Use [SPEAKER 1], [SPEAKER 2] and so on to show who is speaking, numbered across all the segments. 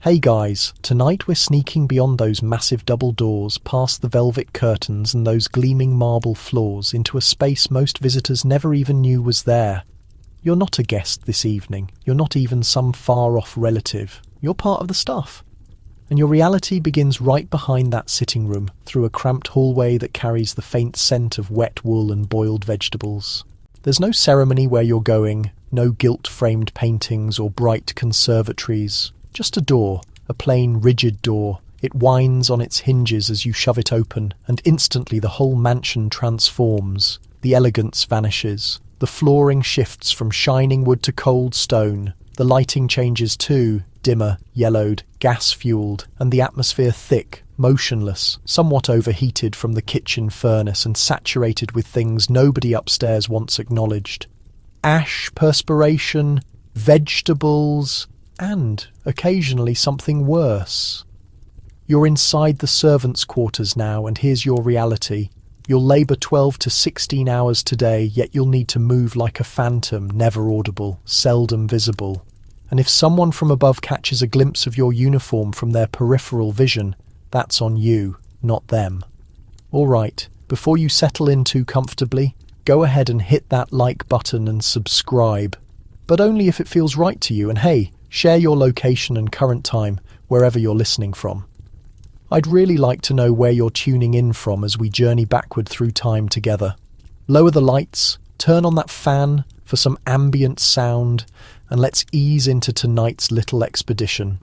[SPEAKER 1] Hey guys, tonight we're sneaking beyond those massive double doors, past the velvet curtains and those gleaming marble floors into a space most visitors never even knew was there. You're not a guest this evening, you're not even some far-off relative, you're part of the stuff. And your reality begins right behind that sitting room, through a cramped hallway that carries the faint scent of wet wool and boiled vegetables. There's no ceremony where you're going, no gilt-framed paintings or bright conservatories. Just a door, a plain, rigid door. It whines on its hinges as you shove it open, and instantly the whole mansion transforms. The elegance vanishes. The flooring shifts from shining wood to cold stone. The lighting changes too, dimmer, yellowed, gas-fueled, and the atmosphere thick, motionless, somewhat overheated from the kitchen furnace and saturated with things nobody upstairs once acknowledged. Ash, perspiration, vegetables, and occasionally something worse. You're inside the servants' quarters now, and here's your reality. You'll labour 12 to 16 hours today, yet you'll need to move like a phantom, never audible, seldom visible. And if someone from above catches a glimpse of your uniform from their peripheral vision, that's on you, not them. All right, before you settle in too comfortably, go ahead and hit that like button and subscribe. But only if it feels right to you, and hey, share your location and current time wherever you're listening from. I'd really like to know where you're tuning in from as we journey backward through time together. Lower the lights, turn on that fan for some ambient sound, and let's ease into tonight's little expedition.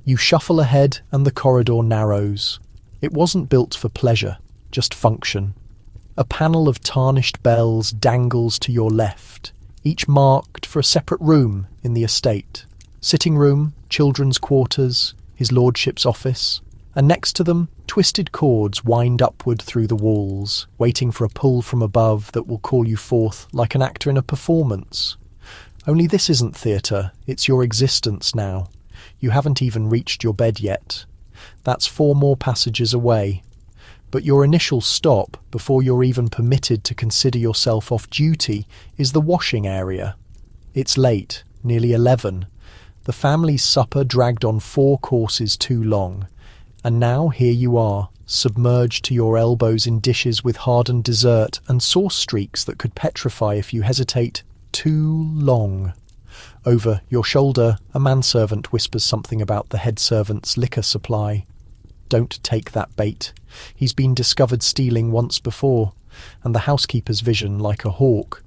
[SPEAKER 1] You shuffle ahead and the corridor narrows. It wasn't built for pleasure, just function. A panel of tarnished bells dangles to your left, each marked for a separate room in the estate. Sitting room, children's quarters, his lordship's office, and next to them, twisted cords wind upward through the walls, waiting for a pull from above that will call you forth like an actor in a performance. Only this isn't theatre, it's your existence now. You haven't even reached your bed yet. That's 4 more passages away. But your initial stop, before you're even permitted to consider yourself off duty, is the washing area. It's late, nearly 11. The family's supper dragged on 4 courses too long, and now here you are, submerged to your elbows in dishes with hardened dessert and sauce streaks that could petrify if you hesitate too long. Over your shoulder, a manservant whispers something about the head servant's liquor supply. Don't take that bait. He's been discovered stealing once before, and the housekeeper's vision like a hawk.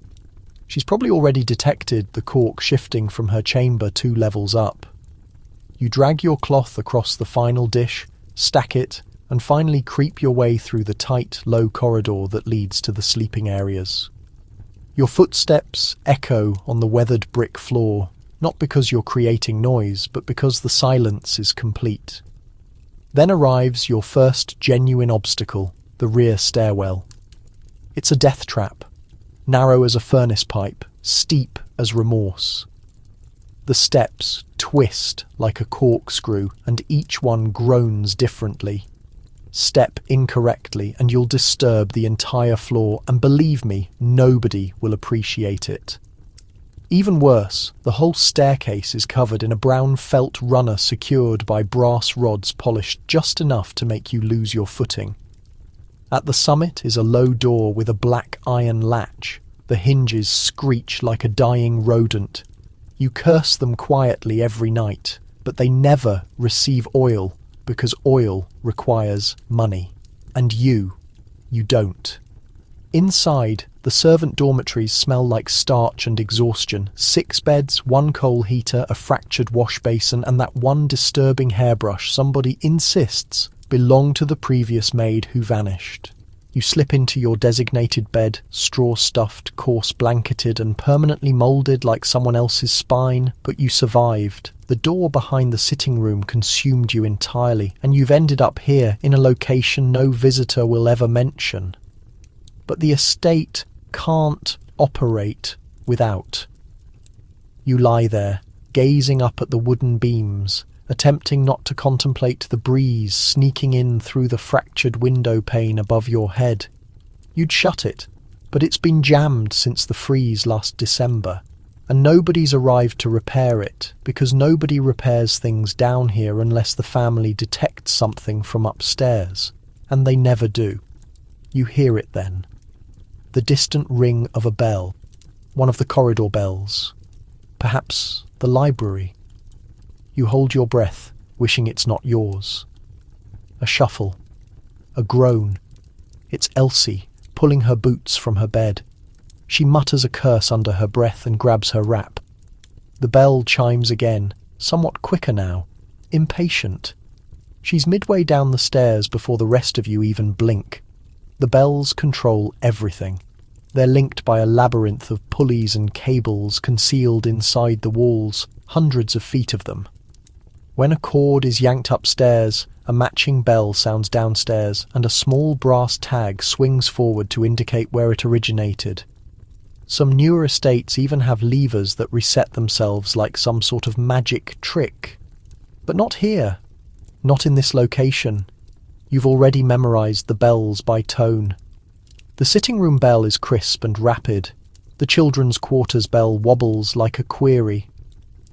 [SPEAKER 1] She's probably already detected the cork shifting from her chamber 2 levels up. You drag your cloth across the final dish, stack it, and finally creep your way through the tight, low corridor that leads to the sleeping areas. Your footsteps echo on the weathered brick floor, not because you're creating noise, but because the silence is complete. Then arrives your first genuine obstacle, the rear stairwell. It's a death trap. Narrow as a furnace pipe, steep as remorse. The steps twist like a corkscrew, and each one groans differently. Step incorrectly and you'll disturb the entire floor, and believe me, nobody will appreciate it. Even worse, the whole staircase is covered in a brown felt runner secured by brass rods polished just enough to make you lose your footing. At the summit is a low door with a black iron latch. The hinges screech like a dying rodent. You curse them quietly every night, but they never receive oil, because oil requires money. And you don't. Inside, the servant dormitories smell like starch and exhaustion. 6 beds, 1 coal heater, a fractured wash basin, and that one disturbing hairbrush somebody insists belonged to the previous maid who vanished. You slip into your designated bed, straw-stuffed, coarse-blanketed, and permanently moulded like someone else's spine, but you survived. The door behind the sitting room consumed you entirely, and you've ended up here in a location no visitor will ever mention. But the estate can't operate without. You lie there, gazing up at the wooden beams, attempting not to contemplate the breeze sneaking in through the fractured window pane above your head. You'd shut it, but it's been jammed since the freeze last December. And nobody's arrived to repair it, because nobody repairs things down here unless the family detects something from upstairs. And they never do. You hear it then. The distant ring of a bell. One of the corridor bells. Perhaps the library. You hold your breath, wishing it's not yours. A shuffle. A groan. It's Elsie, pulling her boots from her bed. She mutters a curse under her breath and grabs her wrap. The bell chimes again, somewhat quicker now, impatient. She's midway down the stairs before the rest of you even blink. The bells control everything. They're linked by a labyrinth of pulleys and cables concealed inside the walls, hundreds of feet of them. When a cord is yanked upstairs, a matching bell sounds downstairs, and a small brass tag swings forward to indicate where it originated. Some newer estates even have levers that reset themselves like some sort of magic trick. But not here. Not in this location. You've already memorized the bells by tone. The sitting room bell is crisp and rapid. The children's quarters bell wobbles like a query.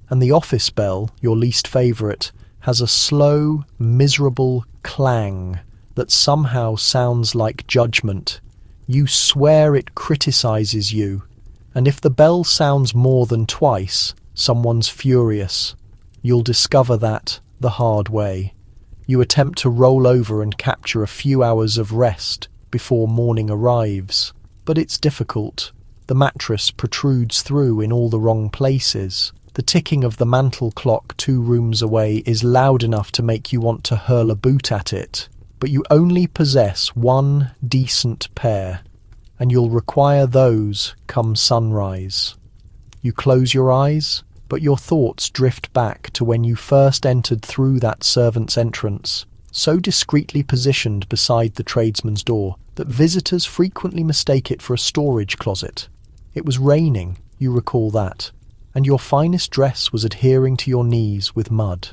[SPEAKER 1] And the office bell, your least favourite, has a slow, miserable clang that somehow sounds like judgment. You swear it criticises you, and if the bell sounds more than twice, someone's furious. You'll discover that the hard way. You attempt to roll over and capture a few hours of rest before morning arrives, but it's difficult. The mattress protrudes through in all the wrong places. The ticking of the mantel clock 2 rooms away is loud enough to make you want to hurl a boot at it. But you only possess 1 decent pair, and you'll require those come sunrise. You close your eyes, but your thoughts drift back to when you first entered through that servant's entrance, so discreetly positioned beside the tradesman's door that visitors frequently mistake it for a storage closet. It was raining, you recall that, and your finest dress was adhering to your knees with mud.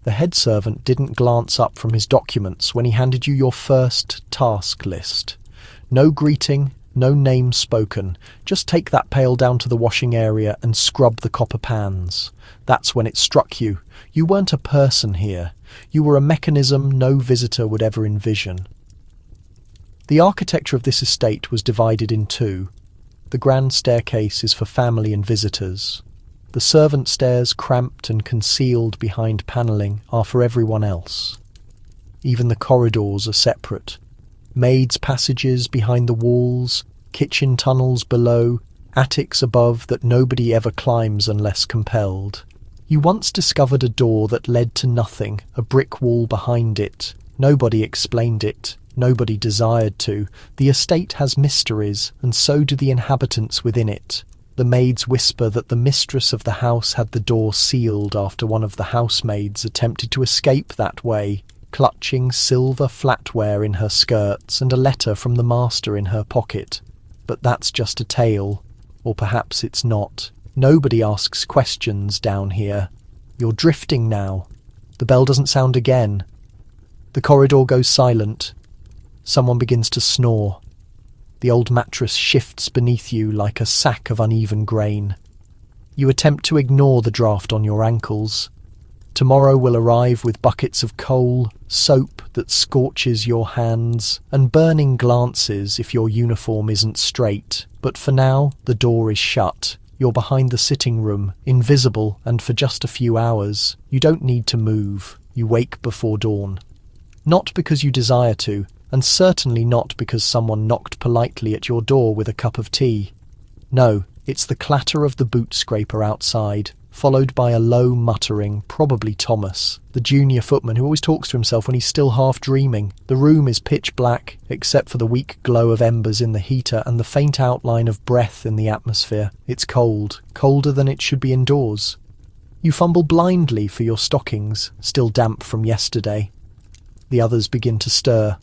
[SPEAKER 1] The head servant didn't glance up from his documents when he handed you your first task list. No greeting, no name spoken. Just take that pail down to the washing area and scrub the copper pans. That's when it struck you. You weren't a person here. You were a mechanism no visitor would ever envision. The architecture of this estate was divided in 2. The grand staircase is for family and visitors. The servant stairs, cramped and concealed behind panelling, are for everyone else. Even the corridors are separate. Maids' passages behind the walls, kitchen tunnels below, attics above that nobody ever climbs unless compelled. You once discovered a door that led to nothing, a brick wall behind it. Nobody explained it. Nobody desired to. The estate has mysteries, and so do the inhabitants within it. The maids whisper that the mistress of the house had the door sealed after one of the housemaids attempted to escape that way, clutching silver flatware in her skirts and a letter from the master in her pocket. But that's just a tale. Or perhaps it's not. Nobody asks questions down here. You're drifting now. The bell doesn't sound again. The corridor goes silent. Someone begins to snore. The old mattress shifts beneath you like a sack of uneven grain. You attempt to ignore the draft on your ankles. Tomorrow will arrive with buckets of coal, soap that scorches your hands, and burning glances if your uniform isn't straight. But for now, the door is shut. You're behind the sitting room, invisible, and for just a few hours. You don't need to move. You wake before dawn. Not because you desire to, and certainly not because someone knocked politely at your door with a cup of tea. No, it's the clatter of the boot scraper outside, followed by a low muttering, probably Thomas, the junior footman who always talks to himself when he's still half dreaming. The room is pitch black, except for the weak glow of embers in the heater and the faint outline of breath in the atmosphere. It's cold, colder than it should be indoors. You fumble blindly for your stockings, still damp from yesterday. The others begin to stir.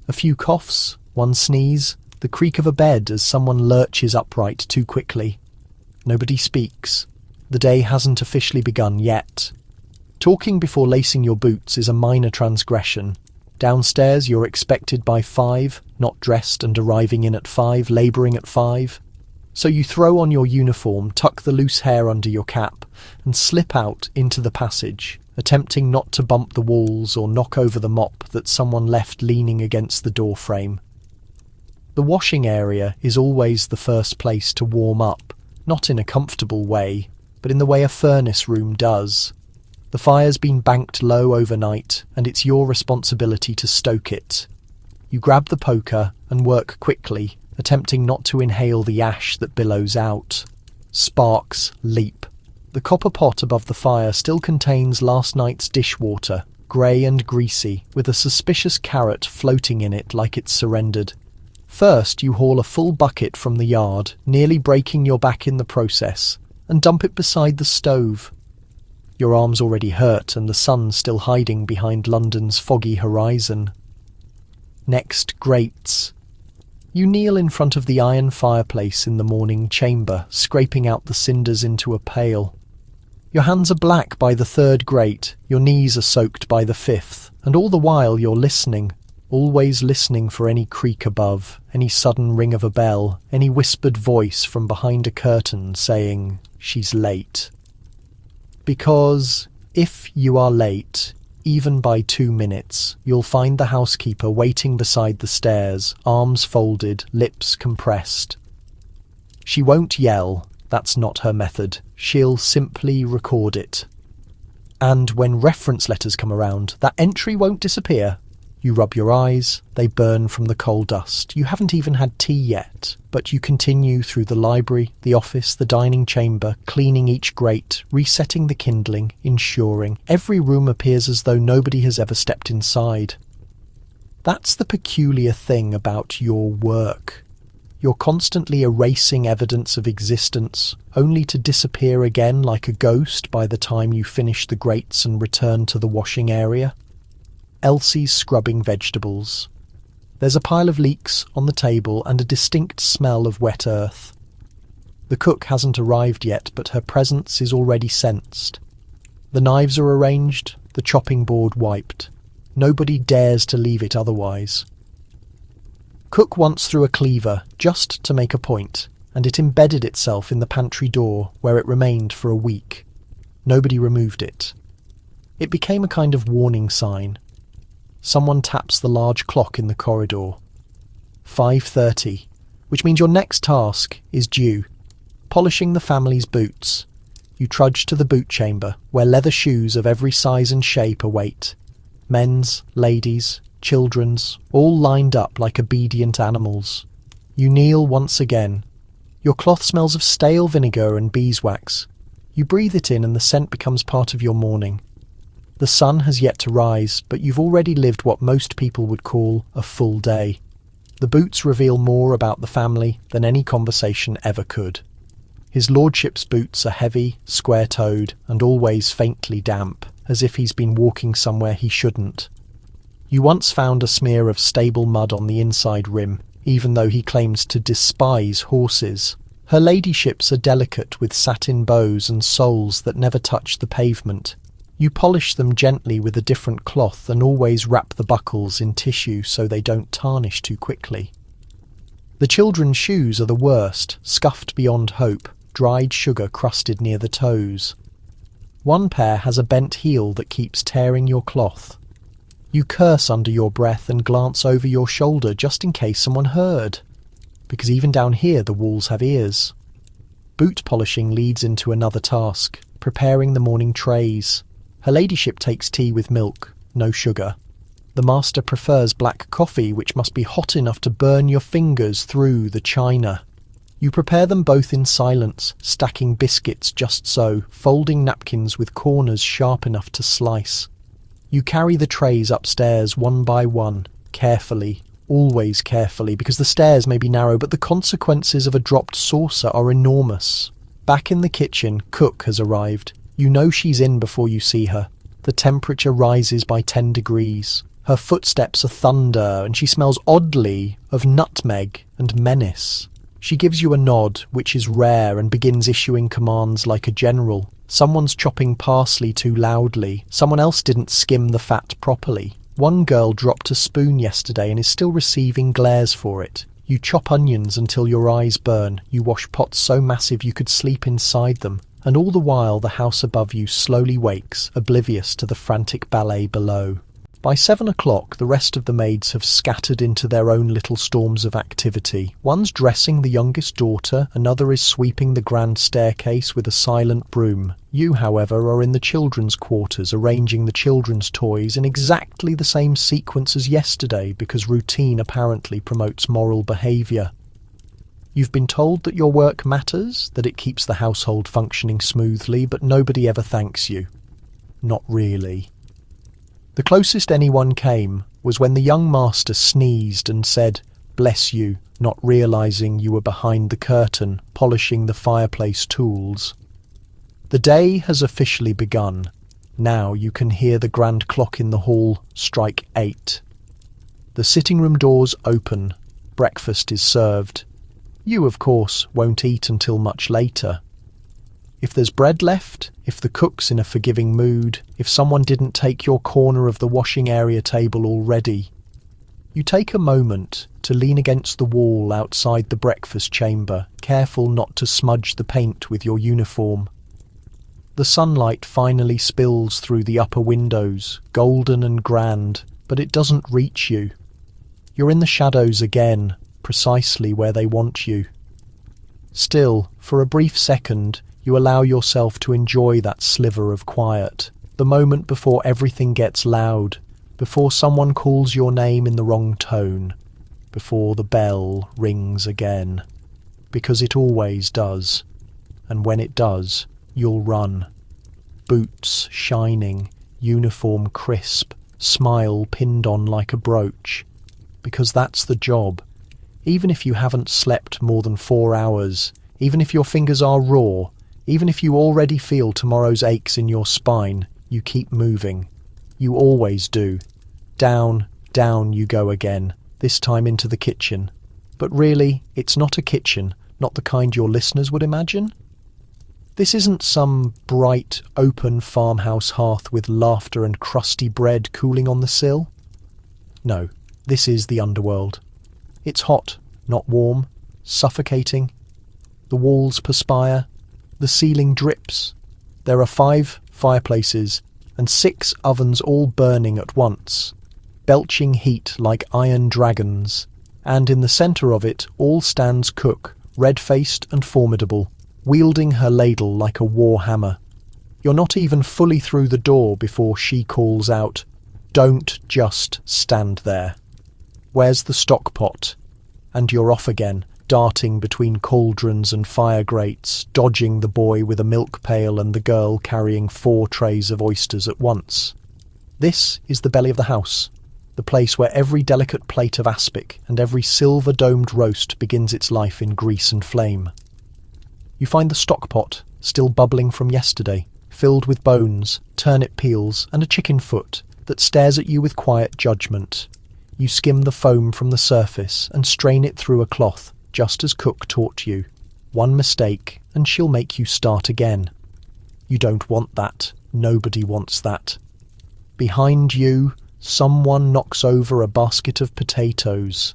[SPEAKER 1] A few coughs, one sneeze, the creak of a bed as someone lurches upright too quickly. Nobody speaks. The day hasn't officially begun yet. Talking before lacing your boots is a minor transgression. Downstairs you're expected by 5, not dressed and arriving in at 5, labouring at 5. So you throw on your uniform, tuck the loose hair under your cap, and slip out into the passage, attempting not to bump the walls or knock over the mop that someone left leaning against the door frame. The washing area is always the first place to warm up, not in a comfortable way, but in the way a furnace room does. The fire's been banked low overnight, and it's your responsibility to stoke it. You grab the poker and work quickly, attempting not to inhale the ash that billows out. Sparks leap. The copper pot above the fire still contains last night's dishwater, grey and greasy, with a suspicious carrot floating in it like it's surrendered. First, you haul a full bucket from the yard, nearly breaking your back in the process, and dump it beside the stove. Your arm's already hurt and the sun's still hiding behind London's foggy horizon. Next, grates. You kneel in front of the iron fireplace in the morning chamber, scraping out the cinders into a pail. Your hands are black by the third grate, your knees are soaked by the fifth, and all the while you're listening, always listening for any creak above, any sudden ring of a bell, any whispered voice from behind a curtain saying, "She's late." Because if you are late, even by 2 minutes, you'll find the housekeeper waiting beside the stairs, arms folded, lips compressed. She won't yell, that's not her method. She'll simply record it. And when reference letters come around, that entry won't disappear. You rub your eyes, they burn from the coal dust. You haven't even had tea yet, but you continue through the library, the office, the dining chamber, cleaning each grate, resetting the kindling, ensuring every room appears as though nobody has ever stepped inside. That's the peculiar thing about your work. You're constantly erasing evidence of existence, only to disappear again like a ghost by the time you finish the grates and return to the washing area. Elsie's scrubbing vegetables. There's a pile of leeks on the table and a distinct smell of wet earth. The cook hasn't arrived yet, but her presence is already sensed. The knives are arranged, the chopping board wiped. Nobody dares to leave it otherwise. Cook once threw a cleaver, just to make a point, and it embedded itself in the pantry door, where it remained for a week. Nobody removed it. It became a kind of warning sign. Someone taps the large clock in the corridor. 5:30, which means your next task is due. Polishing the family's boots. You trudge to the boot chamber, where leather shoes of every size and shape await. Men's, ladies', children's, all lined up like obedient animals. You kneel once again. Your cloth smells of stale vinegar and beeswax. You breathe it in and the scent becomes part of your morning. The sun has yet to rise, but you've already lived what most people would call a full day. The boots reveal more about the family than any conversation ever could. His lordship's boots are heavy, square-toed, and always faintly damp, as if he's been walking somewhere he shouldn't. You once found a smear of stable mud on the inside rim, even though he claims to despise horses. Her ladyships are delicate with satin bows and soles that never touch the pavement. You polish them gently with a different cloth and always wrap the buckles in tissue so they don't tarnish too quickly. The children's shoes are the worst, scuffed beyond hope, dried sugar crusted near the toes. One pair has a bent heel that keeps tearing your cloth. You curse under your breath and glance over your shoulder just in case someone heard, because even down here the walls have ears. Boot polishing leads into another task, preparing the morning trays. Her ladyship takes tea with milk, no sugar. The master prefers black coffee, which must be hot enough to burn your fingers through the china. You prepare them both in silence, stacking biscuits just so, folding napkins with corners sharp enough to slice. You carry the trays upstairs one by one, carefully, always carefully, because the stairs may be narrow, but the consequences of a dropped saucer are enormous. Back in the kitchen, cook has arrived. You know she's in before you see her. The temperature rises by 10 degrees. Her footsteps are thunder, and she smells oddly of nutmeg and menace. She gives you a nod, which is rare, and begins issuing commands like a general. Someone's chopping parsley too loudly. Someone else didn't skim the fat properly. One girl dropped a spoon yesterday and is still receiving glares for it. You chop onions until your eyes burn, you wash pots so massive you could sleep inside them, and all the while the house above you slowly wakes, oblivious to the frantic ballet below. By 7 o'clock, the rest of the maids have scattered into their own little storms of activity. One's dressing the youngest daughter, another is sweeping the grand staircase with a silent broom. You, however, are in the children's quarters, arranging the children's toys in exactly the same sequence as yesterday, because routine apparently promotes moral behaviour. You've been told that your work matters, that it keeps the household functioning smoothly, but nobody ever thanks you. Not really. The closest anyone came was when the young master sneezed and said, "Bless you," not realising you were behind the curtain, polishing the fireplace tools. The day has officially begun. Now you can hear the grand clock in the hall strike 8. The sitting room doors open. Breakfast is served. You, of course, won't eat until much later. If there's bread left, if the cook's in a forgiving mood, if someone didn't take your corner of the washing area table already, you take a moment to lean against the wall outside the breakfast chamber, careful not to smudge the paint with your uniform. The sunlight finally spills through the upper windows, golden and grand, but it doesn't reach you. You're in the shadows again, precisely where they want you. Still, for a brief second, you allow yourself to enjoy that sliver of quiet, the moment before everything gets loud, before someone calls your name in the wrong tone, before the bell rings again. Because it always does. And when it does, you'll run. Boots shining, uniform crisp, smile pinned on like a brooch. Because that's the job. Even if you haven't slept more than 4 hours, even if your fingers are raw, even if you already feel tomorrow's aches in your spine, you keep moving. You always do. Down, down you go again, this time into the kitchen. But really, it's not a kitchen, not the kind your listeners would imagine. This isn't some bright, open farmhouse hearth with laughter and crusty bread cooling on the sill. No, this is the underworld. It's hot, not warm, suffocating. The walls perspire. The ceiling drips. There are 5 fireplaces and 6 ovens all burning at once, belching heat like iron dragons, and in the centre of it all stands cook, red-faced and formidable, wielding her ladle like a war hammer. You're not even fully through the door before she calls out, "Don't just stand there. Where's the stock pot?" And you're off again, darting between cauldrons and fire grates, dodging the boy with a milk pail and the girl carrying 4 trays of oysters at once. This is the belly of the house, the place where every delicate plate of aspic and every silver-domed roast begins its life in grease and flame. You find the stock pot, still bubbling from yesterday, filled with bones, turnip peels and a chicken foot that stares at you with quiet judgment. You skim the foam from the surface and strain it through a cloth, just as cook taught you. One mistake, and she'll make you start again. You don't want that. Nobody wants that. Behind you, someone knocks over a basket of potatoes.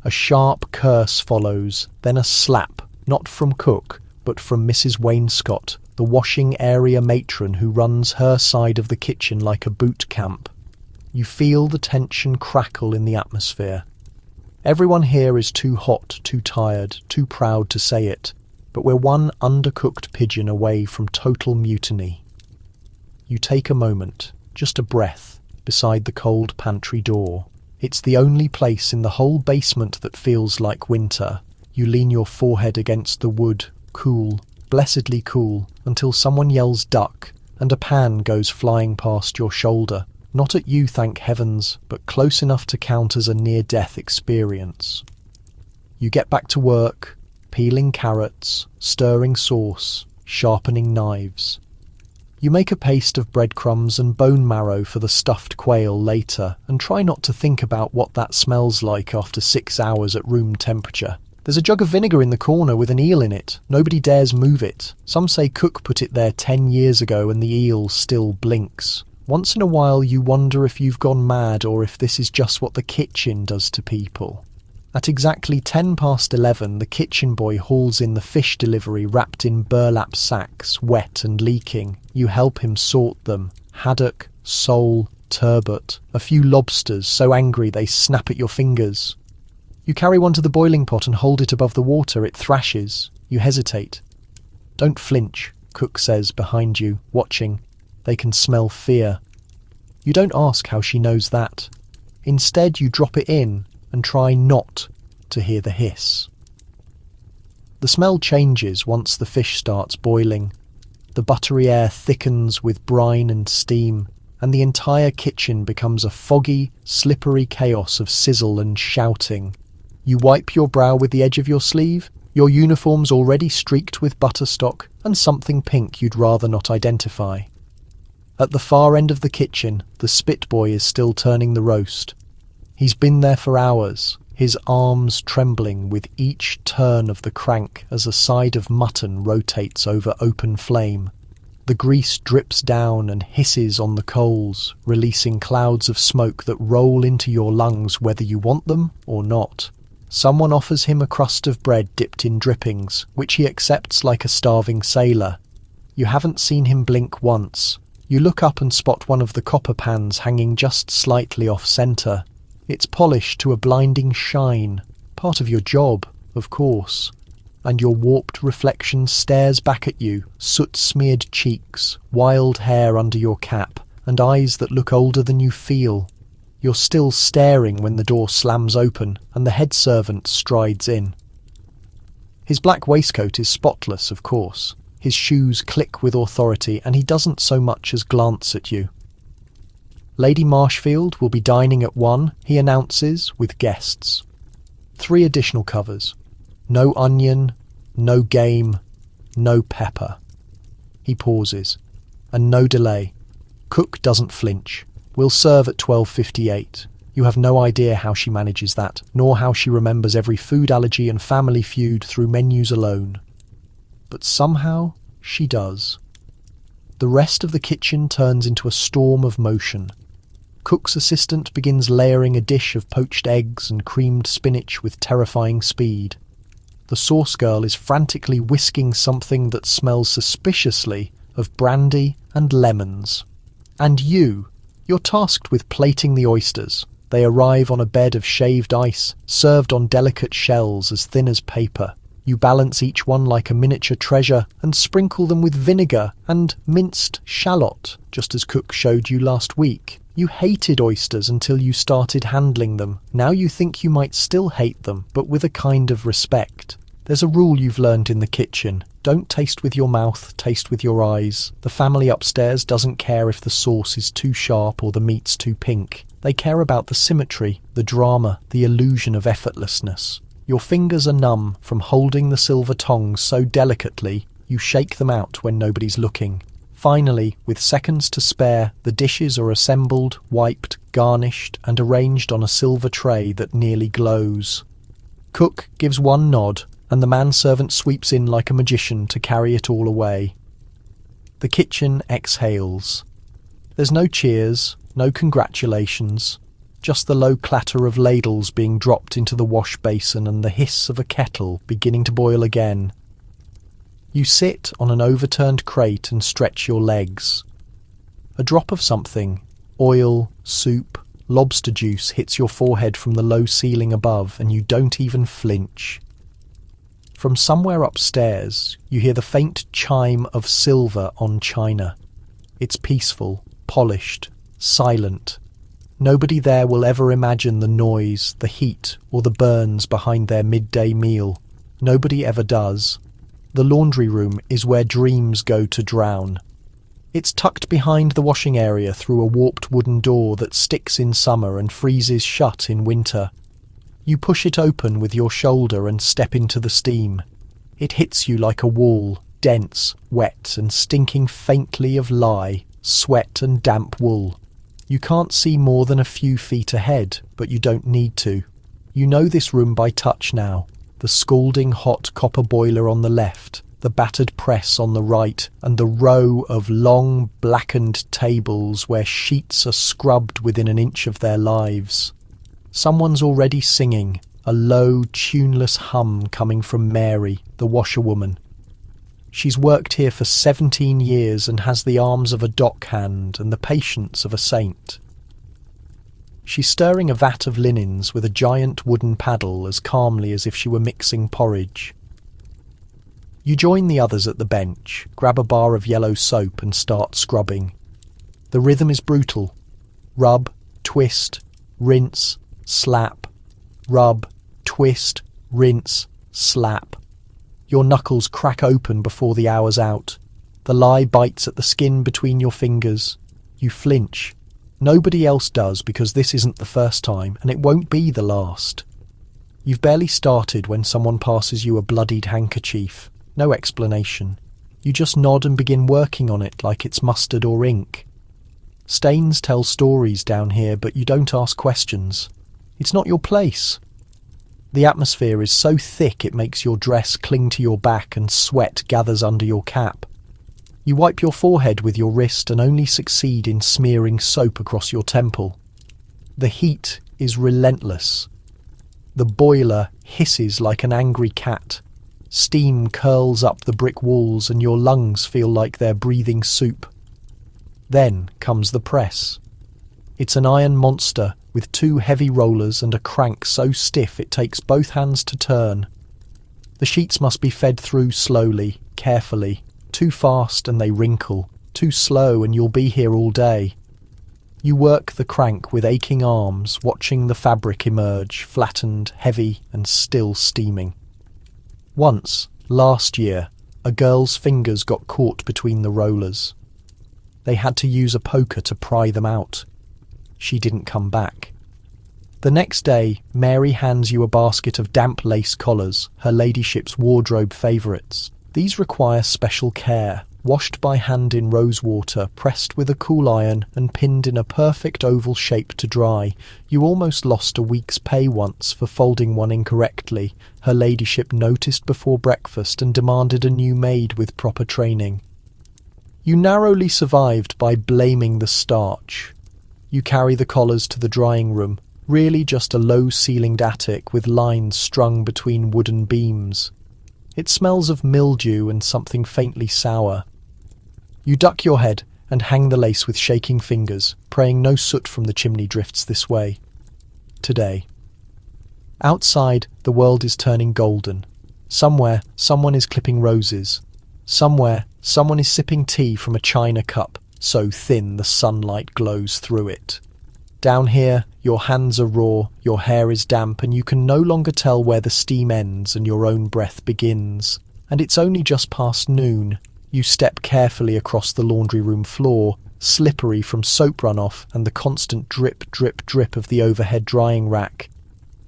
[SPEAKER 1] A sharp curse follows, then a slap, not from cook, but from Mrs. Wainscott, the washing area matron who runs her side of the kitchen like a boot camp. You feel the tension crackle in the atmosphere. Everyone here is too hot, too tired, too proud to say it, but we're one undercooked pigeon away from total mutiny. You take a moment, just a breath, beside the cold pantry door. It's the only place in the whole basement that feels like winter. You lean your forehead against the wood, cool, blessedly cool, until someone yells duck, and a pan goes flying past your shoulder. Not at you, thank heavens, but close enough to count as a near-death experience. You get back to work, peeling carrots, stirring sauce, sharpening knives. You make a paste of breadcrumbs and bone marrow for the stuffed quail later, and try not to think about what that smells like after 6 hours at room temperature. There's a jug of vinegar in the corner with an eel in it. Nobody dares move it. Some say cook put it there 10 years ago and the eel still blinks. Once in a while you wonder if you've gone mad or if this is just what the kitchen does to people. At exactly 11:10, the kitchen boy hauls in the fish delivery wrapped in burlap sacks, wet and leaking. You help him sort them. Haddock, sole, turbot, a few lobsters so angry they snap at your fingers. You carry one to the boiling pot and hold it above the water. It thrashes. You hesitate. Don't flinch, cook says behind you, watching. They can smell fear. You don't ask how she knows that. Instead, you drop it in and try not to hear the hiss. The smell changes once the fish starts boiling. The buttery air thickens with brine and steam, and the entire kitchen becomes a foggy, slippery chaos of sizzle and shouting. You wipe your brow with the edge of your sleeve, your uniform's already streaked with butterstock and something pink you'd rather not identify. At the far end of the kitchen, the spit boy is still turning the roast. He's been there for hours, his arms trembling with each turn of the crank as a side of mutton rotates over open flame. The grease drips down and hisses on the coals, releasing clouds of smoke that roll into your lungs whether you want them or not. Someone offers him a crust of bread dipped in drippings, which he accepts like a starving sailor. You haven't seen him blink once. You look up and spot one of the copper pans hanging just slightly off-centre. It's polished to a blinding shine, part of your job, of course, and your warped reflection stares back at you, soot-smeared cheeks, wild hair under your cap, and eyes that look older than you feel. You're still staring when the door slams open and the head servant strides in. His black waistcoat is spotless, of course. His shoes click with authority, and he doesn't so much as glance at you. Lady Marshfield will be dining at 1, he announces, with guests. 3 additional covers. No onion, no game, no pepper. He pauses. And no delay. Cook doesn't flinch. We'll serve at 12:58. You have no idea how she manages that, nor how she remembers every food allergy and family feud through menus alone. But somehow, she does. The rest of the kitchen turns into a storm of motion. Cook's assistant begins layering a dish of poached eggs and creamed spinach with terrifying speed. The sauce girl is frantically whisking something that smells suspiciously of brandy and lemons. And you're tasked with plating the oysters. They arrive on a bed of shaved ice, served on delicate shells as thin as paper. You balance each one like a miniature treasure and sprinkle them with vinegar and minced shallot, just as Cook showed you last week. You hated oysters until you started handling them. Now you think you might still hate them, but with a kind of respect. There's a rule you've learned in the kitchen. Don't taste with your mouth, taste with your eyes. The family upstairs doesn't care if the sauce is too sharp or the meat's too pink. They care about the symmetry, the drama, the illusion of effortlessness. Your fingers are numb from holding the silver tongs so delicately, you shake them out when nobody's looking. Finally, with seconds to spare, the dishes are assembled, wiped, garnished, and arranged on a silver tray that nearly glows. Cook gives one nod, and the manservant sweeps in like a magician to carry it all away. The kitchen exhales. There's no cheers, no congratulations, just the low clatter of ladles being dropped into the wash basin and the hiss of a kettle beginning to boil again. You sit on an overturned crate and stretch your legs. A drop of something, oil, soup, lobster juice hits your forehead from the low ceiling above, and you don't even flinch. From somewhere upstairs, you hear the faint chime of silver on china. It's peaceful, polished, silent. Nobody there will ever imagine the noise, the heat, or the burns behind their midday meal. Nobody ever does. The laundry room is where dreams go to drown. It's tucked behind the washing area through a warped wooden door that sticks in summer and freezes shut in winter. You push it open with your shoulder and step into the steam. It hits you like a wall, dense, wet, and stinking faintly of lye, sweat and damp wool. You can't see more than a few feet ahead, but you don't need to. You know this room by touch now. The scalding hot copper boiler on the left, the battered press on the right, and the row of long, blackened tables where sheets are scrubbed within an inch of their lives. Someone's already singing, a low, tuneless hum coming from Mary, the washerwoman. She's worked here for 17 years and has the arms of a dockhand and the patience of a saint. She's stirring a vat of linens with a giant wooden paddle as calmly as if she were mixing porridge. You join the others at the bench, grab a bar of yellow soap and start scrubbing. The rhythm is brutal. Rub, twist, rinse, slap. Rub, twist, rinse, slap. Your knuckles crack open before the hour's out. The lye bites at the skin between your fingers. You flinch. Nobody else does because this isn't the first time, and it won't be the last. You've barely started when someone passes you a bloodied handkerchief. No explanation. You just nod and begin working on it like it's mustard or ink. Stains tell stories down here, but you don't ask questions. It's not your place. The atmosphere is so thick it makes your dress cling to your back and sweat gathers under your cap. You wipe your forehead with your wrist and only succeed in smearing soap across your temple. The heat is relentless. The boiler hisses like an angry cat. Steam curls up the brick walls and your lungs feel like they're breathing soup. Then comes the press. It's an iron monster with 2 heavy rollers and a crank so stiff it takes both hands to turn. The sheets must be fed through slowly, carefully. Too fast and they wrinkle. Too slow and you'll be here all day. You work the crank with aching arms, watching the fabric emerge, flattened, heavy and still steaming. Once, last year, a girl's fingers got caught between the rollers. They had to use a poker to pry them out. She didn't come back. The next day, Mary hands you a basket of damp lace collars, her ladyship's wardrobe favourites. These require special care, washed by hand in rose water, pressed with a cool iron and pinned in a perfect oval shape to dry. You almost lost a week's pay once for folding one incorrectly. Her ladyship noticed before breakfast and demanded a new maid with proper training. You narrowly survived by blaming the starch. You carry the collars to the drying room, really just a low-ceilinged attic with lines strung between wooden beams. It smells of mildew and something faintly sour. You duck your head and hang the lace with shaking fingers, praying no soot from the chimney drifts this way. Today. Outside, the world is turning golden. Somewhere, someone is clipping roses. Somewhere, someone is sipping tea from a china cup, so thin the sunlight glows through it. Down here, your hands are raw, your hair is damp, and you can no longer tell where the steam ends and your own breath begins. And it's only just past noon. You step carefully across the laundry room floor, slippery from soap runoff and the constant drip, drip, drip of the overhead drying rack.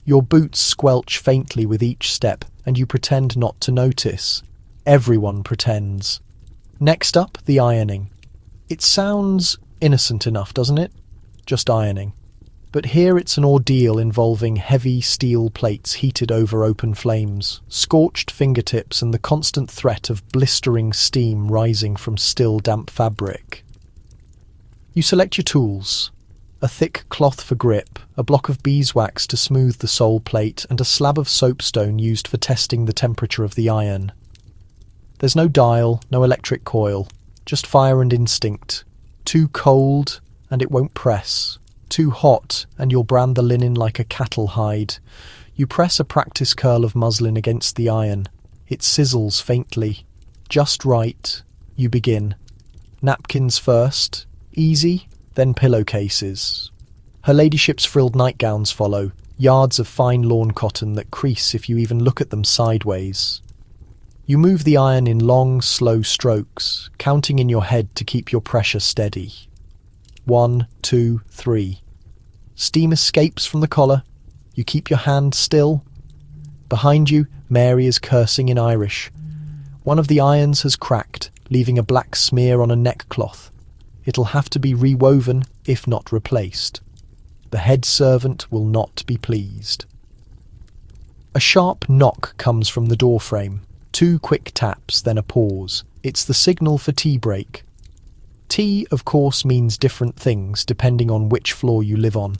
[SPEAKER 1] Your boots squelch faintly with each step, and you pretend not to notice. Everyone pretends. Next up, the ironing. It sounds innocent enough, doesn't it? Just ironing. But here it's an ordeal involving heavy steel plates heated over open flames, scorched fingertips and the constant threat of blistering steam rising from still damp fabric. You select your tools. A thick cloth for grip, a block of beeswax to smooth the sole plate, and a slab of soapstone used for testing the temperature of the iron. There's no dial, no electric coil, just fire and instinct. Too cold, and it won't press. Too hot, and you'll brand the linen like a cattle hide. You press a practice curl of muslin against the iron. It sizzles faintly. Just right. You begin. Napkins first. Easy, then pillowcases. Her ladyship's frilled nightgowns follow, yards of fine lawn cotton that crease if you even look at them sideways. You move the iron in long, slow strokes, counting in your head to keep your pressure steady. 1, 2, 3. Steam escapes from the collar. You keep your hand still. Behind you, Mary is cursing in Irish. One of the irons has cracked, leaving a black smear on a neckcloth. It'll have to be rewoven, if not replaced. The head servant will not be pleased. A sharp knock comes from the doorframe. 2 quick taps, then a pause. It's the signal for tea break. Tea, of course, means different things depending on which floor you live on.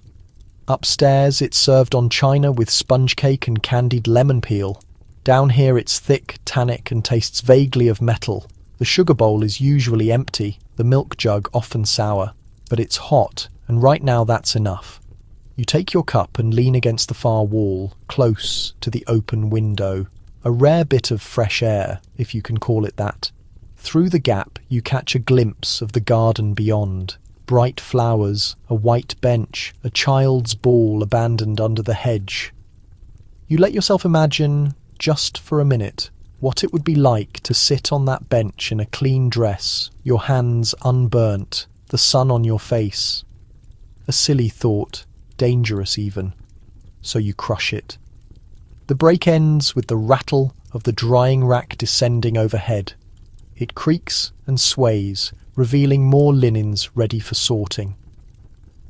[SPEAKER 1] Upstairs, it's served on china with sponge cake and candied lemon peel. Down here, it's thick, tannic, and tastes vaguely of metal. The sugar bowl is usually empty, the milk jug often sour. But it's hot, and right now that's enough. You take your cup and lean against the far wall, close to the open window. A rare bit of fresh air, if you can call it that. Through the gap, you catch a glimpse of the garden beyond. Bright flowers, a white bench, a child's ball abandoned under the hedge. You let yourself imagine, just for a minute, what it would be like to sit on that bench in a clean dress, your hands unburnt, the sun on your face. A silly thought, dangerous even. So you crush it. The break ends with the rattle of the drying rack descending overhead. It creaks and sways, revealing more linens ready for sorting.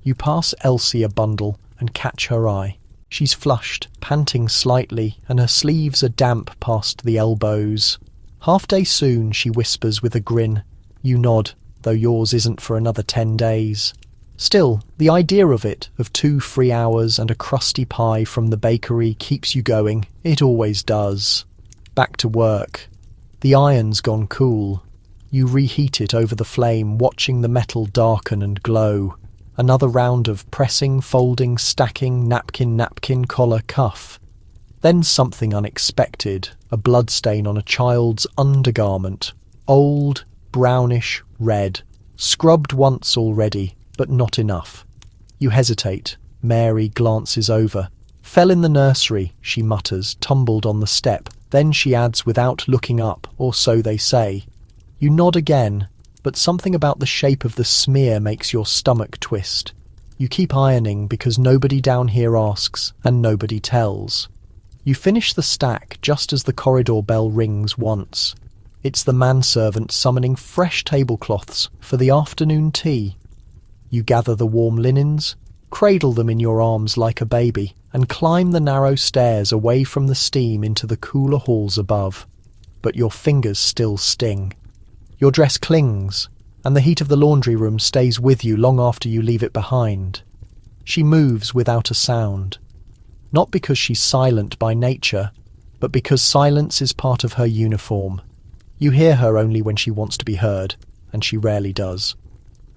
[SPEAKER 1] You pass Elsie a bundle and catch her eye. She's flushed, panting slightly, and her sleeves are damp past the elbows. "Half day soon," she whispers with a grin. You nod, though yours isn't for another 10 days. Still, the idea of it, of 2 free hours and a crusty pie from the bakery, keeps you going. It always does. Back to work. The iron's gone cool. You reheat it over the flame, watching the metal darken and glow. Another round of pressing, folding, stacking, napkin, collar, cuff. Then something unexpected, a bloodstain on a child's undergarment. Old, brownish, red. Scrubbed once already, but not enough. You hesitate. Mary glances over. "Fell in the nursery," she mutters, tumbled on the step. Then she adds without looking up, or so they say. You nod again, but something about the shape of the smear makes your stomach twist. You keep ironing because nobody down here asks, and nobody tells. You finish the stack just as the corridor bell rings once. It's the manservant summoning fresh tablecloths for the afternoon tea. You gather the warm linens, cradle them in your arms like a baby, and climb the narrow stairs away from the steam into the cooler halls above. But your fingers still sting. Your dress clings, and the heat of the laundry room stays with you long after you leave it behind. She moves without a sound. Not because she's silent by nature, but because silence is part of her uniform. You hear her only when she wants to be heard, and she rarely does.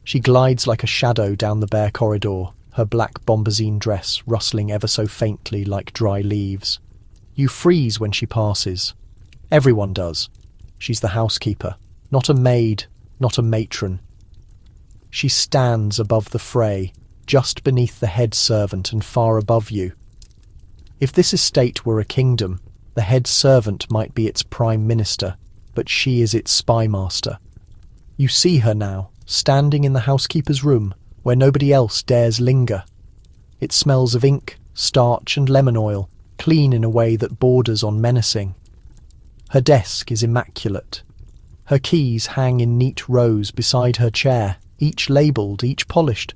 [SPEAKER 1] She glides like a shadow down the bare corridor, her black bombazine dress rustling ever so faintly like dry leaves. You freeze when she passes. Everyone does. She's the housekeeper, not a maid, not a matron. She stands above the fray, just beneath the head servant and far above you. If this estate were a kingdom, the head servant might be its prime minister, but she is its spymaster. You see her now, standing in the housekeeper's room, where nobody else dares linger. It smells of ink, starch and lemon oil, clean in a way that borders on menacing. Her desk is immaculate. Her keys hang in neat rows beside her chair, each labelled, each polished.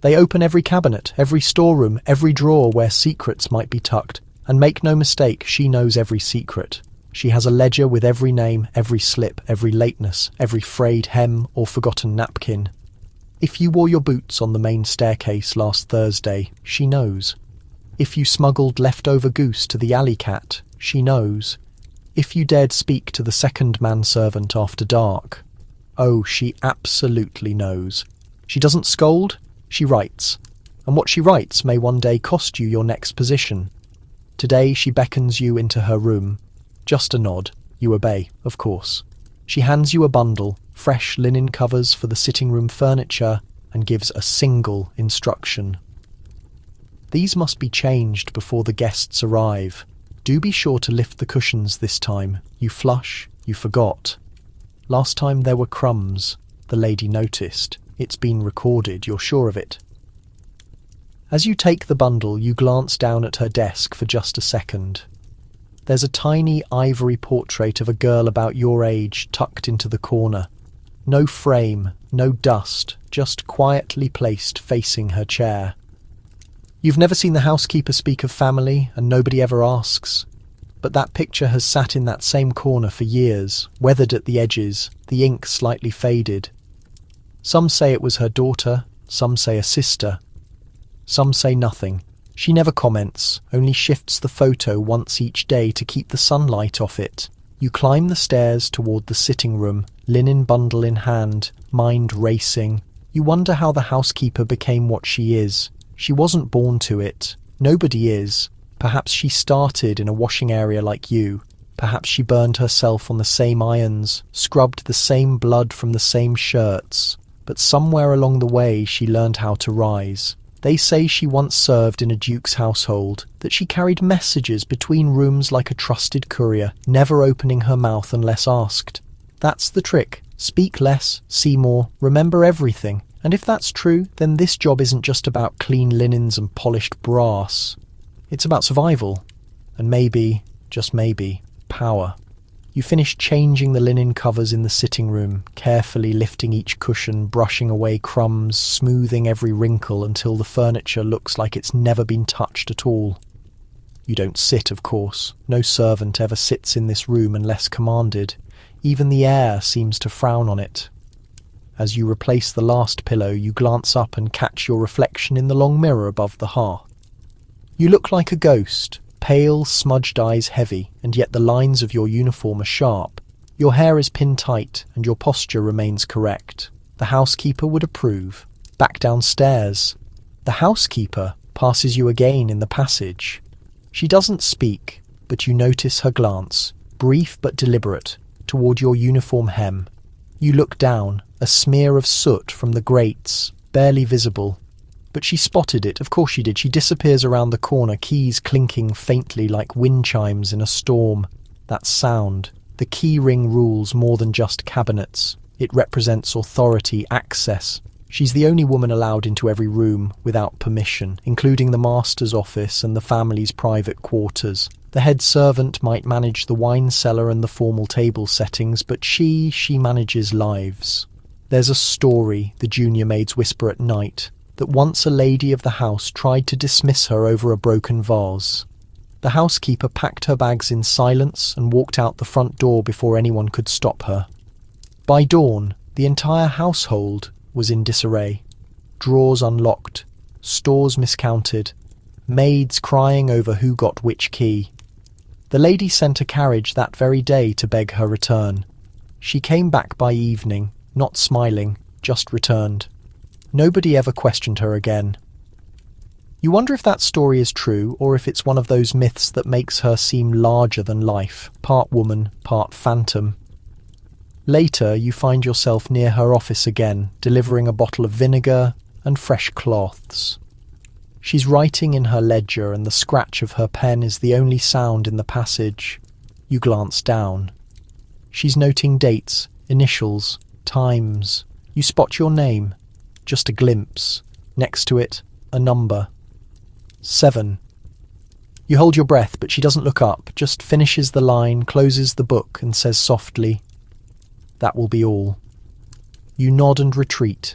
[SPEAKER 1] They open every cabinet, every storeroom, every drawer where secrets might be tucked. And make no mistake, she knows every secret. She has a ledger with every name, every slip, every lateness, every frayed hem or forgotten napkin. If you wore your boots on the main staircase last Thursday, she knows. If you smuggled leftover goose to the alley cat, she knows. If you dared speak to the second manservant after dark, oh, she absolutely knows. She doesn't scold, she writes. And what she writes may one day cost you your next position. Today she beckons you into her room. Just a nod. You obey, of course. She hands you a bundle, fresh linen covers for the sitting room furniture, and gives a single instruction. These must be changed before the guests arrive. Do be sure to lift the cushions this time. You flush, you forgot. Last time there were crumbs. The lady noticed. It's been recorded, you're sure of it. As you take the bundle, you glance down at her desk for just a second. There's a tiny ivory portrait of a girl about your age tucked into the corner. No frame, no dust, just quietly placed facing her chair. You've never seen the housekeeper speak of family, and nobody ever asks. But that picture has sat in that same corner for years, weathered at the edges, the ink slightly faded. Some say it was her daughter, some say a sister. Some say nothing. She never comments, only shifts the photo once each day to keep the sunlight off it. You climb the stairs toward the sitting room, linen bundle in hand, mind racing. You wonder how the housekeeper became what she is. She wasn't born to it. Nobody is. Perhaps she started in a washing area like you. Perhaps she burned herself on the same irons, scrubbed the same blood from the same shirts. But somewhere along the way she learned how to rise. They say she once served in a duke's household, that she carried messages between rooms like a trusted courier, never opening her mouth unless asked. That's the trick. Speak less, see more, remember everything. And if that's true, then this job isn't just about clean linens and polished brass. It's about survival. And maybe, just maybe, power. You finish changing the linen covers in the sitting room, carefully lifting each cushion, brushing away crumbs, smoothing every wrinkle until the furniture looks like it's never been touched at all. You don't sit, of course. No servant ever sits in this room unless commanded. Even the air seems to frown on it. As you replace the last pillow, you glance up and catch your reflection in the long mirror above the hearth. You look like a ghost. Pale, smudged eyes heavy, and yet the lines of your uniform are sharp. Your hair is pinned tight, and your posture remains correct. The housekeeper would approve. Back downstairs. The housekeeper passes you again in the passage. She doesn't speak, but you notice her glance, brief but deliberate, toward your uniform hem. You look down, a smear of soot from the grates, barely visible. But she spotted it, of course she did. She disappears around the corner, keys clinking faintly like wind chimes in a storm. That sound. The key ring rules more than just cabinets. It represents authority, access. She's the only woman allowed into every room without permission, including the master's office and the family's private quarters. The head servant might manage the wine cellar and the formal table settings, but she manages lives. There's a story, the junior maids whisper at night, that once a lady of the house tried to dismiss her over a broken vase. The housekeeper packed her bags in silence and walked out the front door before anyone could stop her. By dawn, the entire household was in disarray. Drawers unlocked, stores miscounted, maids crying over who got which key. The lady sent a carriage that very day to beg her return. She came back by evening, not smiling, just returned. Nobody ever questioned her again. You wonder if that story is true, or if it's one of those myths that makes her seem larger than life, part woman, part phantom. Later, you find yourself near her office again, delivering a bottle of vinegar and fresh cloths. She's writing in her ledger, and the scratch of her pen is the only sound in the passage. You glance down. She's noting dates, initials, times. You spot your name. Just a glimpse. Next to it, a number. 7. You hold your breath, but she doesn't look up, just finishes the line, closes the book, and says softly, "That will be all." You nod and retreat.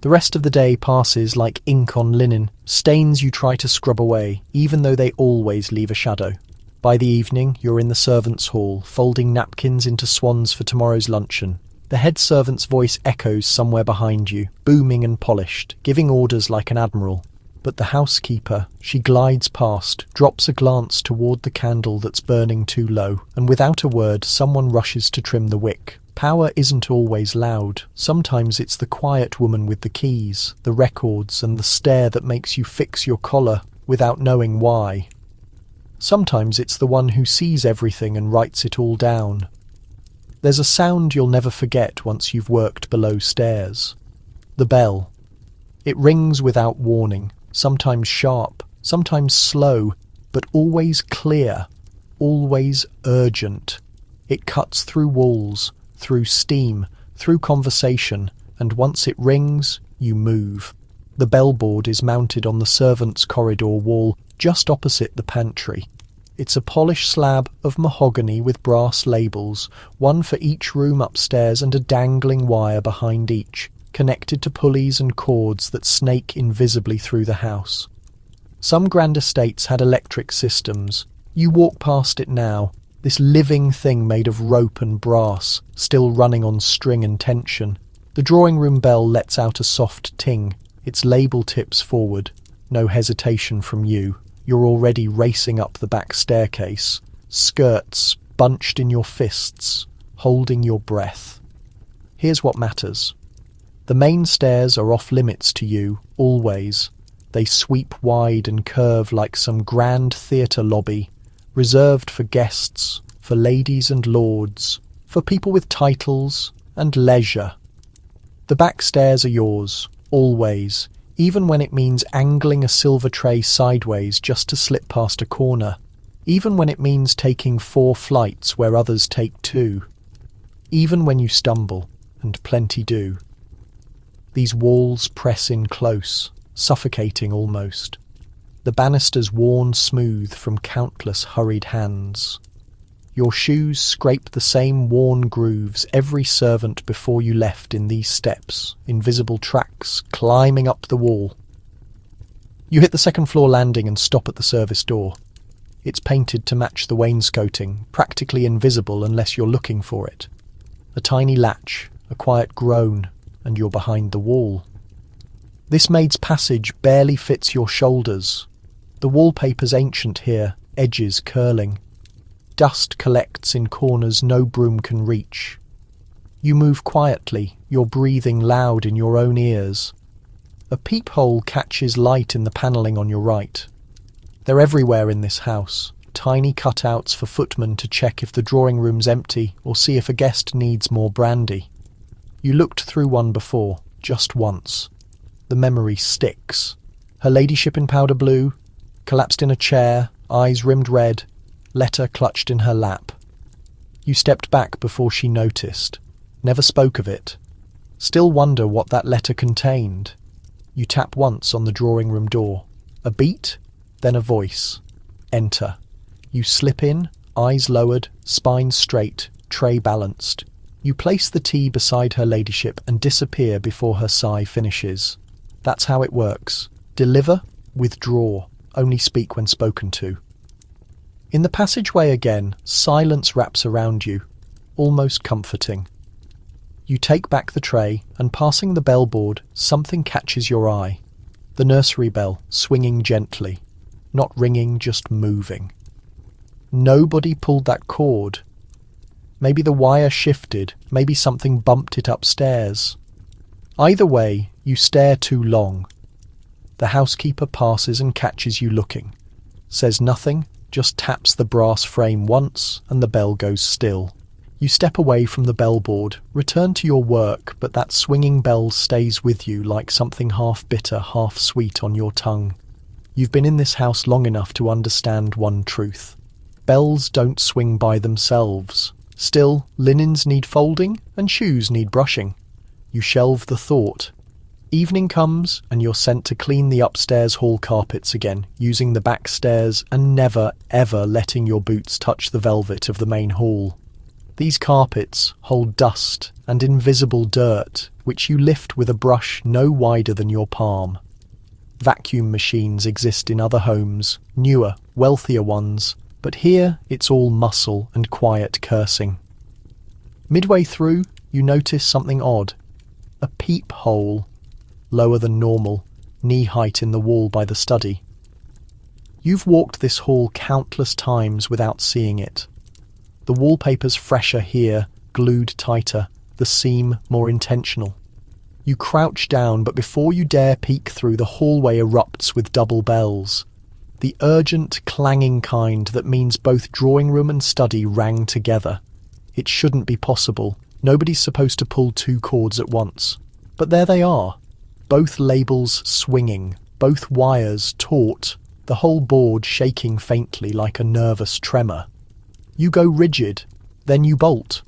[SPEAKER 1] The rest of the day passes like ink on linen, stains you try to scrub away, even though they always leave a shadow. By the evening, you're in the servants' hall, folding napkins into swans for tomorrow's luncheon. The head servant's voice echoes somewhere behind you, booming and polished, giving orders like an admiral. But the housekeeper, she glides past, drops a glance toward the candle that's burning too low, and without a word, someone rushes to trim the wick. Power isn't always loud. Sometimes it's the quiet woman with the keys, the records, and the stare that makes you fix your collar without knowing why. Sometimes it's the one who sees everything and writes it all down. There's a sound you'll never forget once you've worked below stairs. The bell. It rings without warning, sometimes sharp, sometimes slow, but always clear, always urgent. It cuts through walls, through steam, through conversation, and once it rings, you move. The bellboard is mounted on the servants' corridor wall, just opposite the pantry. It's a polished slab of mahogany with brass labels, one for each room upstairs and a dangling wire behind each, connected to pulleys and cords that snake invisibly through the house. Some grand estates had electric systems. You walk past it now, this living thing made of rope and brass, still running on string and tension. The drawing room bell lets out a soft ting. its label tips forward. No hesitation from you. You're already racing up the back staircase, skirts bunched in your fists, holding your breath. Here's what matters. The main stairs are off limits to you, always. They sweep wide and curve like some grand theatre lobby, reserved for guests, for ladies and lords, for people with titles and leisure. The back stairs are yours, always, even when it means angling a silver tray sideways just to slip past a corner, even when it means taking 4 flights where others take 2, even when you stumble, and plenty do. These walls press in close, suffocating almost. The banisters worn smooth from countless hurried hands. Your shoes scrape the same worn grooves every servant before you left in these steps, invisible tracks climbing up the wall. You hit the second-floor landing and stop at the service door. It's painted to match the wainscoting, practically invisible unless you're looking for it. A tiny latch, a quiet groan, and you're behind the wall. This maid's passage barely fits your shoulders. The wallpaper's ancient here, edges curling. Dust collects in corners no broom can reach. You move quietly, your breathing loud in your own ears. A peephole catches light in the panelling on your right. They're everywhere in this house, tiny cutouts for footmen to check if the drawing room's empty or see if a guest needs more brandy. You looked through one before, just once. The memory sticks. Her ladyship in powder blue, collapsed in a chair, eyes rimmed red, letter clutched in her lap. You stepped back before she noticed, never spoke of it. Still wonder what that letter contained. You tap once on the drawing room door. A beat, then a voice. Enter. You slip in, eyes lowered, spine straight, tray balanced. You place the tea beside her ladyship and disappear before her sigh finishes. That's how it works. Deliver, withdraw, only speak when spoken to. In the passageway again, silence wraps around you, almost comforting. You take back the tray, and passing the bellboard, something catches your eye. The nursery bell, swinging gently. Not ringing, just moving. Nobody pulled that cord. Maybe the wire shifted, maybe something bumped it upstairs. Either way, you stare too long. The housekeeper passes and catches you looking. Says nothing, just taps the brass frame once, and the bell goes still. You step away from the bellboard, return to your work, but that swinging bell stays with you like something half bitter, half sweet on your tongue. You've been in this house long enough to understand one truth. Bells don't swing by themselves. Still, linens need folding, and shoes need brushing. You shelve the thought. Evening comes, and you're sent to clean the upstairs hall carpets again, using the back stairs and never, ever letting your boots touch the velvet of the main hall. These carpets hold dust and invisible dirt, which you lift with a brush no wider than your palm. Vacuum machines exist in other homes, newer, wealthier ones, but here it's all muscle and quiet cursing. Midway through, you notice something odd. A peephole, lower than normal, knee-height in the wall by the study. You've walked this hall countless times without seeing it. The wallpaper's fresher here, glued tighter, the seam more intentional. You crouch down, but before you dare peek through, the hallway erupts with double bells. The urgent, clanging kind that means both drawing room and study rang together. It shouldn't be possible. Nobody's supposed to pull 2 cords at once. But there they are. Both labels swinging, both wires taut, the whole board shaking faintly like a nervous tremor. You go rigid, then you bolt.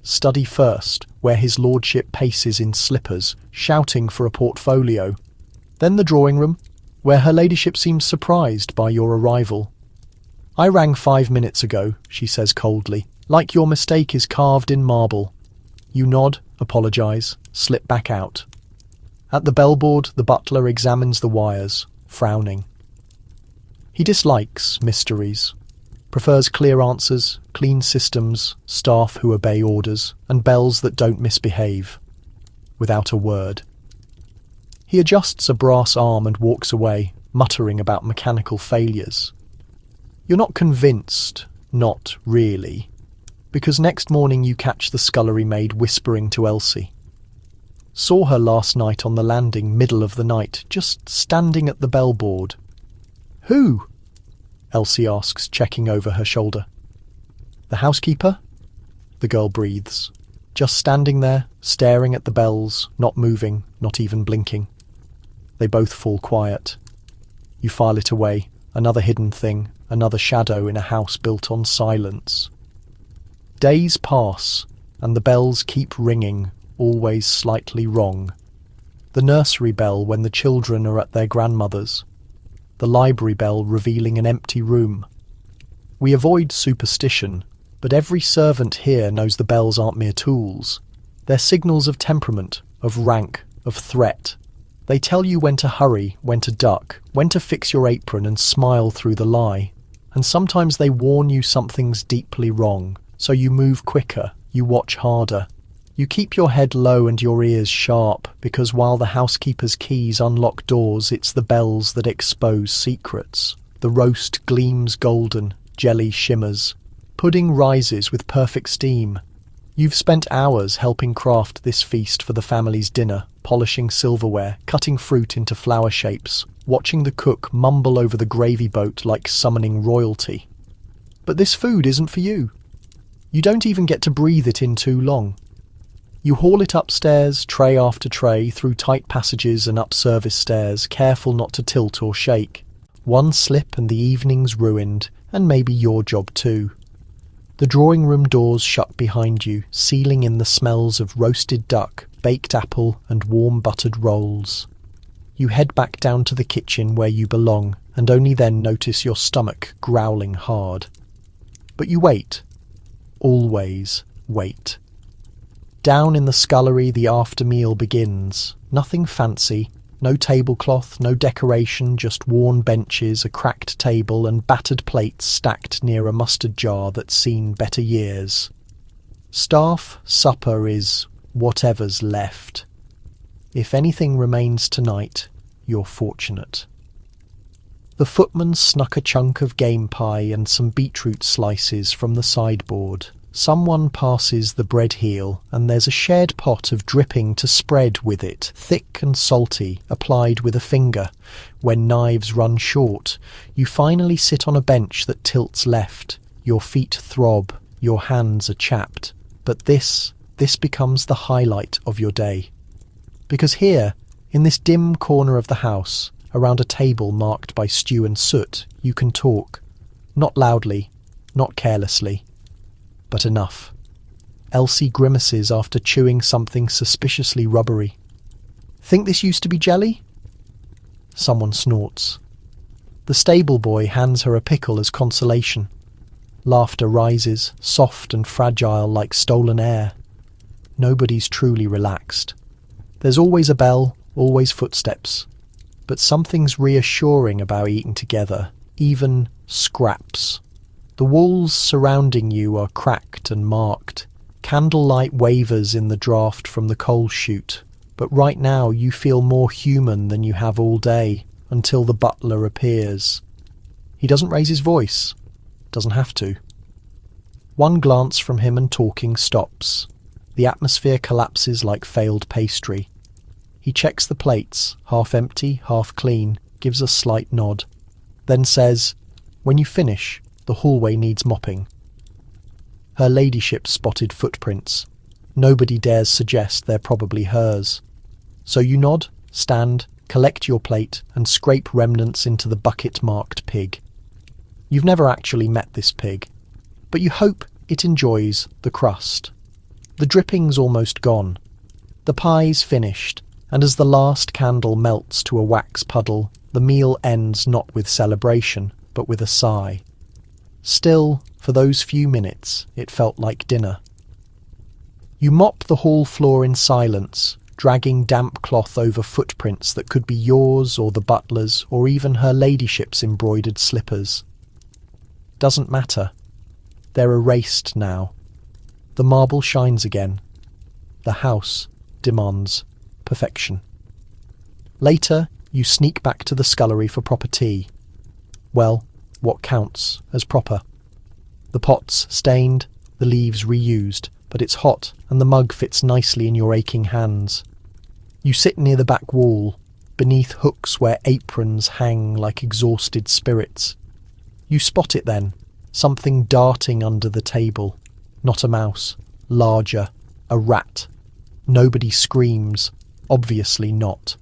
[SPEAKER 1] Study first, where his lordship paces in slippers, shouting for a portfolio. Then the drawing room, where her ladyship seems surprised by your arrival. "I rang 5 minutes ago," she says coldly, "like your mistake is carved in marble." You nod, apologise, slip back out. At the bellboard, the butler examines the wires, frowning. He dislikes mysteries, prefers clear answers, clean systems, staff who obey orders, and bells that don't misbehave. Without a word. He adjusts a brass arm and walks away, muttering about mechanical failures. You're not convinced, not really, because next morning you catch the scullery maid whispering to Elsie. Saw her last night on the landing, middle of the night, just standing at the bellboard. Who? Elsie asks, checking over her shoulder. The housekeeper? The girl breathes. Just standing there, staring at the bells, not moving, not even blinking. They both fall quiet. You file it away, another hidden thing, another shadow in a house built on silence. Days pass, and the bells keep ringing, always slightly wrong. The nursery bell when the children are at their grandmother's. The library bell revealing an empty room. We avoid superstition, but every servant here knows the bells aren't mere tools. They're signals of temperament, of rank, of threat. They tell you when to hurry, when to duck, when to fix your apron and smile through the lie. And sometimes they warn you something's deeply wrong, so you move quicker, you watch harder. You keep your head low and your ears sharp, because while the housekeeper's keys unlock doors, it's the bells that expose secrets. The roast gleams golden, jelly shimmers. Pudding rises with perfect steam. You've spent hours helping craft this feast for the family's dinner, polishing silverware, cutting fruit into flower shapes, watching the cook mumble over the gravy boat like summoning royalty. But this food isn't for you. You don't even get to breathe it in too long. You haul it upstairs, tray after tray, through tight passages and up service stairs, careful not to tilt or shake. One slip and the evening's ruined, and maybe your job too. The drawing room doors shut behind you, sealing in the smells of roasted duck, baked apple and warm buttered rolls. You head back down to the kitchen where you belong, and only then notice your stomach growling hard. But you wait. Always wait. Down in the scullery the after-meal begins. Nothing fancy, no tablecloth, no decoration, just worn benches, a cracked table and battered plates stacked near a mustard jar that's seen better years. Staff supper is whatever's left. If anything remains tonight, you're fortunate. The footman snuck a chunk of game pie and some beetroot slices from the sideboard. Someone passes the bread heel, and there's a shared pot of dripping to spread with it, thick and salty, applied with a finger. When knives run short, you finally sit on a bench that tilts left. Your feet throb, your hands are chapped. But this becomes the highlight of your day. Because here, in this dim corner of the house, around a table marked by stew and soot, you can talk. Not loudly, not carelessly. But enough. Elsie grimaces after chewing something suspiciously rubbery. Think this used to be jelly? Someone snorts. The stable boy hands her a pickle as consolation. Laughter rises, soft and fragile like stolen air. Nobody's truly relaxed. There's always a bell, always footsteps. But something's reassuring about eating together, even scraps. The walls surrounding you are cracked and marked. Candlelight wavers in the draught from the coal chute. But right now you feel more human than you have all day, until the butler appears. He doesn't raise his voice. Doesn't have to. One glance from him and talking stops. The atmosphere collapses like failed pastry. He checks the plates, half empty, half clean, gives a slight nod. Then says, "When you finish, the hallway needs mopping." Her ladyship spotted footprints. Nobody dares suggest they're probably hers. So you nod, stand, collect your plate, and scrape remnants into the bucket-marked pig. You've never actually met this pig, but you hope it enjoys the crust. The dripping's almost gone. The pie's finished, and as the last candle melts to a wax puddle, the meal ends not with celebration, but with a sigh. Still, for those few minutes, it felt like dinner. You mop the hall floor in silence, dragging damp cloth over footprints that could be yours or the butler's or even her ladyship's embroidered slippers. Doesn't matter. They're erased now. The marble shines again. The house demands perfection. Later, you sneak back to the scullery for proper tea. Well, what counts as proper? The pot's stained, the leaves reused, but it's hot and the mug fits nicely in your aching hands. You sit near the back wall, beneath hooks where aprons hang like exhausted spirits. You spot it then, something darting under the table. Not a mouse, larger, a rat. Nobody screams, obviously not.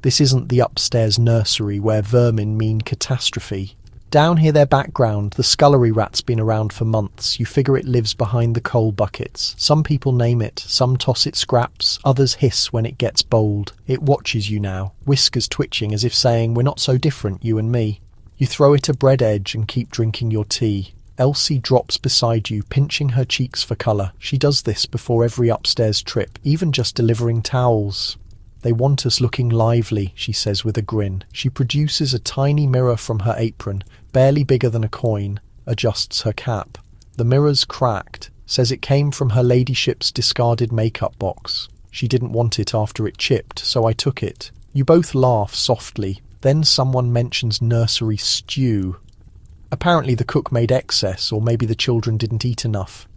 [SPEAKER 1] This isn't the upstairs nursery where vermin mean catastrophe. Down here, their background, the scullery rat's been around for months. You figure it lives behind the coal buckets. Some people name it, some toss it scraps, others hiss when it gets bold. It watches you now, whiskers twitching as if saying, "We're not so different, you and me." You throw it a bread edge and keep drinking your tea. Elsie drops beside you, pinching her cheeks for colour. She does this before every upstairs trip, even just delivering towels. "They want us looking lively," she says with a grin. She produces a tiny mirror from her apron, barely bigger than a coin, adjusts her cap. The mirror's cracked, says it came from her ladyship's discarded makeup box. She didn't want it after it chipped, so I took it. You both laugh softly. Then someone mentions nursery stew. Apparently the cook made excess, or maybe the children didn't eat enough.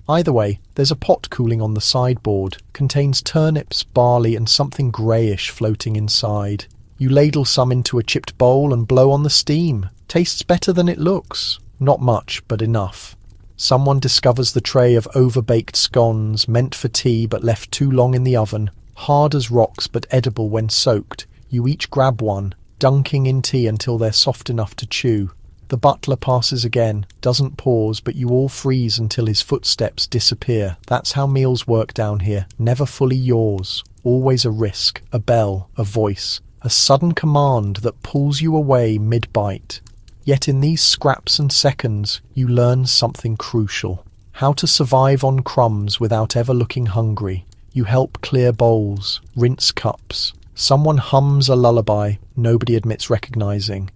[SPEAKER 1] Either way, there's a pot cooling on the sideboard, contains turnips, barley and something greyish floating inside. You ladle some into a chipped bowl and blow on the steam. Tastes better than it looks. Not much, but enough. Someone discovers the tray of over-baked scones, meant for tea but left too long in the oven, hard as rocks but edible when soaked. You each grab one, dunking in tea until they're soft enough to chew. The butler passes again, doesn't pause, but you all freeze until his footsteps disappear. That's how meals work down here. Never fully yours. Always a risk, a bell, a voice, a sudden command that pulls you away mid-bite. Yet in these scraps and seconds, you learn something crucial. How to survive on crumbs without ever looking hungry. You help clear bowls, rinse cups. Someone hums a lullaby nobody admits recognizing.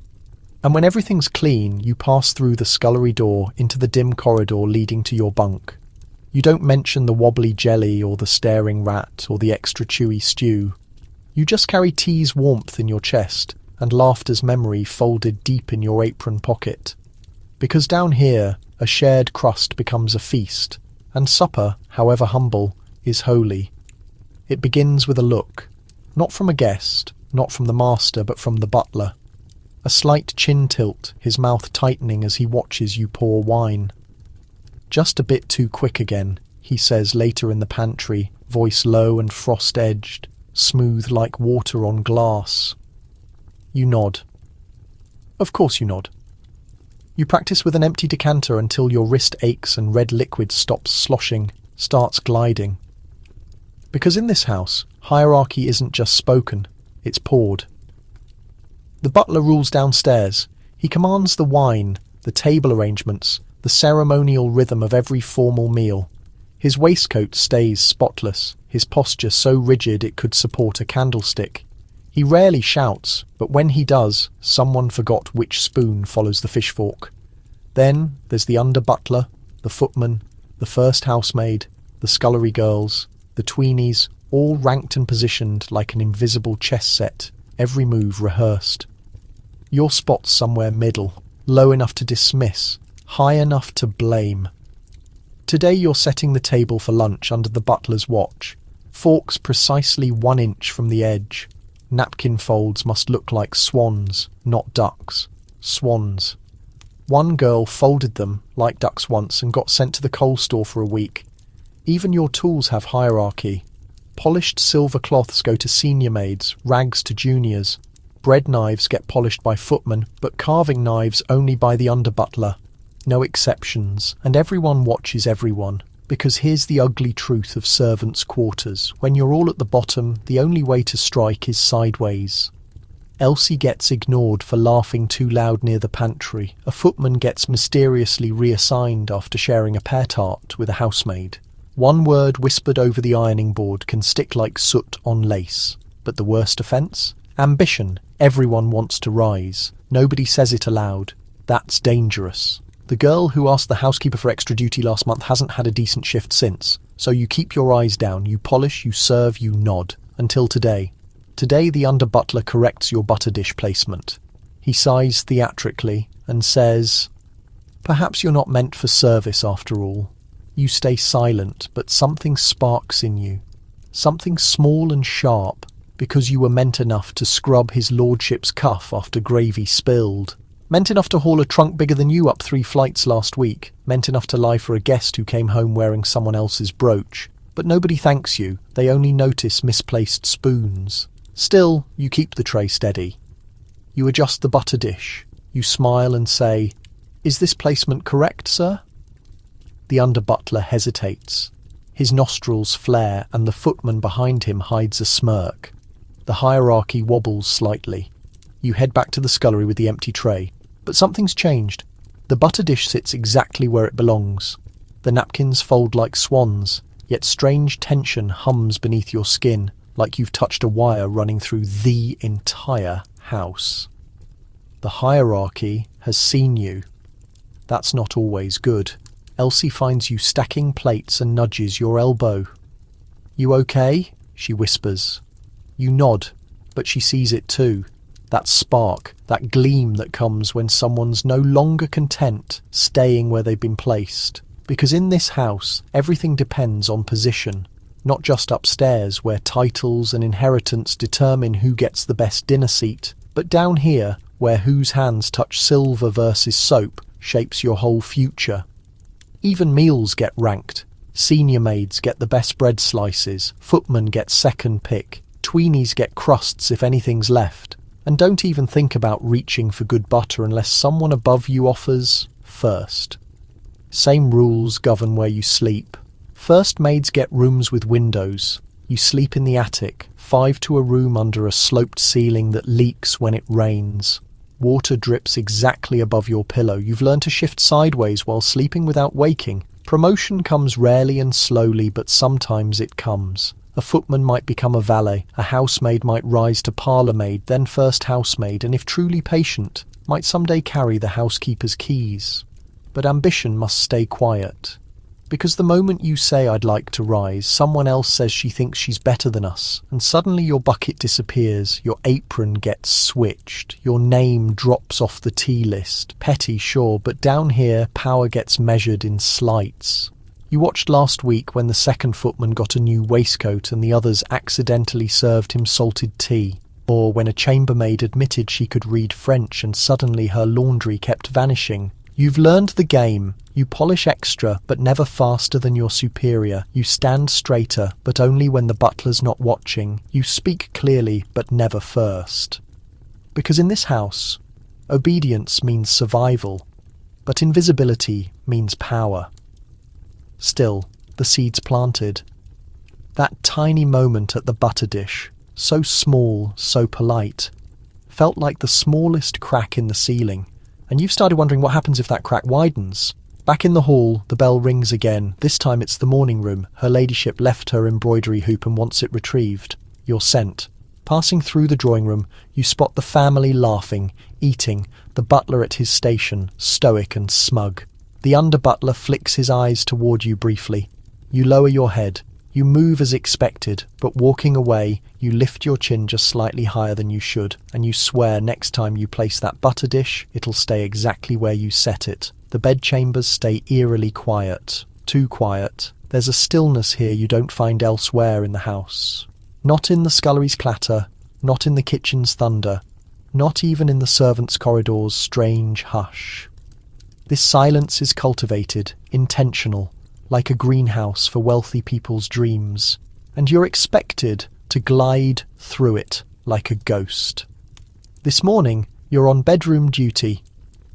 [SPEAKER 1] And when everything's clean, you pass through the scullery door into the dim corridor leading to your bunk. You don't mention the wobbly jelly or the staring rat or the extra chewy stew. You just carry tea's warmth in your chest and laughter's memory folded deep in your apron pocket. Because down here, a shared crust becomes a feast, and supper, however humble, is holy. It begins with a look, not from a guest, not from the master, but from the butler. A slight chin tilt, his mouth tightening as he watches you pour wine. "Just a bit too quick again," he says later in the pantry, voice low and frost-edged, smooth like water on glass. You nod. Of course you nod. You practice with an empty decanter until your wrist aches and red liquid stops sloshing, starts gliding. Because in this house, hierarchy isn't just spoken, it's poured. The butler rules downstairs. He commands the wine, the table arrangements, the ceremonial rhythm of every formal meal. His waistcoat stays spotless, his posture so rigid it could support a candlestick. He rarely shouts, but when he does, someone forgot which spoon follows the fish fork. Then there's the under-butler, the footman, the first housemaid, the scullery girls, the tweenies, all ranked and positioned like an invisible chess set, every move rehearsed. Your spot's somewhere middle, low enough to dismiss, high enough to blame. Today you're setting the table for lunch under the butler's watch, forks precisely 1 inch from the edge. Napkin folds must look like swans, not ducks. Swans. One girl folded them, like ducks once, and got sent to the coal store for a week. Even your tools have hierarchy. Polished silver cloths go to senior maids, rags to juniors. Bread knives get polished by footmen, but carving knives only by the under-butler. No exceptions, and everyone watches everyone. Because here's the ugly truth of servants' quarters. When you're all at the bottom, the only way to strike is sideways. Elsie gets ignored for laughing too loud near the pantry. A footman gets mysteriously reassigned after sharing a pear tart with a housemaid. One word whispered over the ironing board can stick like soot on lace. But the worst offence? Ambition. Everyone wants to rise. Nobody says it aloud. That's dangerous. The girl who asked the housekeeper for extra duty last month hasn't had a decent shift since. So you keep your eyes down, you polish, you serve, you nod. Until today. Today the under-butler corrects your butter dish placement. He sighs theatrically and says, "Perhaps you're not meant for service after all." You stay silent, but something sparks in you. Something small and sharp, because you were meant enough to scrub his lordship's cuff after gravy spilled. Meant enough to haul a trunk bigger than you up 3 flights last week. Meant enough to lie for a guest who came home wearing someone else's brooch. But nobody thanks you. They only notice misplaced spoons. Still, you keep the tray steady. You adjust the butter dish. You smile and say, "Is this placement correct, sir?" The under-butler hesitates. His nostrils flare and the footman behind him hides a smirk. The hierarchy wobbles slightly. You head back to the scullery with the empty tray. But something's changed. The butter dish sits exactly where it belongs. The napkins fold like swans, yet strange tension hums beneath your skin, like you've touched a wire running through the entire house. The hierarchy has seen you. That's not always good. Elsie finds you stacking plates and nudges your elbow. "You okay?" she whispers. You nod, but she sees it too. That spark, that gleam that comes when someone's no longer content staying where they've been placed. Because in this house, everything depends on position. Not just upstairs, where titles and inheritance determine who gets the best dinner seat, but down here, where whose hands touch silver versus soap shapes your whole future. Even meals get ranked. Senior maids get the best bread slices, footmen get second pick, tweenies get crusts if anything's left. And don't even think about reaching for good butter unless someone above you offers first. Same rules govern where you sleep. First maids get rooms with windows. You sleep in the attic, 5 to a room under a sloped ceiling that leaks when it rains. Water drips exactly above your pillow. You've learned to shift sideways while sleeping without waking. Promotion comes rarely and slowly, but sometimes it comes. A footman might become a valet, a housemaid might rise to parlourmaid, then first housemaid, and if truly patient, might someday carry the housekeeper's keys. But ambition must stay quiet. Because the moment you say "I'd like to rise," someone else says she thinks she's better than us, and suddenly your bucket disappears, your apron gets switched, your name drops off the tea list. Petty, sure, but down here, power gets measured in slights. You watched last week when the second footman got a new waistcoat and the others accidentally served him salted tea. Or when a chambermaid admitted she could read French and suddenly her laundry kept vanishing. You've learned the game. You polish extra, but never faster than your superior. You stand straighter, but only when the butler's not watching. You speak clearly, but never first. Because in this house, obedience means survival, but invisibility means power. Still, the seed's planted. That tiny moment at the butter dish, so small, so polite, felt like the smallest crack in the ceiling, and you've started wondering what happens if that crack widens. Back in the hall, the bell rings again. This time it's the morning room. Her ladyship left her embroidery hoop and wants it retrieved. You're sent. Passing through the drawing room, you spot the family laughing, eating, the butler at his station, stoic and smug. The under-butler flicks his eyes toward you briefly. You lower your head. You move as expected, but walking away, you lift your chin just slightly higher than you should, and you swear next time you place that butter dish, it'll stay exactly where you set it. The bedchambers stay eerily quiet. Too quiet. There's a stillness here you don't find elsewhere in the house. Not in the scullery's clatter, not in the kitchen's thunder, not even in the servants' corridor's strange hush. This silence is cultivated, intentional, like a greenhouse for wealthy people's dreams, and you're expected to glide through it like a ghost. This morning, you're on bedroom duty.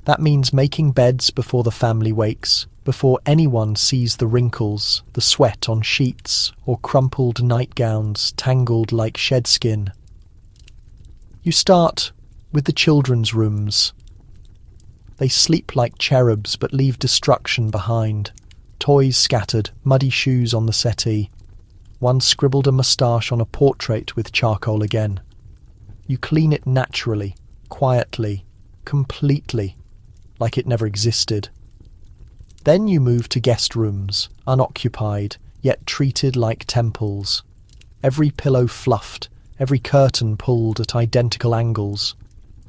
[SPEAKER 1] That means making beds before the family wakes, before anyone sees the wrinkles, the sweat on sheets, or crumpled nightgowns tangled like shed skin. You start with the children's rooms. They sleep like cherubs but leave destruction behind. Toys scattered, muddy shoes on the settee. One scribbled a moustache on a portrait with charcoal again. You clean it naturally, quietly, completely, like it never existed. Then you move to guest rooms, unoccupied, yet treated like temples. Every pillow fluffed, every curtain pulled at identical angles.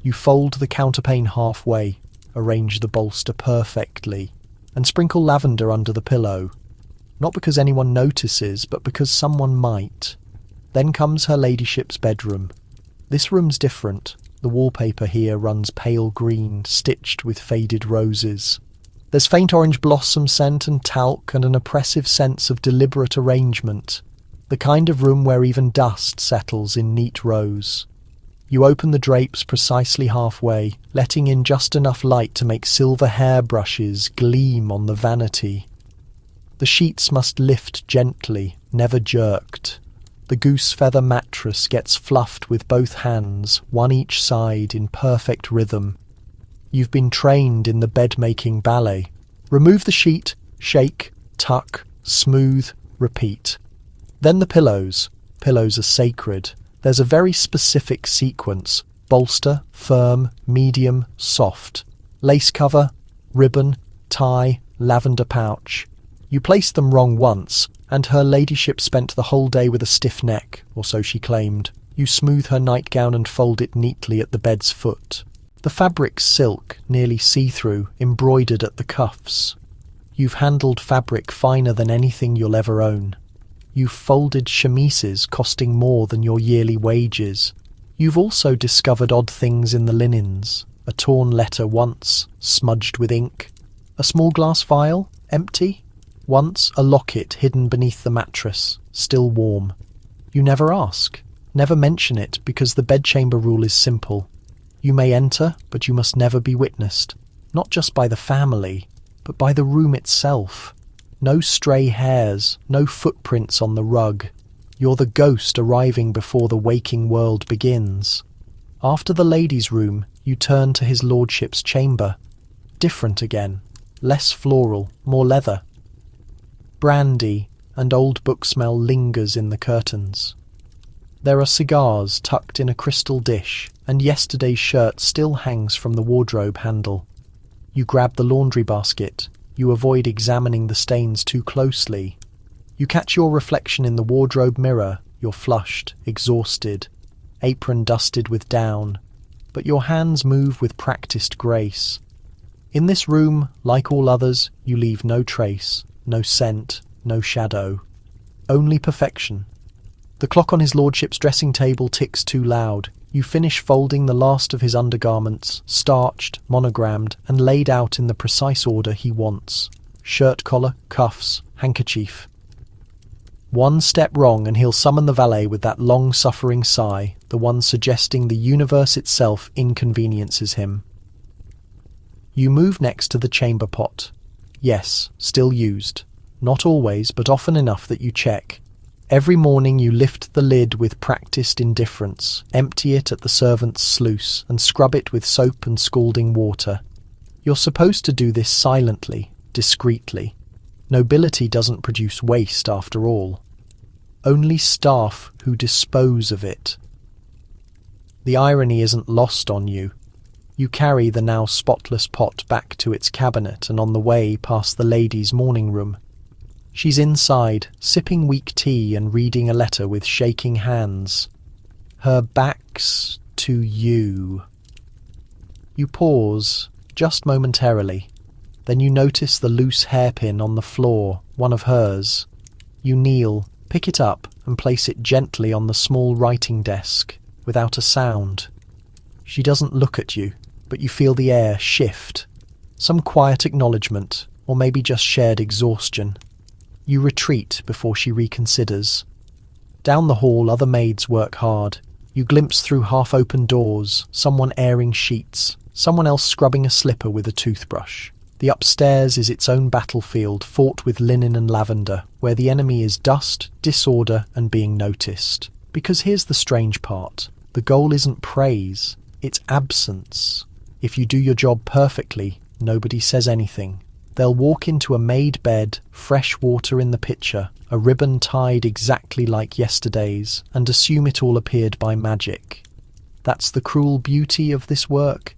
[SPEAKER 1] You fold the counterpane halfway, arrange the bolster perfectly, and sprinkle lavender under the pillow. Not because anyone notices, but because someone might. Then comes her ladyship's bedroom. This room's different. The wallpaper here runs pale green, stitched with faded roses. There's faint orange blossom scent and talc and an oppressive sense of deliberate arrangement. The kind of room where even dust settles in neat rows. You open the drapes precisely halfway, letting in just enough light to make silver hairbrushes gleam on the vanity. The sheets must lift gently, never jerked. The goose feather mattress gets fluffed with both hands, one each side, in perfect rhythm. You've been trained in the bed-making ballet. Remove the sheet, shake, tuck, smooth, repeat. Then the pillows. Pillows are sacred. There's a very specific sequence. Bolster, firm, medium, soft. Lace cover, ribbon, tie, lavender pouch. You placed them wrong once, and her ladyship spent the whole day with a stiff neck, or so she claimed. You smooth her nightgown and fold it neatly at the bed's foot. The fabric's silk, nearly see-through, embroidered at the cuffs. You've handled fabric finer than anything you'll ever own. You've folded chemises costing more than your yearly wages. You've also discovered odd things in the linens. A torn letter once, smudged with ink. A small glass vial, empty. Once a locket hidden beneath the mattress, still warm. You never ask, never mention it, because the bedchamber rule is simple. You may enter, but you must never be witnessed, not just by the family, but by the room itself. No stray hairs, no footprints on the rug. You're the ghost arriving before the waking world begins. After the ladies' room, you turn to his lordship's chamber. Different again, less floral, more leather. Brandy and old book smell lingers in the curtains. There are cigars tucked in a crystal dish, and yesterday's shirt still hangs from the wardrobe handle. You grab the laundry basket. You avoid examining the stains too closely. You catch your reflection in the wardrobe mirror. You're flushed, exhausted, apron dusted with down, but your hands move with practiced grace. In this room, like all others, you leave no trace. No scent, no shadow. Only perfection. The clock on his lordship's dressing table ticks too loud. You finish folding the last of his undergarments, starched, monogrammed, and laid out in the precise order he wants. Shirt collar, cuffs, handkerchief. One step wrong and he'll summon the valet with that long-suffering sigh, the one suggesting the universe itself inconveniences him. You move next to the chamber pot. Yes, still used. Not always, but often enough that you check. Every morning you lift the lid with practiced indifference, empty it at the servant's sluice, and scrub it with soap and scalding water. You're supposed to do this silently, discreetly. Nobility doesn't produce waste, after all. Only staff who dispose of it. The irony isn't lost on you. You carry the now spotless pot back to its cabinet and on the way past the lady's morning room. She's inside, sipping weak tea and reading a letter with shaking hands. Her back's to you. You pause, just momentarily. Then you notice the loose hairpin on the floor, one of hers. You kneel, pick it up, and place it gently on the small writing desk, without a sound. She doesn't look at you, but you feel the air shift. Some quiet acknowledgement, or maybe just shared exhaustion. You retreat before she reconsiders. Down the hall, other maids work hard. You glimpse through half-open doors, someone airing sheets, someone else scrubbing a slipper with a toothbrush. The upstairs is its own battlefield, fought with linen and lavender, where the enemy is dust, disorder, and being noticed. Because here's the strange part. The goal isn't praise, it's absence. If you do your job perfectly, nobody says anything. They'll walk into a made bed, fresh water in the pitcher, a ribbon tied exactly like yesterday's, and assume it all appeared by magic. That's the cruel beauty of this work.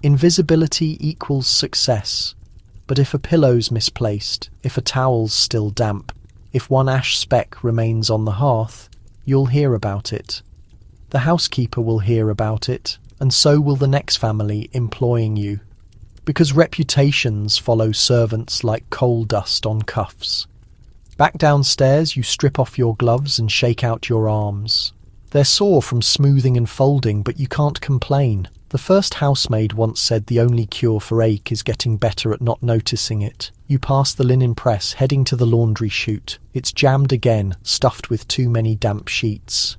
[SPEAKER 1] Invisibility equals success. But if a pillow's misplaced, if a towel's still damp, if one ash speck remains on the hearth, you'll hear about it. The housekeeper will hear about it, and so will the next family employing you. Because reputations follow servants like coal dust on cuffs. Back downstairs, you strip off your gloves and shake out your arms. They're sore from smoothing and folding, but you can't complain. The first housemaid once said the only cure for ache is getting better at not noticing it. You pass the linen press, heading to the laundry chute. It's jammed again, stuffed with too many damp sheets.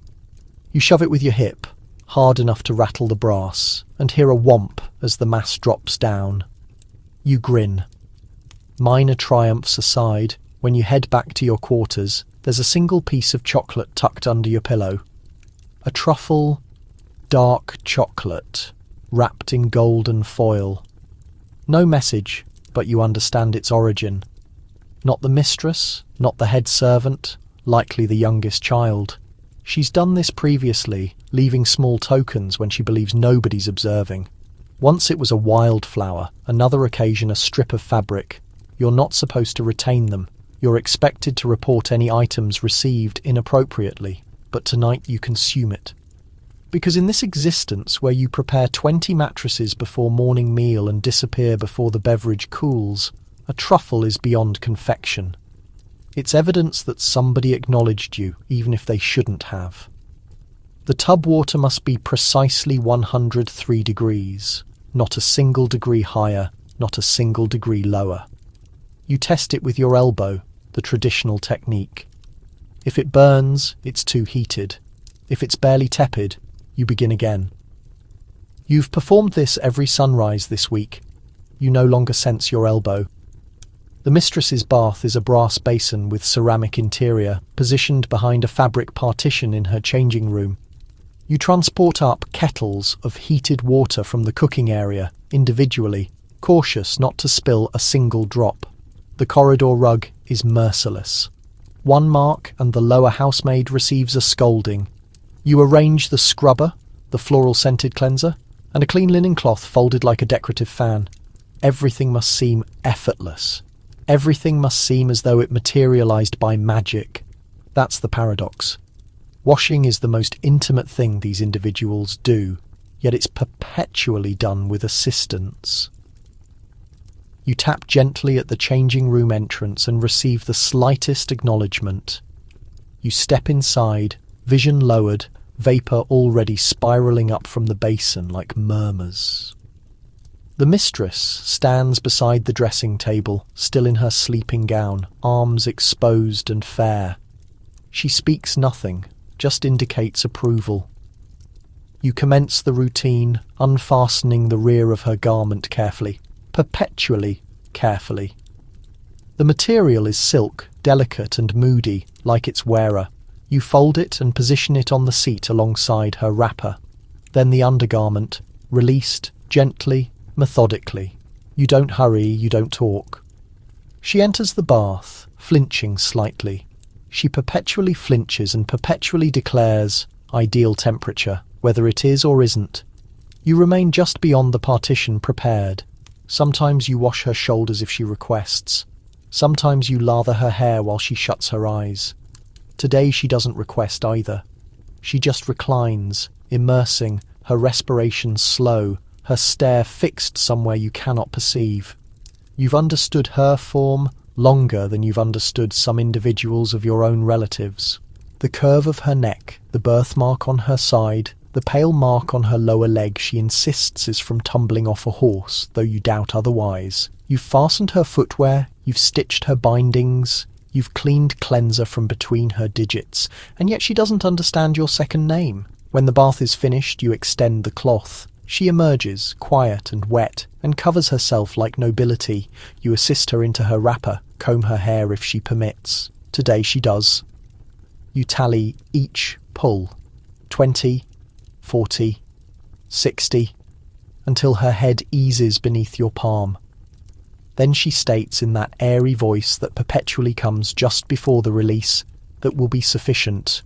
[SPEAKER 1] You shove it with your hip, hard enough to rattle the brass, and hear a whomp as the mass drops down. You grin. Minor triumphs aside, when you head back to your quarters, there's a single piece of chocolate tucked under your pillow. A truffle, dark chocolate, wrapped in golden foil. No message, but you understand its origin. Not the mistress, not the head servant, likely the youngest child. She's done this previously, leaving small tokens when she believes nobody's observing. Once it was a wildflower, another occasion a strip of fabric. You're not supposed to retain them. You're expected to report any items received inappropriately, but tonight you consume it. Because in this existence where you prepare 20 mattresses before morning meal and disappear before the beverage cools, a truffle is beyond confection. It's evidence that somebody acknowledged you, even if they shouldn't have. The tub water must be precisely 103 degrees, not a single degree higher, not a single degree lower. You test it with your elbow, the traditional technique. If it burns, it's too heated. If it's barely tepid, you begin again. You've performed this every sunrise this week. You no longer sense your elbow. The mistress's bath is a brass basin with ceramic interior, positioned behind a fabric partition in her changing room. You transport up kettles of heated water from the cooking area, individually, cautious not to spill a single drop. The corridor rug is merciless. One mark and the lower housemaid receives a scolding. You arrange the scrubber, the floral-scented cleanser, and a clean linen cloth folded like a decorative fan. Everything must seem effortless. Everything must seem as though it materialized by magic. That's the paradox. Washing is the most intimate thing these individuals do, yet it's perpetually done with assistance. You tap gently at the changing room entrance and receive the slightest acknowledgement. You step inside, vision lowered, vapour already spiralling up from the basin like murmurs. The mistress stands beside the dressing table, still in her sleeping gown, arms exposed and fair. She speaks nothing, just indicates approval. You commence the routine, unfastening the rear of her garment carefully, perpetually carefully. The material is silk, delicate and moody, like its wearer. You fold it and position it on the seat alongside her wrapper. Then the undergarment, released, gently, methodically. You don't hurry, you don't talk. She enters the bath, flinching slightly. She perpetually flinches and perpetually declares, ideal temperature, whether it is or isn't. You remain just beyond the partition, prepared. Sometimes you wash her shoulders if she requests. Sometimes you lather her hair while she shuts her eyes. Today she doesn't request either. She just reclines, immersing, her respiration slow, her stare fixed somewhere you cannot perceive. You've understood her form longer than you've understood some individuals of your own relatives. The curve of her neck, the birthmark on her side, the pale mark on her lower leg she insists is from tumbling off a horse, though you doubt otherwise. You've fastened her footwear, you've stitched her bindings, you've cleaned cleanser from between her digits, and yet she doesn't understand your second name. When the bath is finished, you extend the cloth. She emerges, quiet and wet, and covers herself like nobility. You assist her into her wrapper, comb her hair if she permits. Today she does. You tally each pull. 20, 40, 60, until her head eases beneath your palm. Then she states in that airy voice that perpetually comes just before the release, that will be sufficient.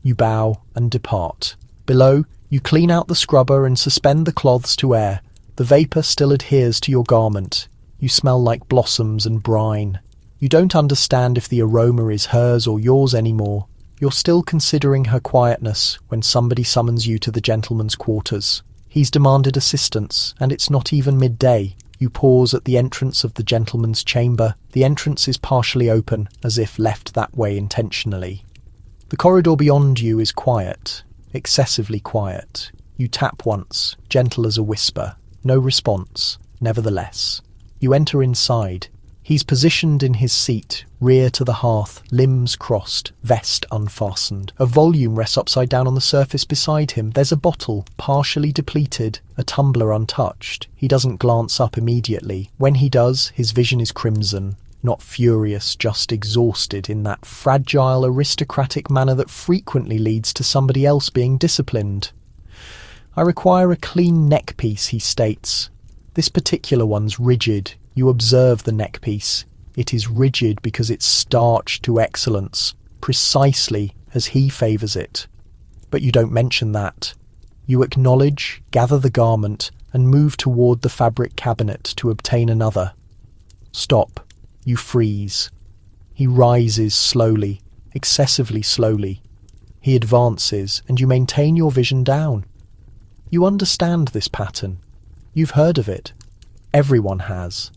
[SPEAKER 1] You bow and depart. Below, you clean out the scrubber and suspend the cloths to air. The vapour still adheres to your garment. You smell like blossoms and brine. You don't understand if the aroma is hers or yours anymore. You're still considering her quietness when somebody summons you to the gentleman's quarters. He's demanded assistance, and it's not even midday. You pause at the entrance of the gentleman's chamber. The entrance is partially open, as if left that way intentionally. The corridor beyond you is quiet, excessively quiet. You tap once, gentle as a whisper. No response, nevertheless. You enter inside. He's positioned in his seat, rear to the hearth, limbs crossed, vest unfastened. A volume rests upside down on the surface beside him. There's a bottle, partially depleted, a tumbler untouched. He doesn't glance up immediately. When he does, his vision is crimson, not furious, just exhausted in that fragile, aristocratic manner that frequently leads to somebody else being disciplined. "I require a clean neckpiece," he states. This particular one's rigid. You observe the neckpiece. It is rigid because it's starched to excellence, precisely as he favours it. But you don't mention that. You acknowledge, gather the garment, and move toward the fabric cabinet to obtain another. Stop. You freeze. He rises slowly, excessively slowly. He advances, and you maintain your vision down. You understand this pattern. You've heard of it. Everyone has.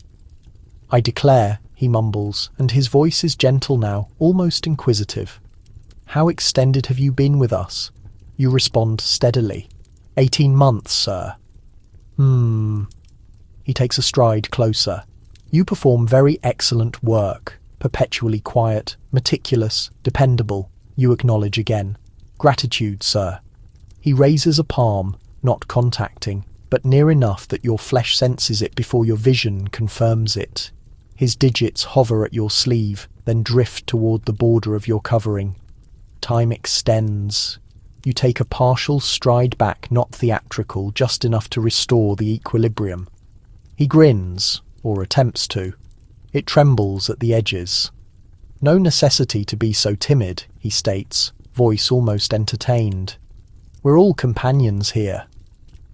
[SPEAKER 1] "I declare," he mumbles, and his voice is gentle now, almost inquisitive. "How extended have you been with us?" You respond steadily. 18 months, sir." He takes a stride closer. "You perform very excellent work, perpetually quiet, meticulous, dependable." You acknowledge again. "Gratitude, sir." He raises a palm, not contacting, but near enough that your flesh senses it before your vision confirms it. His digits hover at your sleeve, then drift toward the border of your covering. Time extends. You take a partial stride back, not theatrical, just enough to restore the equilibrium. He grins, or attempts to. It trembles at the edges. "No necessity to be so timid," he states, voice almost entertained. "We're all companions here."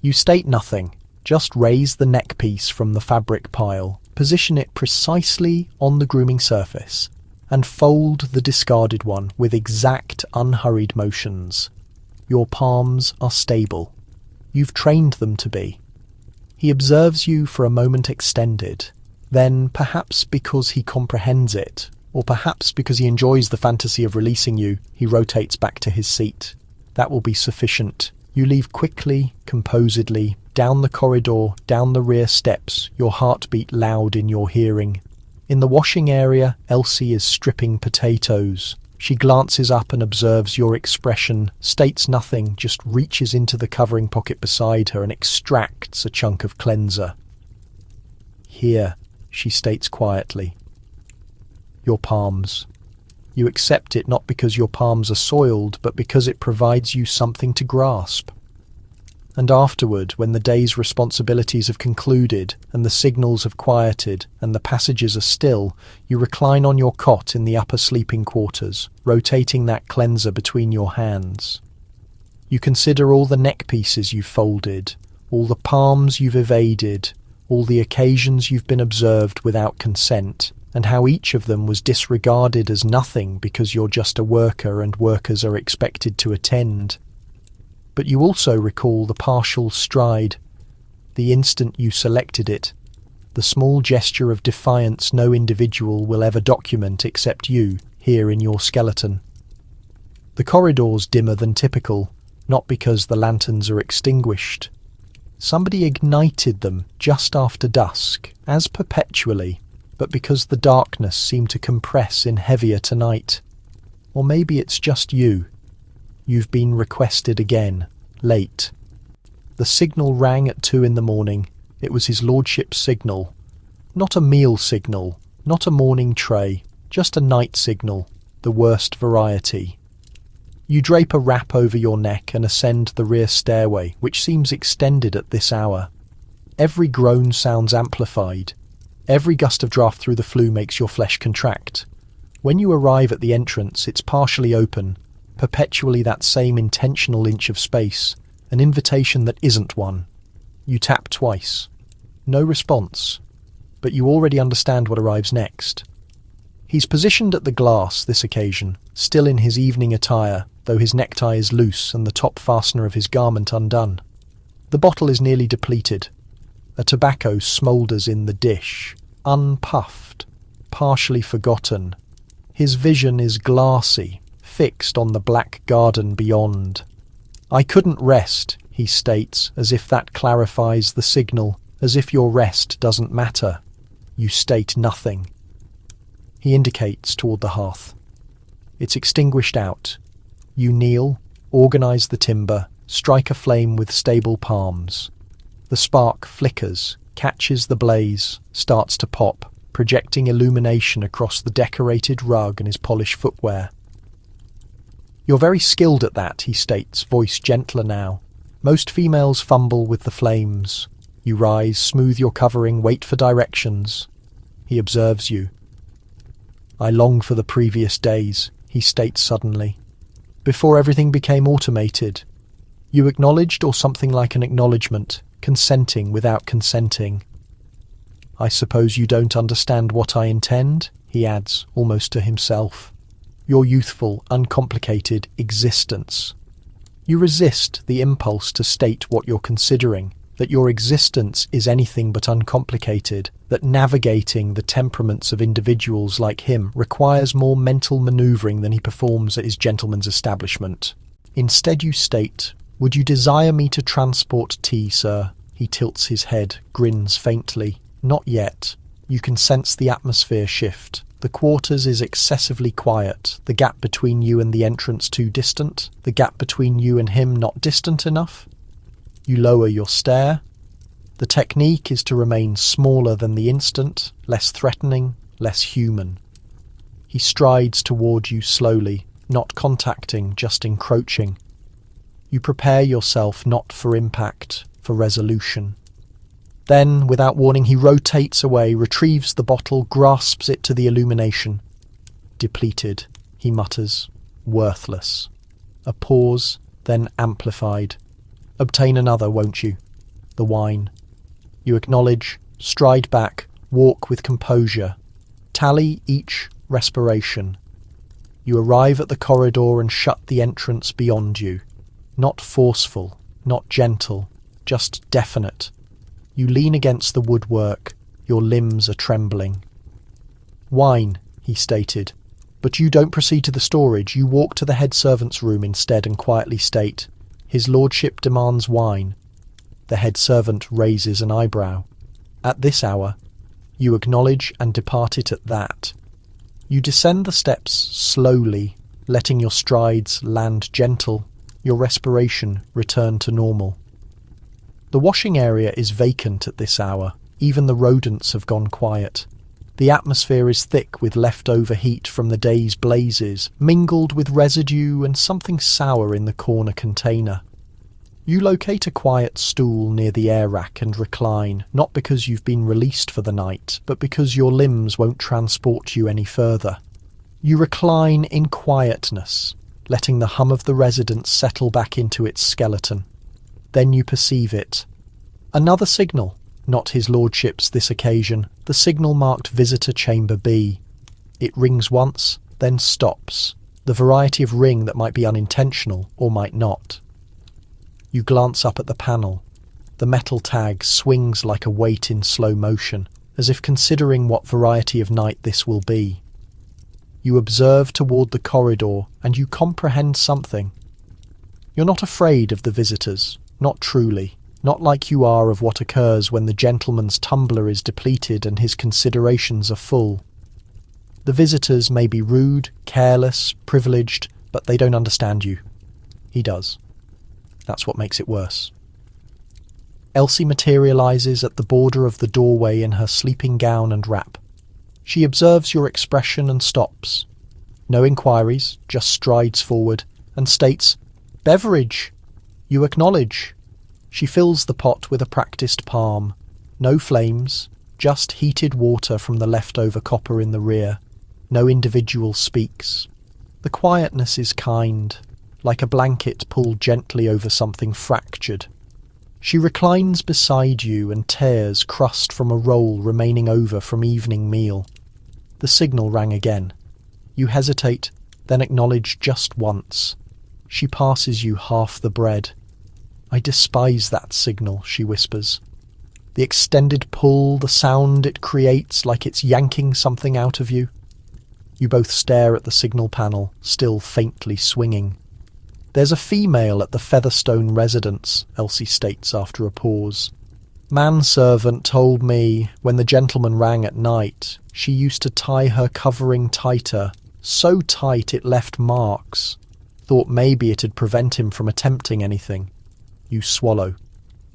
[SPEAKER 1] You state nothing, just raise the neckpiece from the fabric pile, position it precisely on the grooming surface, and fold the discarded one with exact, unhurried motions. Your palms are stable. You've trained them to be. He observes you for a moment extended. Then, perhaps because he comprehends it, or perhaps because he enjoys the fantasy of releasing you, he rotates back to his seat. That will be sufficient. You leave quickly, composedly, down the corridor, down the rear steps, your heartbeat loud in your hearing. In the washing area, Elsie is stripping potatoes. She glances up and observes your expression, states nothing, just reaches into the covering pocket beside her and extracts a chunk of cleanser. "Here," she states quietly. "Your palms." You accept it not because your palms are soiled, but because it provides you something to grasp. And afterward, when the day's responsibilities have concluded, and the signals have quieted, and the passages are still, you recline on your cot in the upper sleeping quarters, rotating that cleanser between your hands. You consider all the neck pieces you've folded, all the palms you've evaded, all the occasions you've been observed without consent, and how each of them was disregarded as nothing because you're just a worker and workers are expected to attend. But you also recall the partial stride, the instant you selected it, the small gesture of defiance no individual will ever document except you, here in your skeleton. The corridor's dimmer than typical, not because the lanterns are extinguished. Somebody ignited them just after dusk, as perpetually, but because the darkness seemed to compress in heavier tonight. Or maybe it's just you. You've been requested again, late. The signal rang at 2 a.m. It was his lordship's signal. Not a meal signal, not a morning tray, just a night signal, the worst variety. You drape a wrap over your neck and ascend the rear stairway, which seems extended at this hour. Every groan sounds amplified. Every gust of draft through the flue makes your flesh contract. When you arrive at the entrance, it's partially open, perpetually that same intentional inch of space, an invitation that isn't one. You tap twice. No response. But you already understand what arrives next. He's positioned at the glass this occasion, still in his evening attire, though his necktie is loose and the top fastener of his garment undone. The bottle is nearly depleted. A tobacco smoulders in the dish, unpuffed, partially forgotten. His vision is glassy, fixed on the black garden beyond. "I couldn't rest," he states, as if that clarifies the signal, as if your rest doesn't matter. You state nothing. He indicates toward the hearth. It's extinguished out. You kneel, organize the timber, strike a flame with stable palms. The spark flickers, catches the blaze, starts to pop, projecting illumination across the decorated rug and his polished footwear. "You're very skilled at that," he states, voice gentler now. "Most females fumble with the flames. You rise, smooth your covering, wait for directions." He observes you. "I long for the previous days," he states suddenly. "Before everything became automated. You acknowledged, or something like an acknowledgement, consenting without consenting." "I suppose you don't understand what I intend," he adds, almost to himself. "Your youthful, uncomplicated existence. You resist the impulse to state what you're considering, that your existence is anything but uncomplicated, that navigating the temperaments of individuals like him requires more mental manoeuvring than he performs at his gentleman's establishment. Instead you state, 'Would you desire me to transport tea, sir?' He tilts his head, grins faintly. "Not yet. You can sense the atmosphere shift. The quarters is excessively quiet, the gap between you and the entrance too distant, the gap between you and him not distant enough. You lower your stare. The technique is to remain smaller than the instant, less threatening, less human. He strides toward you slowly, not contacting, just encroaching. You prepare yourself not for impact, for resolution. Then, without warning, he rotates away, retrieves the bottle, grasps it to the illumination. "Depleted," he mutters. "Worthless." A pause, then amplified. "Obtain another, won't you?" The wine. You acknowledge, stride back, walk with composure. Tally each respiration. You arrive at the corridor and shut the entrance beyond you. Not forceful, not gentle, just definite. You lean against the woodwork, your limbs are trembling. "Wine," he stated, but you don't proceed to the storage. You walk to the head servant's room instead and quietly state, "His lordship demands wine." The head servant raises an eyebrow. "At this hour?" You acknowledge and depart it at that. You descend the steps slowly, letting your strides land gentle, your respiration return to normal. The washing area is vacant at this hour. Even the rodents have gone quiet. The atmosphere is thick with leftover heat from the day's blazes, mingled with residue and something sour in the corner container. You locate a quiet stool near the air rack and recline, not because you've been released for the night, but because your limbs won't transport you any further. You recline in quietness, letting the hum of the residence settle back into its skeleton. Then you perceive it. Another signal, not his lordship's this occasion, the signal marked Visitor Chamber B. It rings once, then stops, the variety of ring that might be unintentional or might not. You glance up at the panel. The metal tag swings like a weight in slow motion, as if considering what variety of night this will be. You observe toward the corridor, and you comprehend something. You're not afraid of the visitors, not truly, not like you are of what occurs when the gentleman's tumbler is depleted and his considerations are full. The visitors may be rude, careless, privileged, but they don't understand you. He does. That's what makes it worse. Elsie materializes at the border of the doorway in her sleeping gown and wrap. She observes your expression and stops. No inquiries, just strides forward and states, "Beverage." You acknowledge. She fills the pot with a practiced palm. No flames, just heated water from the leftover copper in the rear. No individual speaks. The quietness is kind, like a blanket pulled gently over something fractured. She reclines beside you and tears crust from a roll remaining over from evening meal. The signal rang again. You hesitate, then acknowledge just once. She passes you half the bread. "I despise that signal," she whispers. The extended pull, the sound it creates like it's yanking something out of you. You both stare at the signal panel, still faintly swinging. "There's a female at the Featherstone residence," Elsie states after a pause. "Manservant told me when the gentleman rang at night, she used to tie her covering tighter, so tight it left marks. Thought maybe it'd prevent him from attempting anything." You swallow.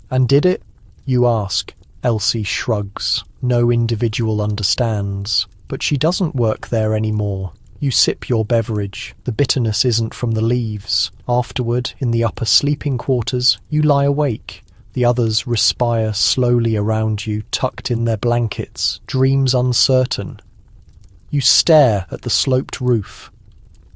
[SPEAKER 1] "And did it?" You ask. Elsie shrugs. No individual understands. But she doesn't work there anymore. You sip your beverage. The bitterness isn't from the leaves. Afterward, in the upper sleeping quarters, you lie awake. The others respire slowly around you, tucked in their blankets, dreams uncertain. You stare at the sloped roof.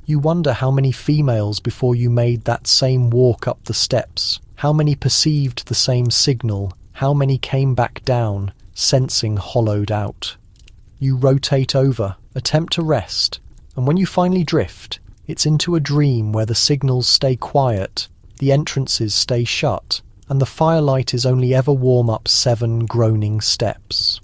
[SPEAKER 1] You wonder how many females before you made that same walk up the steps, how many perceived the same signal, how many came back down, sensing hollowed out. You rotate over, attempt to rest, and when you finally drift, it's into a dream where the signals stay quiet, the entrances stay shut, and the firelight is only ever warm up 7 groaning steps.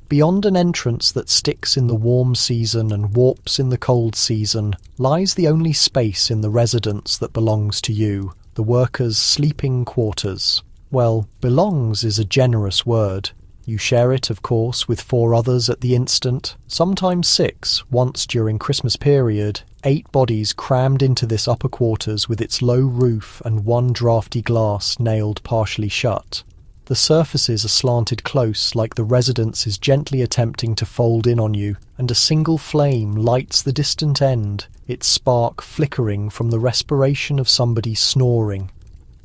[SPEAKER 1] Beyond an entrance that sticks in the warm season and warps in the cold season lies the only space in the residence that belongs to you, the workers' sleeping quarters. Well, belongs is a generous word. You share it, of course, with 4 others at the instant, sometimes 6, once during Christmas period, 8 bodies crammed into this upper quarters with its low roof and 1 draughty glass nailed partially shut. The surfaces are slanted close, like the residence is gently attempting to fold in on you, and a single flame lights the distant end, its spark flickering from the respiration of somebody snoring.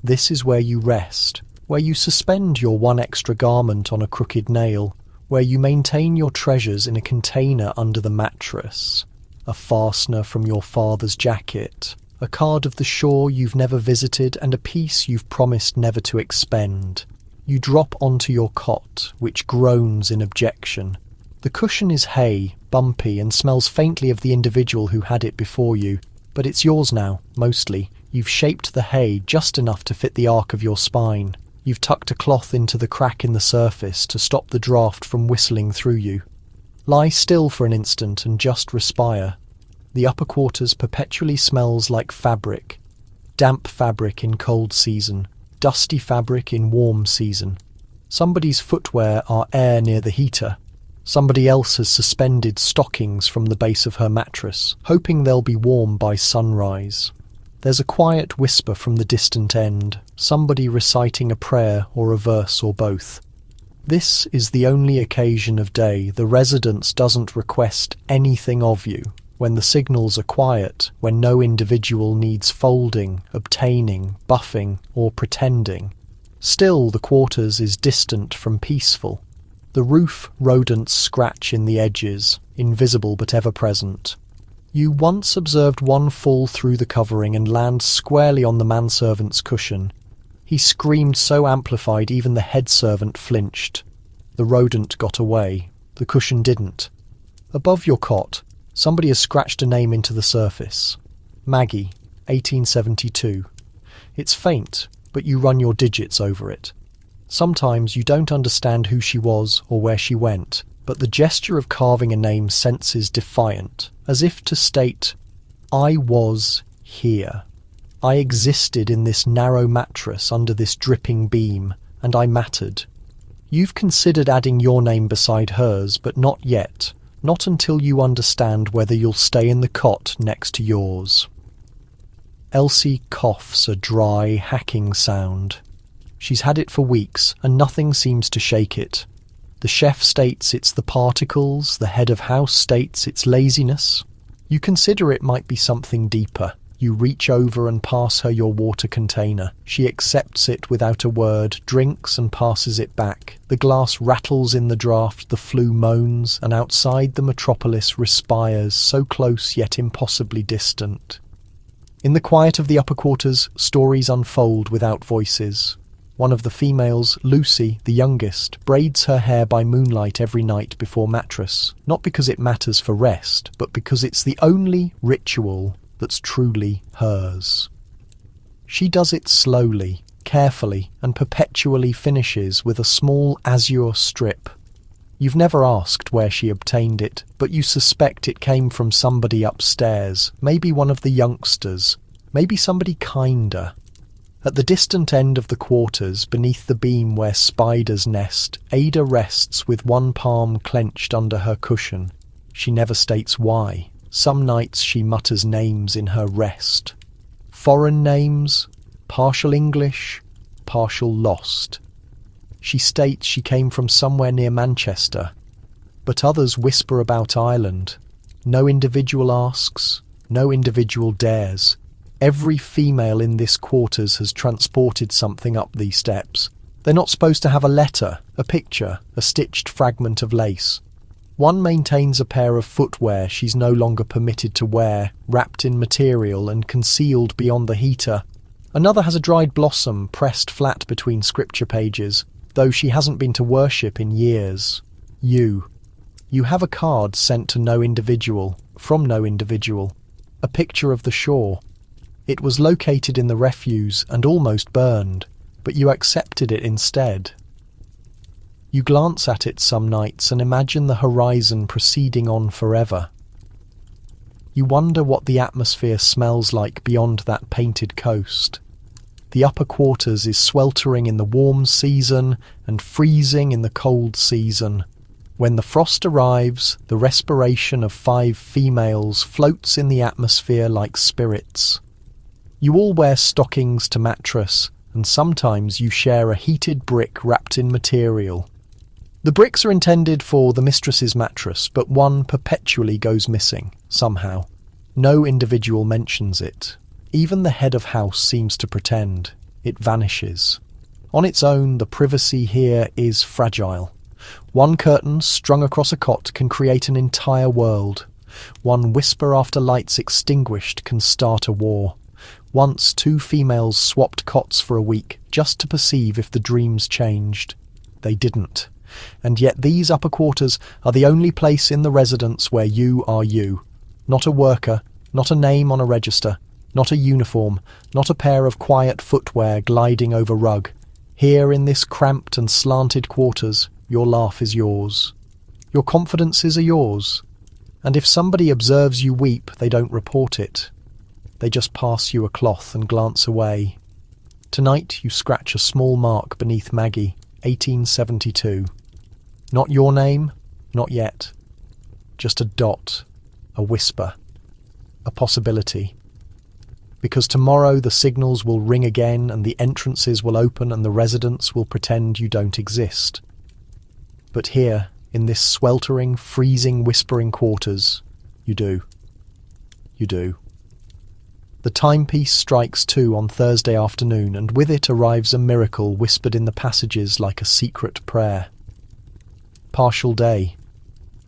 [SPEAKER 1] This is where you rest, where you suspend your 1 extra garment on a crooked nail, where you maintain your treasures in a container under the mattress, a fastener from your father's jacket, a card of the shore you've never visited, and a piece you've promised never to expend. You drop onto your cot, which groans in objection. The cushion is hay, bumpy, and smells faintly of the individual who had it before you, but it's yours now, mostly. You've shaped the hay just enough to fit the arc of your spine. You've tucked a cloth into the crack in the surface to stop the draft from whistling through you. Lie still for an instant and just respire. The upper quarters perpetually smells like fabric. Damp fabric in cold season. Dusty fabric in warm season. Somebody's footwear are air near the heater. Somebody else has suspended stockings from the base of her mattress, hoping they'll be warm by sunrise. There's a quiet whisper from the distant end, somebody reciting a prayer or a verse or both. This is the only occasion of day the residence doesn't request anything of you, when the signals are quiet, when no individual needs folding, obtaining, buffing, or pretending. Still, the quarters is distant from peaceful. The roof rodents scratch in the edges, invisible but ever-present. You once observed one fall through the covering and land squarely on the manservant's cushion. He screamed so amplified even the head servant flinched. The rodent got away. The cushion didn't. Above your cot, somebody has scratched a name into the surface. Maggie, 1872. It's faint, but you run your digits over it. Sometimes you don't understand who she was or where she went, but the gesture of carving a name senses defiant, as if to state, I was here. I existed in this narrow mattress under this dripping beam, and I mattered. You've considered adding your name beside hers, but not yet. Not until you understand whether you'll stay in the cot next to yours. Elsie coughs a dry, hacking sound. She's had it for weeks, and nothing seems to shake it. The chef states it's the particles, the head of house states it's laziness. You consider it might be something deeper. You reach over and pass her your water container. She accepts it without a word, drinks and passes it back. The glass rattles in the draught, the flue moans, and outside the metropolis respires, so close yet impossibly distant. In the quiet of the upper quarters, stories unfold without voices. One of the females, Lucy, the youngest, braids her hair by moonlight every night before mattress, not because it matters for rest, but because it's the only ritual that's truly hers. She does it slowly, carefully, and perpetually finishes with a small azure strip. You've never asked where she obtained it, but you suspect it came from somebody upstairs, maybe one of the youngsters, maybe somebody kinder. At the distant end of the quarters, beneath the beam where spiders nest, Ada rests with one palm clenched under her cushion. She never states why. Some nights she mutters names in her rest. Foreign names, partial English, partial lost. She states she came from somewhere near Manchester, but others whisper about Ireland. No individual asks, no individual dares. Every female in this quarters has transported something up these steps. They're not supposed to have a letter, a picture, a stitched fragment of lace. One maintains a pair of footwear she's no longer permitted to wear, wrapped in material and concealed beyond the heater. Another has a dried blossom pressed flat between scripture pages, though she hasn't been to worship in years. You have a card sent to no individual, from no individual. A picture of the shore. It was located in the refuse and almost burned, but you accepted it instead. You glance at it some nights and imagine the horizon proceeding on forever. You wonder what the atmosphere smells like beyond that painted coast. The upper quarters is sweltering in the warm season and freezing in the cold season. When the frost arrives, the respiration of 5 females floats in the atmosphere like spirits. You all wear stockings to mattress, and sometimes you share a heated brick wrapped in material. The bricks are intended for the mistress's mattress, but one perpetually goes missing, somehow. No individual mentions it. Even the head of house seems to pretend. It vanishes. On its own, the privacy here is fragile. One curtain strung across a cot can create an entire world. One whisper after lights extinguished can start a war. Once 2 females swapped cots for a week just to perceive if the dreams changed. They didn't. And yet these upper quarters are the only place in the residence where you are you. Not a worker, not a name on a register, not a uniform, not a pair of quiet footwear gliding over rug. Here in this cramped and slanted quarters, your laugh is yours. Your confidences are yours. And if somebody observes you weep, they don't report it. They just pass you a cloth and glance away. Tonight you scratch a small mark beneath Maggie, 1872. Not your name, not yet. Just a dot, a whisper, a possibility. Because tomorrow the signals will ring again and the entrances will open and the residents will pretend you don't exist. But here, in this sweltering, freezing, whispering quarters, you do. You do. The timepiece strikes 2 on Thursday afternoon, and with it arrives a miracle whispered in the passages like a secret prayer. Partial day.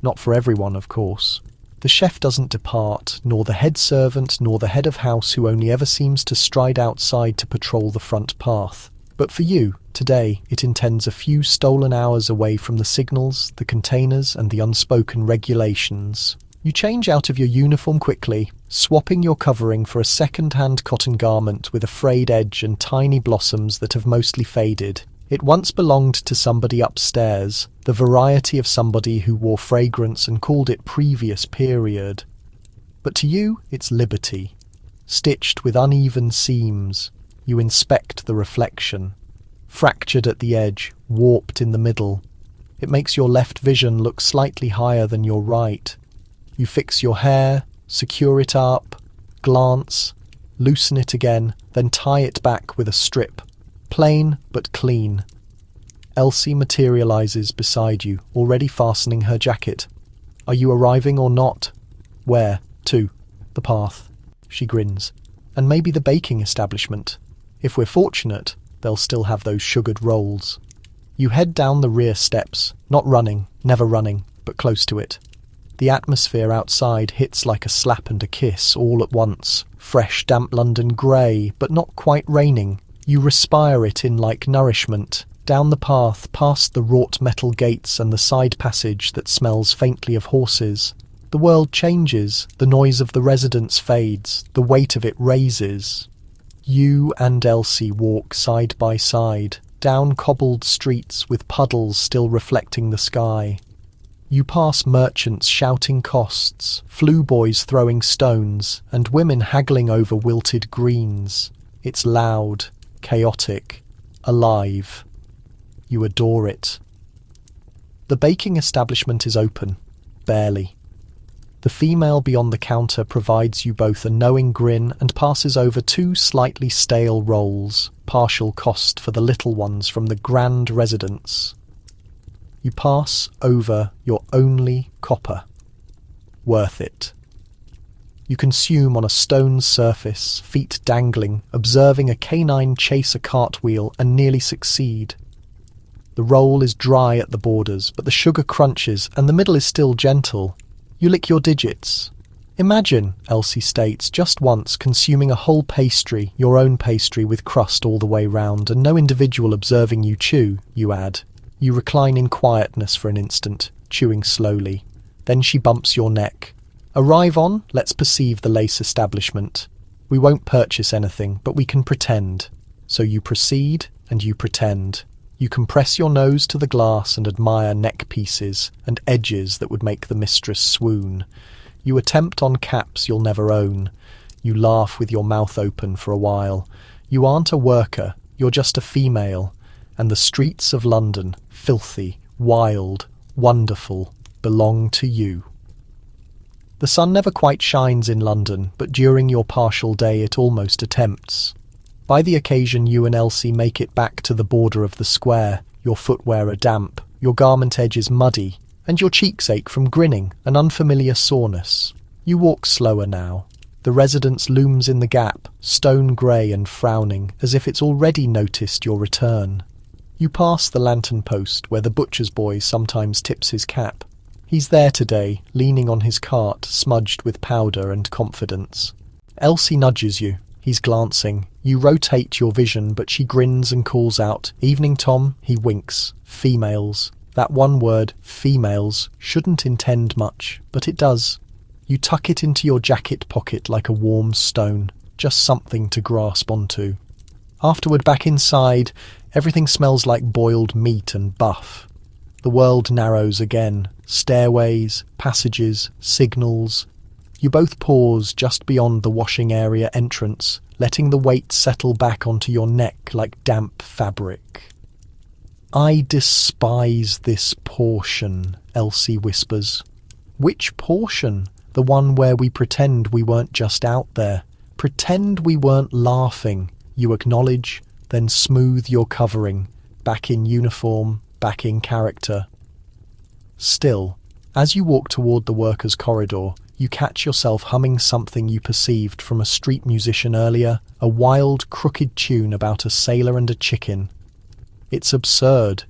[SPEAKER 1] Not for everyone, of course. The chef doesn't depart, nor the head servant, nor the head of house who only ever seems to stride outside to patrol the front path. But for you, today, it intends a few stolen hours away from the signals, the containers, and the unspoken regulations. You change out of your uniform quickly, swapping your covering for a second-hand cotton garment with a frayed edge and tiny blossoms that have mostly faded. It once belonged to somebody upstairs, the variety of somebody who wore fragrance and called it previous period. But to you, it's liberty. Stitched with uneven seams, you inspect the reflection. Fractured at the edge, warped in the middle. It makes your left vision look slightly higher than your right. You fix your hair, secure it up, glance, loosen it again, then tie it back with a strip. Plain but clean. Elsie materializes beside you, already fastening her jacket. Are you arriving or not? Where? To. The path. She grins. And maybe the baking establishment. If we're fortunate, they'll still have those sugared rolls. You head down the rear steps, not running, never running, but close to it. The atmosphere outside hits like a slap and a kiss all at once. Fresh, damp London grey, but not quite raining. You respire it in like nourishment, down the path, past the wrought metal gates and the side passage that smells faintly of horses. The world changes, the noise of the residence fades, the weight of it raises. You and Elsie walk side by side, down cobbled streets with puddles still reflecting the sky. You pass merchants shouting costs, flu boys throwing stones, and women haggling over wilted greens. It's loud, chaotic, alive. You adore it. The baking establishment is open, barely. The female beyond the counter provides you both a knowing grin and passes over 2 slightly stale rolls, partial cost for the little ones from the grand residence. You pass over your only copper. Worth it. You consume on a stone surface, feet dangling, observing a canine chase a cartwheel and nearly succeed. The roll is dry at the borders, but the sugar crunches and the middle is still gentle. You lick your digits. Imagine, Elsie states, just once consuming a whole pastry, your own pastry with crust all the way round, and no individual observing you chew, you add. You recline in quietness for an instant, chewing slowly. Then she bumps your neck. Arrive on, let's perceive the lace establishment. We won't purchase anything, but we can pretend. So you proceed, and you pretend. You compress your nose to the glass and admire neck pieces and edges that would make the mistress swoon. You attempt on caps you'll never own. You laugh with your mouth open for a while. You aren't a worker, you're just a female. And the streets of London, filthy, wild, wonderful, belong to you. The sun never quite shines in London, but during your partial day it almost attempts. By the occasion you and Elsie make it back to the border of the square, your footwear are damp, your garment edge is muddy, and your cheeks ache from grinning, an unfamiliar soreness. You walk slower now. The residence looms in the gap, stone grey and frowning, as if it's already noticed your return. You pass the lantern post where the butcher's boy sometimes tips his cap. He's there today, leaning on his cart, smudged with powder and confidence. Elsie nudges you. He's glancing. You rotate your vision, but she grins and calls out, "Evening, Tom." He winks. Females. That one word, females, shouldn't intend much, but it does. You tuck it into your jacket pocket like a warm stone, just something to grasp onto. Afterward, back inside, everything smells like boiled meat and buff. The world narrows again. Stairways, passages, signals. You both pause just beyond the washing area entrance, letting the weight settle back onto your neck like damp fabric. "I despise this portion," Elsie whispers. "Which portion? The one where we pretend we weren't just out there. Pretend we weren't laughing." You acknowledge, then smooth your covering, back in uniform, back in character. Still, as you walk toward the workers' corridor, you catch yourself humming something you perceived from a street musician earlier, a wild, crooked tune about a sailor and a chicken. It's absurd.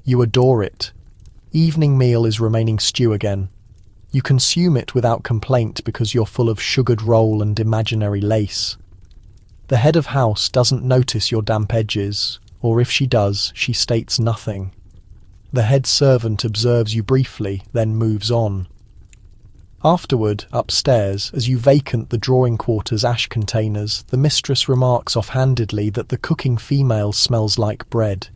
[SPEAKER 1] You adore it. Evening meal is remaining stew again. You consume it without complaint because you're full of sugared roll and imaginary lace. The head of house doesn't notice your damp edges, or if she does, she states nothing. The head servant observes you briefly, then moves on. Afterward, upstairs, as you vacant the drawing quarters ash containers, the mistress remarks offhandedly that the cooking female smells like bread.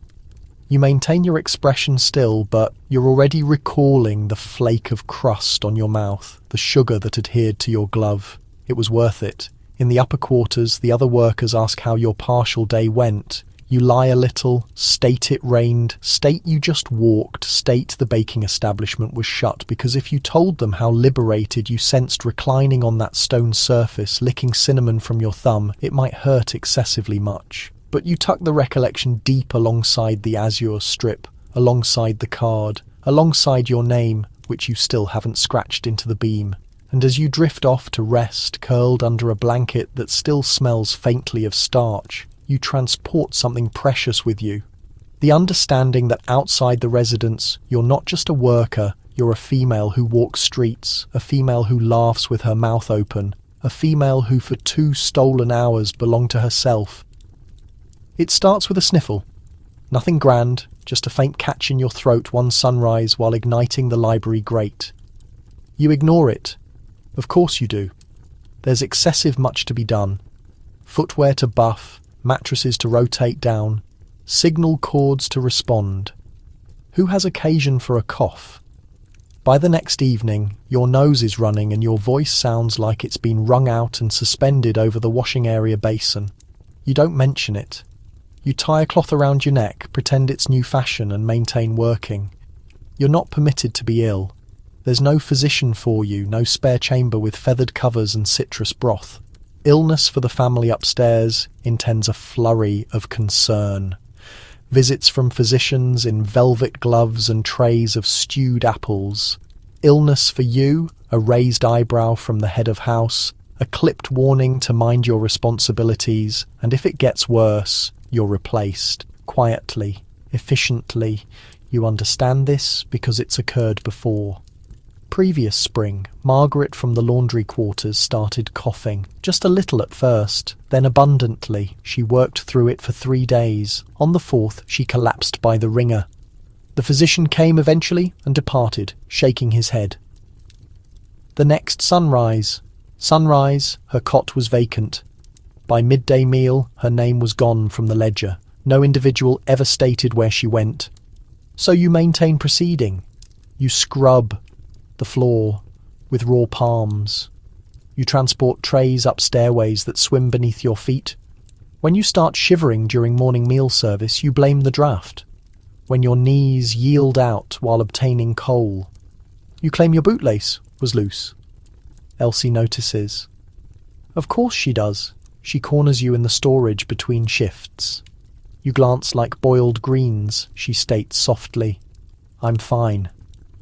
[SPEAKER 1] You maintain your expression still, but you're already recalling the flake of crust on your mouth, the sugar that adhered to your glove. It was worth it. In the upper quarters, the other workers ask how your partial day went. You lie a little, state it rained, state you just walked, state the baking establishment was shut, because if you told them how liberated you sensed reclining on that stone surface, licking cinnamon from your thumb, it might hurt excessively much. But you tuck the recollection deep alongside the azure strip, alongside the card, alongside your name, which you still haven't scratched into the beam. And as you drift off to rest, curled under a blanket that still smells faintly of starch, you transport something precious with you. The understanding that outside the residence, you're not just a worker, you're a female who walks streets, a female who laughs with her mouth open, a female who for 2 stolen hours belonged to herself. It starts with a sniffle. Nothing grand, just a faint catch in your throat one sunrise while igniting the library grate. You ignore it. Of course you do. There's excessive much to be done. Footwear to buff, mattresses to rotate down, signal cords to respond. Who has occasion for a cough? By the next evening, your nose is running and your voice sounds like it's been wrung out and suspended over the washing area basin. You don't mention it. You tie a cloth around your neck, pretend it's new fashion and maintain working. You're not permitted to be ill. There's no physician for you, no spare chamber with feathered covers and citrus broth. Illness for the family upstairs intends a flurry of concern. Visits from physicians in velvet gloves and trays of stewed apples. Illness for you, a raised eyebrow from the head of house, a clipped warning to mind your responsibilities, and if it gets worse, you're replaced. Quietly, efficiently. You understand this because it's occurred before. Previous spring, Margaret from the laundry quarters started coughing, just a little at first, then abundantly. She worked through it for 3 days. On the 4th, she collapsed by the ringer. The physician came eventually and departed, shaking his head. The next sunrise, her cot was vacant. By midday meal, her name was gone from the ledger. No individual ever stated where she went. So you maintain proceeding. You scrub the floor with raw palms. You transport trays up stairways that swim beneath your feet. When you start shivering during morning meal service, you blame the draft. When your knees yield out while obtaining coal, you claim your bootlace was loose. Elsie notices. Of course she does. She corners you in the storage between shifts. You glance like boiled greens, she states softly. I'm fine,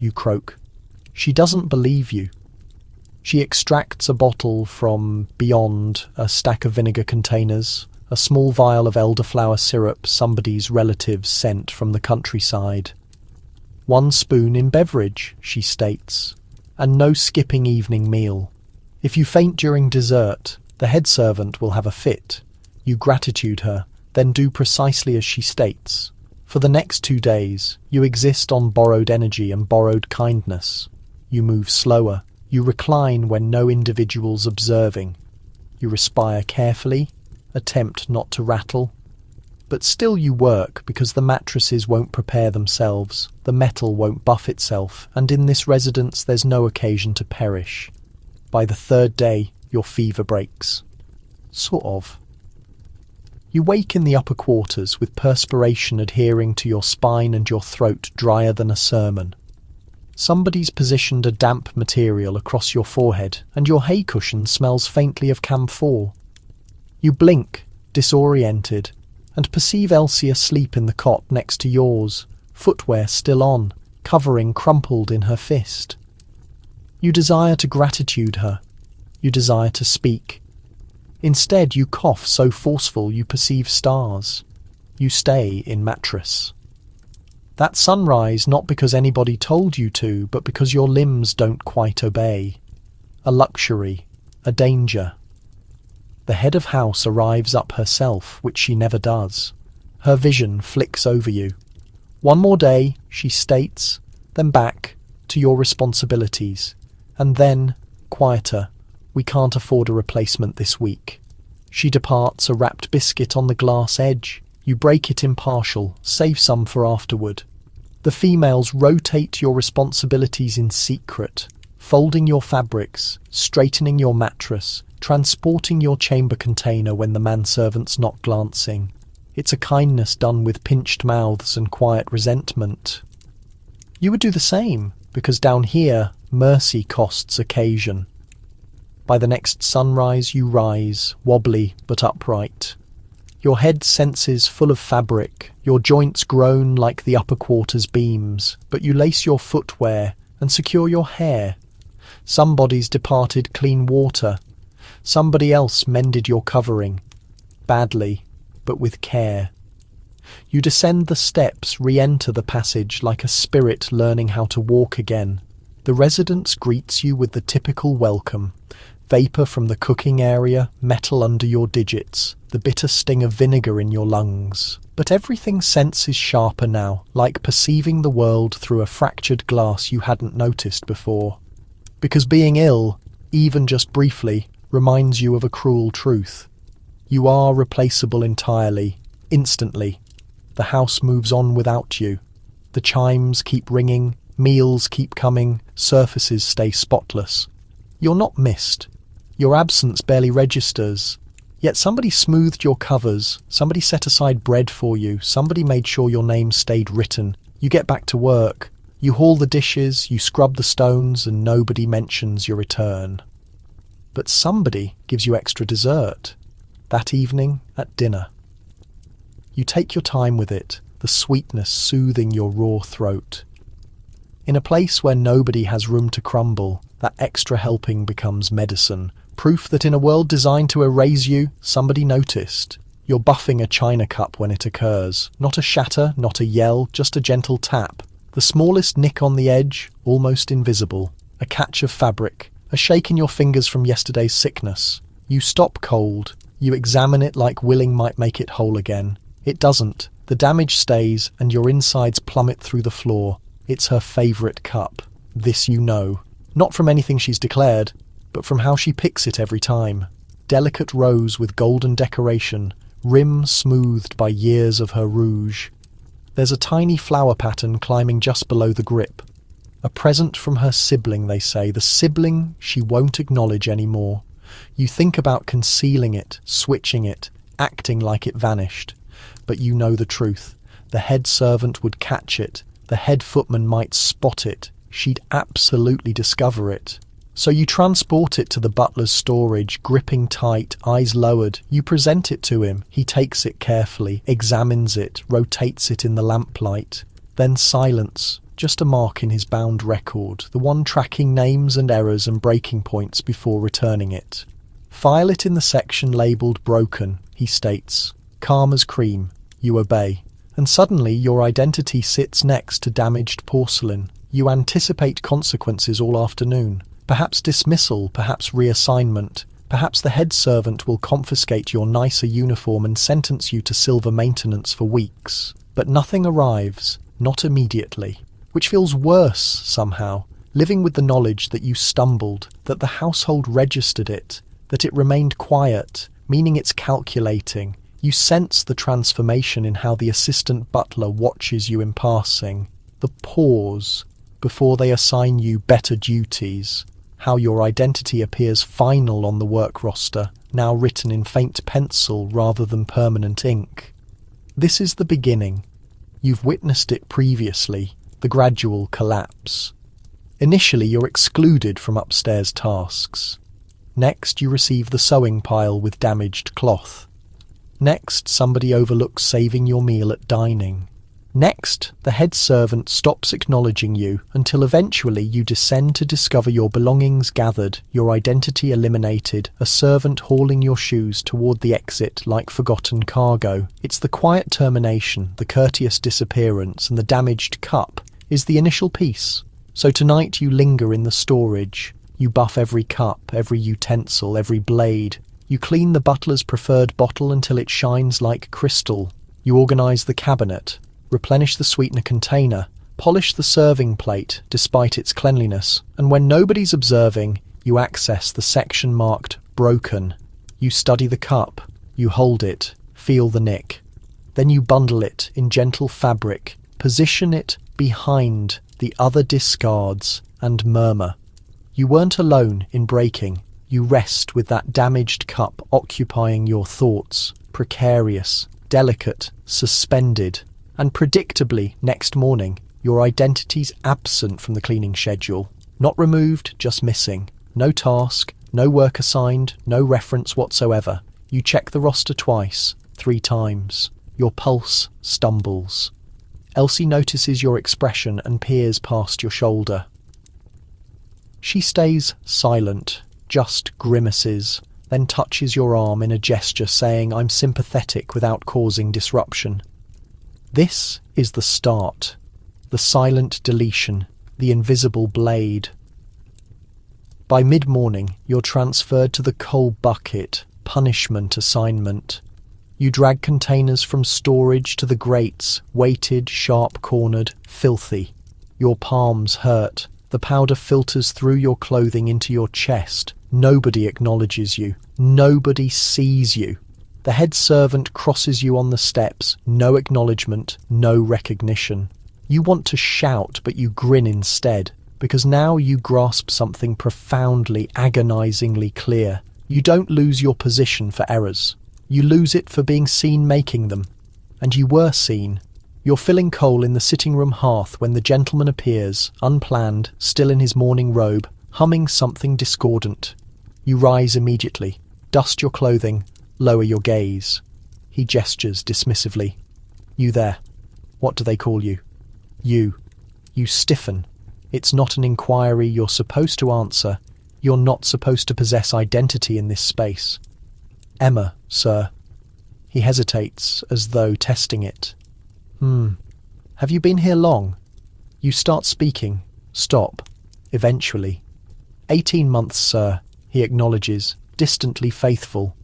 [SPEAKER 1] you croak. She doesn't believe you. She extracts a bottle from beyond a stack of vinegar containers, a small vial of elderflower syrup somebody's relatives sent from the countryside. 1 spoon in beverage, she states, and no skipping evening meal. If you faint during dessert, the head servant will have a fit. You gratitude her, then do precisely as she states. For the next 2 days, you exist on borrowed energy and borrowed kindness. You move slower. You recline when no individual's observing. You respire carefully, attempt not to rattle. But still you work because the mattresses won't prepare themselves, the metal won't buff itself, and in this residence there's no occasion to perish. By the 3rd day, your fever breaks. Sort of. You wake in the upper quarters with perspiration adhering to your spine and your throat drier than a sermon. Somebody's positioned a damp material across your forehead and your hay cushion smells faintly of camphor. You blink, disoriented, and perceive Elsie asleep in the cot next to yours, footwear still on, covering crumpled in her fist. You desire to gratitude her. You desire to speak. Instead, you cough so forceful you perceive stars. You stay in mattress. That sunrise not because anybody told you to, but because your limbs don't quite obey. A luxury, a danger. The head of house arrives up herself, which she never does. Her vision flicks over you. 1 more day, she states, then back to your responsibilities. And then, quieter, we can't afford a replacement this week. She departs, a wrapped biscuit on the glass edge. You break it impartial, save some for afterward. The females rotate your responsibilities in secret, folding your fabrics, straightening your mattress, transporting your chamber container when the manservant's not glancing. It's a kindness done with pinched mouths and quiet resentment. You would do the same, because down here, mercy costs occasion. By the next sunrise you rise, wobbly but upright. Your head senses full of fabric, your joints groan like the upper quarters beams, but you lace your footwear and secure your hair. Somebody's departed clean water. Somebody else mended your covering. Badly, but with care. You descend the steps, re-enter the passage like a spirit learning how to walk again. The residence greets you with the typical welcome. Vapour from the cooking area, metal under your digits, the bitter sting of vinegar in your lungs. But everything's sense is sharper now, like perceiving the world through a fractured glass you hadn't noticed before. Because being ill, even just briefly, reminds you of a cruel truth. You are replaceable entirely, instantly. The house moves on without you. The chimes keep ringing, meals keep coming, surfaces stay spotless. You're not missed. Your absence barely registers. Yet somebody smoothed your covers, somebody set aside bread for you, somebody made sure your name stayed written. You get back to work. You haul the dishes, you scrub the stones, and nobody mentions your return. But somebody gives you extra dessert. That evening at dinner. You take your time with it, the sweetness soothing your raw throat. In a place where nobody has room to crumble, that extra helping becomes medicine. Proof that in a world designed to erase you, somebody noticed. You're buffing a china cup when it occurs. Not a shatter, not a yell, just a gentle tap. The smallest nick on the edge, almost invisible. A catch of fabric. A shake in your fingers from yesterday's sickness. You stop cold. You examine it like willing might make it whole again. It doesn't. The damage stays, and your insides plummet through the floor. It's her favourite cup. This you know. Not from anything she's declared, but from how she picks it every time. Delicate rose with golden decoration, rim smoothed by years of her rouge. There's a tiny flower pattern climbing just below the grip. A present from her sibling, they say, the sibling she won't acknowledge anymore. You think about concealing it, switching it, acting like it vanished. But you know the truth. The head servant would catch it. The head footman might spot it. She'd absolutely discover it. So you transport it to the butler's storage, gripping tight, eyes lowered. You present it to him. He takes it carefully, examines it, rotates it in the lamplight. Then silence, just a mark in his bound record, the one tracking names and errors and breaking points before returning it. File it in the section labelled broken, he states. Calm as cream. You obey. And suddenly your identity sits next to damaged porcelain. You anticipate consequences all afternoon. Perhaps dismissal, perhaps reassignment. Perhaps the head servant will confiscate your nicer uniform and sentence you to silver maintenance for weeks. But nothing arrives, not immediately. Which feels worse, somehow, living with the knowledge that you stumbled, that the household registered it, that it remained quiet, meaning it's calculating. You sense the transformation in how the assistant butler watches you in passing. The pause before they assign you better duties. How your identity appears final on the work roster, now written in faint pencil rather than permanent ink. This is the beginning. You've witnessed it previously, the gradual collapse. Initially, you're excluded from upstairs tasks. Next, you receive the sewing pile with damaged cloth. Next, somebody overlooks saving your meal at dining. Next, the head servant stops acknowledging you until eventually you descend to discover your belongings gathered, your identity eliminated, a servant hauling your shoes toward the exit like forgotten cargo. It's the quiet termination, the courteous disappearance, and the damaged cup is the initial piece. So tonight you linger in the storage. You buff every cup, every utensil, every blade. You clean the butler's preferred bottle until it shines like crystal. You organise the cabinet, replenish the sweetener container, polish the serving plate despite its cleanliness, and when nobody's observing, you access the section marked broken. You study the cup, you hold it, feel the nick. Then you bundle it in gentle fabric, position it behind the other discards, and murmur. You weren't alone in breaking. You rest with that damaged cup occupying your thoughts, precarious, delicate, suspended. And predictably, next morning, your identity's absent from the cleaning schedule. Not removed, just missing. No task, no work assigned, no reference whatsoever. You check the roster twice, 3 times. Your pulse stumbles. Elsie notices your expression and peers past your shoulder. She stays silent, just grimaces, then touches your arm in a gesture saying, "I'm sympathetic," without causing disruption. This is the start, the silent deletion, the invisible blade. By mid-morning, you're transferred to the coal bucket, punishment assignment. You drag containers from storage to the grates, weighted, sharp-cornered, filthy. Your palms hurt. The powder filters through your clothing into your chest. Nobody acknowledges you. Nobody sees you. The head servant crosses you on the steps. No acknowledgement, no recognition. You want to shout, but you grin instead, because now you grasp something profoundly, agonizingly clear. You don't lose your position for errors. You lose it for being seen making them. And you were seen. You're filling coal in the sitting room hearth when the gentleman appears, unplanned, still in his morning robe, humming something discordant. You rise immediately, dust your clothing, lower your gaze. He gestures dismissively. You there. What do they call you? You. You stiffen. It's not an inquiry you're supposed to answer. You're not supposed to possess identity in this space. Emma, sir. He hesitates, as though testing it. Have you been here long? You start speaking. Stop. Eventually. 18 months, sir, he acknowledges, distantly faithful.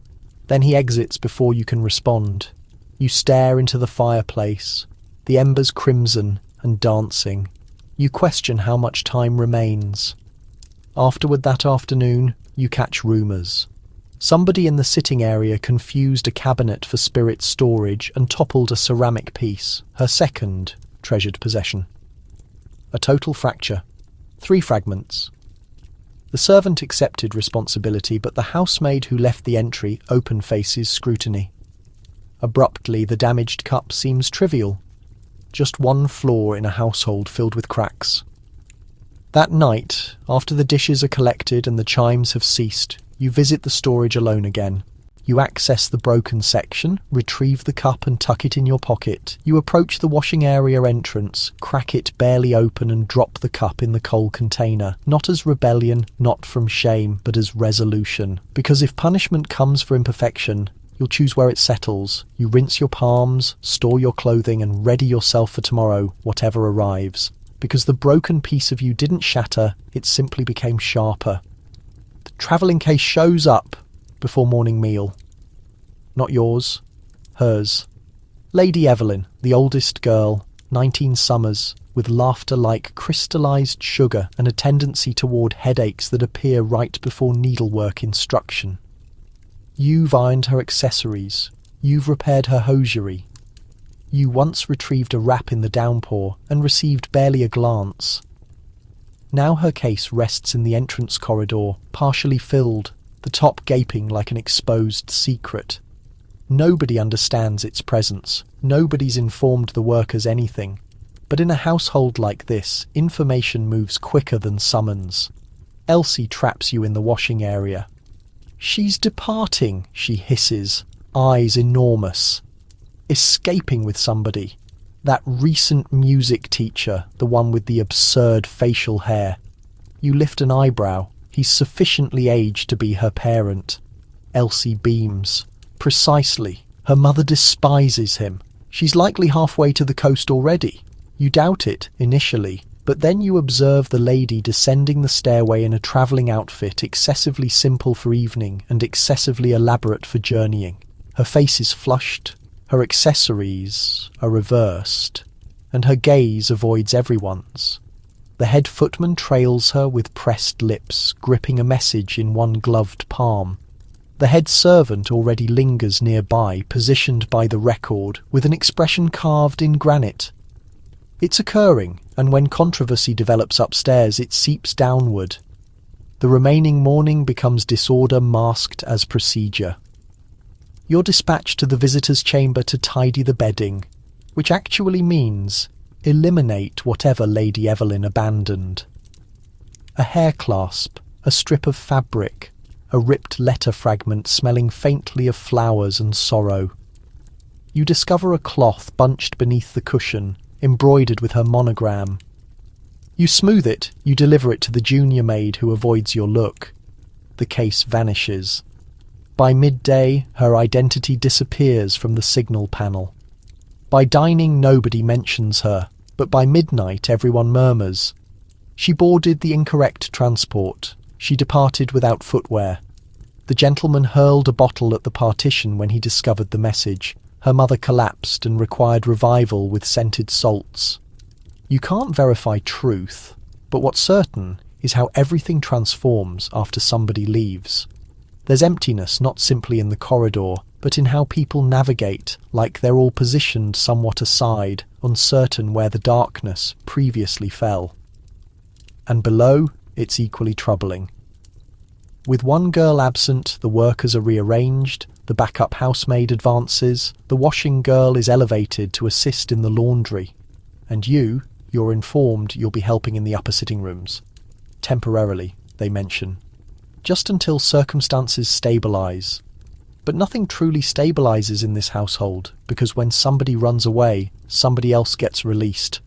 [SPEAKER 1] Then he exits before you can respond. You stare into the fireplace, the embers crimson and dancing. You question how much time remains. Afterward that afternoon, you catch rumours. Somebody in the sitting area confused a cabinet for spirit storage and toppled a ceramic piece, her second treasured possession. A total fracture. 3 fragments. The servant accepted responsibility, but the housemaid who left the entry open faces scrutiny. Abruptly, the damaged cup seems trivial. Just one flaw in a household filled with cracks. That night, after the dishes are collected and the chimes have ceased, you visit the storage alone again. You access the broken section, retrieve the cup and tuck it in your pocket. You approach the washing area entrance, crack it barely open and drop the cup in the coal container. Not as rebellion, not from shame, but as resolution. Because if punishment comes for imperfection, you'll choose where it settles. You rinse your palms, store your clothing and ready yourself for tomorrow, whatever arrives. Because the broken piece of you didn't shatter, it simply became sharper. The travelling case shows up before morning meal. Not yours, hers. Lady Evelyn, the oldest girl, 19 summers, with laughter like crystallised sugar and a tendency toward headaches that appear right before needlework instruction. You've ironed her accessories. You've repaired her hosiery. You once retrieved a wrap in the downpour and received barely a glance. Now her case rests in the entrance corridor, partially filled, the top gaping like an exposed secret. Nobody understands its presence. Nobody's informed the workers anything. But in a household like this, information moves quicker than summons. Elsie traps you in the washing area. She's departing, she hisses, eyes enormous. Escaping with somebody. That recent music teacher, the one with the absurd facial hair. You lift an eyebrow. He's sufficiently aged to be her parent. Elsie beams. Precisely. Her mother despises him. She's likely halfway to the coast already. You doubt it, initially, but then you observe the lady descending the stairway in a travelling outfit excessively simple for evening and excessively elaborate for journeying. Her face is flushed. Her accessories are reversed, and her gaze avoids everyone's. The head footman trails her with pressed lips, gripping a message in one gloved palm. The head servant already lingers nearby, positioned by the record, with an expression carved in granite. It's occurring, and when controversy develops upstairs, it seeps downward. The remaining morning becomes disorder masked as procedure. You're dispatched to the visitor's chamber to tidy the bedding, which actually means eliminate whatever Lady Evelyn abandoned. A hair clasp, a strip of fabric, a ripped letter fragment smelling faintly of flowers and sorrow. You discover a cloth bunched beneath the cushion, embroidered with her monogram. You smooth it, you deliver it to the junior maid who avoids your look. The case vanishes. By midday, her identity disappears from the signal panel. By dining, nobody mentions her, but by midnight everyone murmurs. She boarded the incorrect transport. She departed without footwear. The gentleman hurled a bottle at the partition when he discovered the message. Her mother collapsed and required revival with scented salts. You can't verify truth, but what's certain is how everything transforms after somebody leaves. There's emptiness not simply in the corridor, but in how people navigate, like they're all positioned somewhat aside, uncertain where the darkness previously fell. And below, it's equally troubling. With one girl absent, the workers are rearranged, the backup housemaid advances, the washing girl is elevated to assist in the laundry, and you're informed you'll be helping in the upper sitting rooms. Temporarily, they mention. Just until circumstances stabilise. But nothing truly stabilises in this household, because when somebody runs away, somebody else gets released.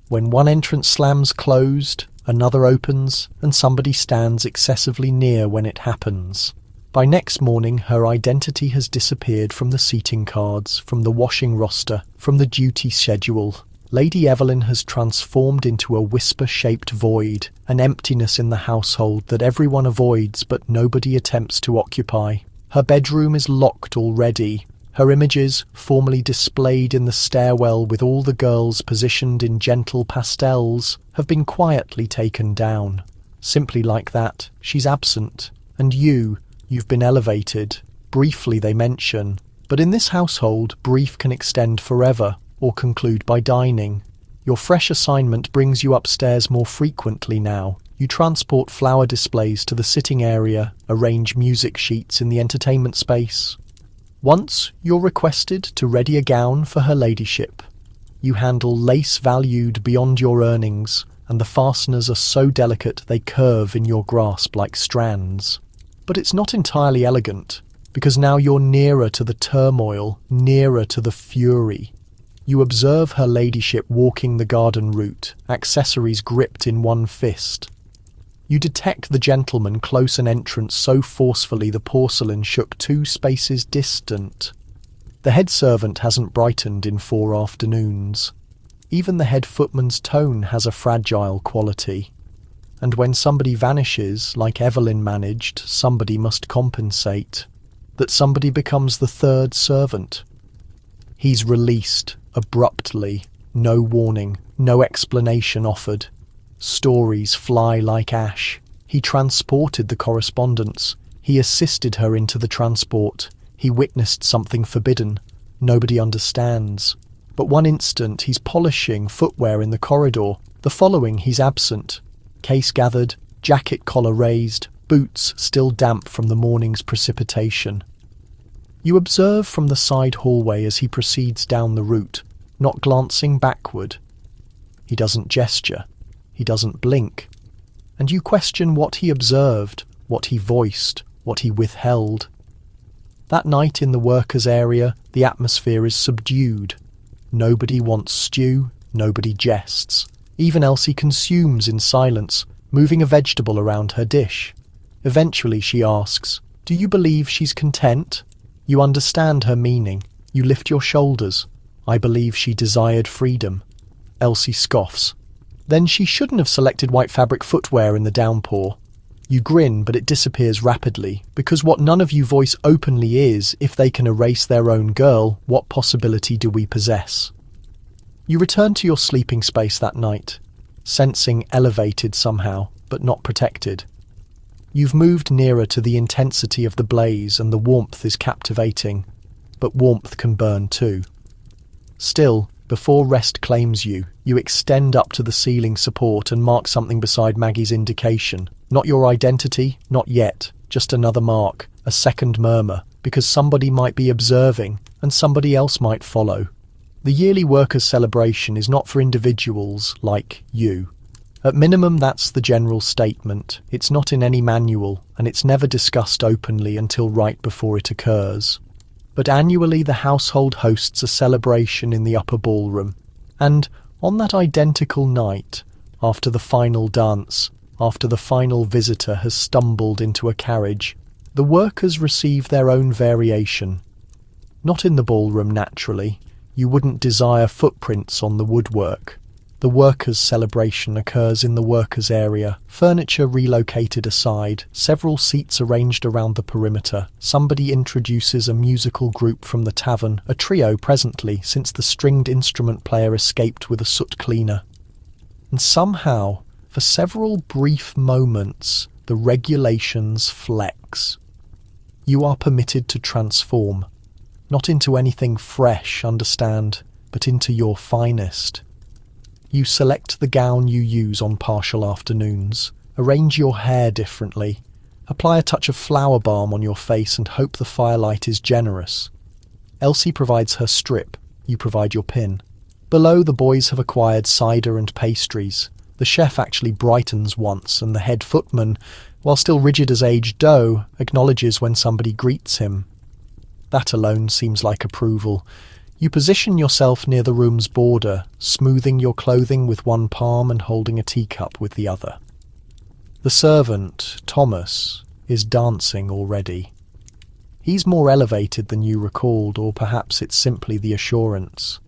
[SPEAKER 1] When one entrance slams closed, another opens, and somebody stands excessively near when it happens. By next morning, her identity has disappeared from the seating cards, from the washing roster, from the duty schedule. Lady Evelyn has transformed into a whisper-shaped void, an emptiness in the household that everyone avoids but nobody attempts to occupy. Her bedroom is locked already. Her images, formerly displayed in the stairwell with all the girls positioned in gentle pastels, have been quietly taken down. Simply like that, she's absent. And you've been elevated. Briefly, they mention. But in this household, brief can extend forever, or conclude by dining. Your fresh assignment brings you upstairs more frequently now. You transport flower displays to the sitting area, arrange music sheets in the entertainment space. Once, you're requested to ready a gown for her ladyship. You handle lace valued beyond your earnings, and the fasteners are so delicate they curve in your grasp like strands. But it's not entirely elegant, because now you're nearer to the turmoil, nearer to the fury. You observe her ladyship walking the garden route, accessories gripped in one fist. You detect the gentleman close an entrance so forcefully the porcelain shook 2 spaces distant. The head servant hasn't brightened in 4 afternoons. Even the head footman's tone has a fragile quality. And when somebody vanishes, like Evelyn managed, somebody must compensate. That somebody becomes the 3rd servant. He's released, abruptly, no warning, no explanation offered. Stories fly like ash. He transported the correspondence. He assisted her into the transport. He witnessed something forbidden. Nobody understands. But one instant he's polishing footwear in the corridor. The following he's absent. Case gathered, jacket collar raised, boots still damp from the morning's precipitation. You observe from the side hallway as he proceeds down the route, not glancing backward. He doesn't gesture. He doesn't blink. And you question what he observed, what he voiced, what he withheld. That night in the workers' area, the atmosphere is subdued. Nobody wants stew, nobody jests. Even Elsie consumes in silence, moving a vegetable around her dish. Eventually she asks, "Do you believe she's content?" You understand her meaning. You lift your shoulders. "I believe she desired freedom." Elsie scoffs. "Then she shouldn't have selected white fabric footwear in the downpour." You grin, but it disappears rapidly, because what none of you voice openly is, if they can erase their own girl, what possibility do we possess? You return to your sleeping space that night, sensing elevated somehow, but not protected. You've moved nearer to the intensity of the blaze and the warmth is captivating, but warmth can burn too. Still, before rest claims you, you extend up to the ceiling support and mark something beside Maggie's indication. Not your identity, not yet, just another mark, a second murmur, because somebody might be observing and somebody else might follow. The yearly workers' celebration is not for individuals like you. At minimum, that's the general statement. It's not in any manual, and it's never discussed openly until right before it occurs. But annually the household hosts a celebration in the upper ballroom, and on that identical night, after the final dance, after the final visitor has stumbled into a carriage, the workers receive their own variation. Not in the ballroom, naturally. You wouldn't desire footprints on the woodwork. The workers' celebration occurs in the workers' area, furniture relocated aside, several seats arranged around the perimeter. Somebody introduces a musical group from the tavern, a trio presently, since the stringed instrument player escaped with a soot cleaner. And somehow, for several brief moments, the regulations flex. You are permitted to transform, not into anything fresh, understand, but into your finest. You select the gown you use on partial afternoons, arrange your hair differently, apply a touch of flower balm on your face and hope the firelight is generous. Elsie provides her strip, you provide your pin. Below, the boys have acquired cider and pastries. The chef actually brightens once, and the head footman, while still rigid as aged dough, acknowledges when somebody greets him. That alone seems like approval. You position yourself near the room's border, smoothing your clothing with one palm and holding a teacup with the other. The servant, Thomas, is dancing already. He's more elevated than you recalled, or perhaps it's simply the assurance.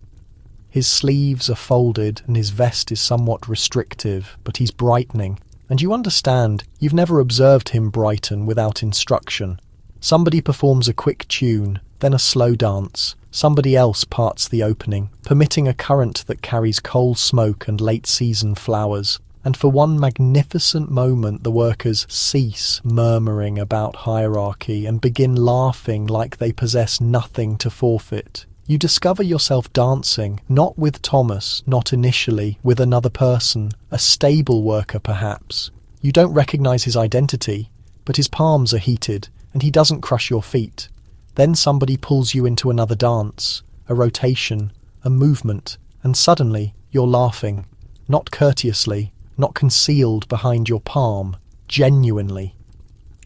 [SPEAKER 1] His sleeves are folded and his vest is somewhat restrictive, but he's brightening, and you understand you've never observed him brighten without instruction. Somebody performs a quick tune, then a slow dance. Somebody else parts the opening, permitting a current that carries coal smoke and late-season flowers. And for one magnificent moment the workers cease murmuring about hierarchy and begin laughing like they possess nothing to forfeit. You discover yourself dancing, not with Thomas, not initially, with another person, a stable worker perhaps. You don't recognise his identity, but his palms are heated, and he doesn't crush your feet. Then somebody pulls you into another dance, a rotation, a movement, and suddenly you're laughing, not courteously, not concealed behind your palm, genuinely.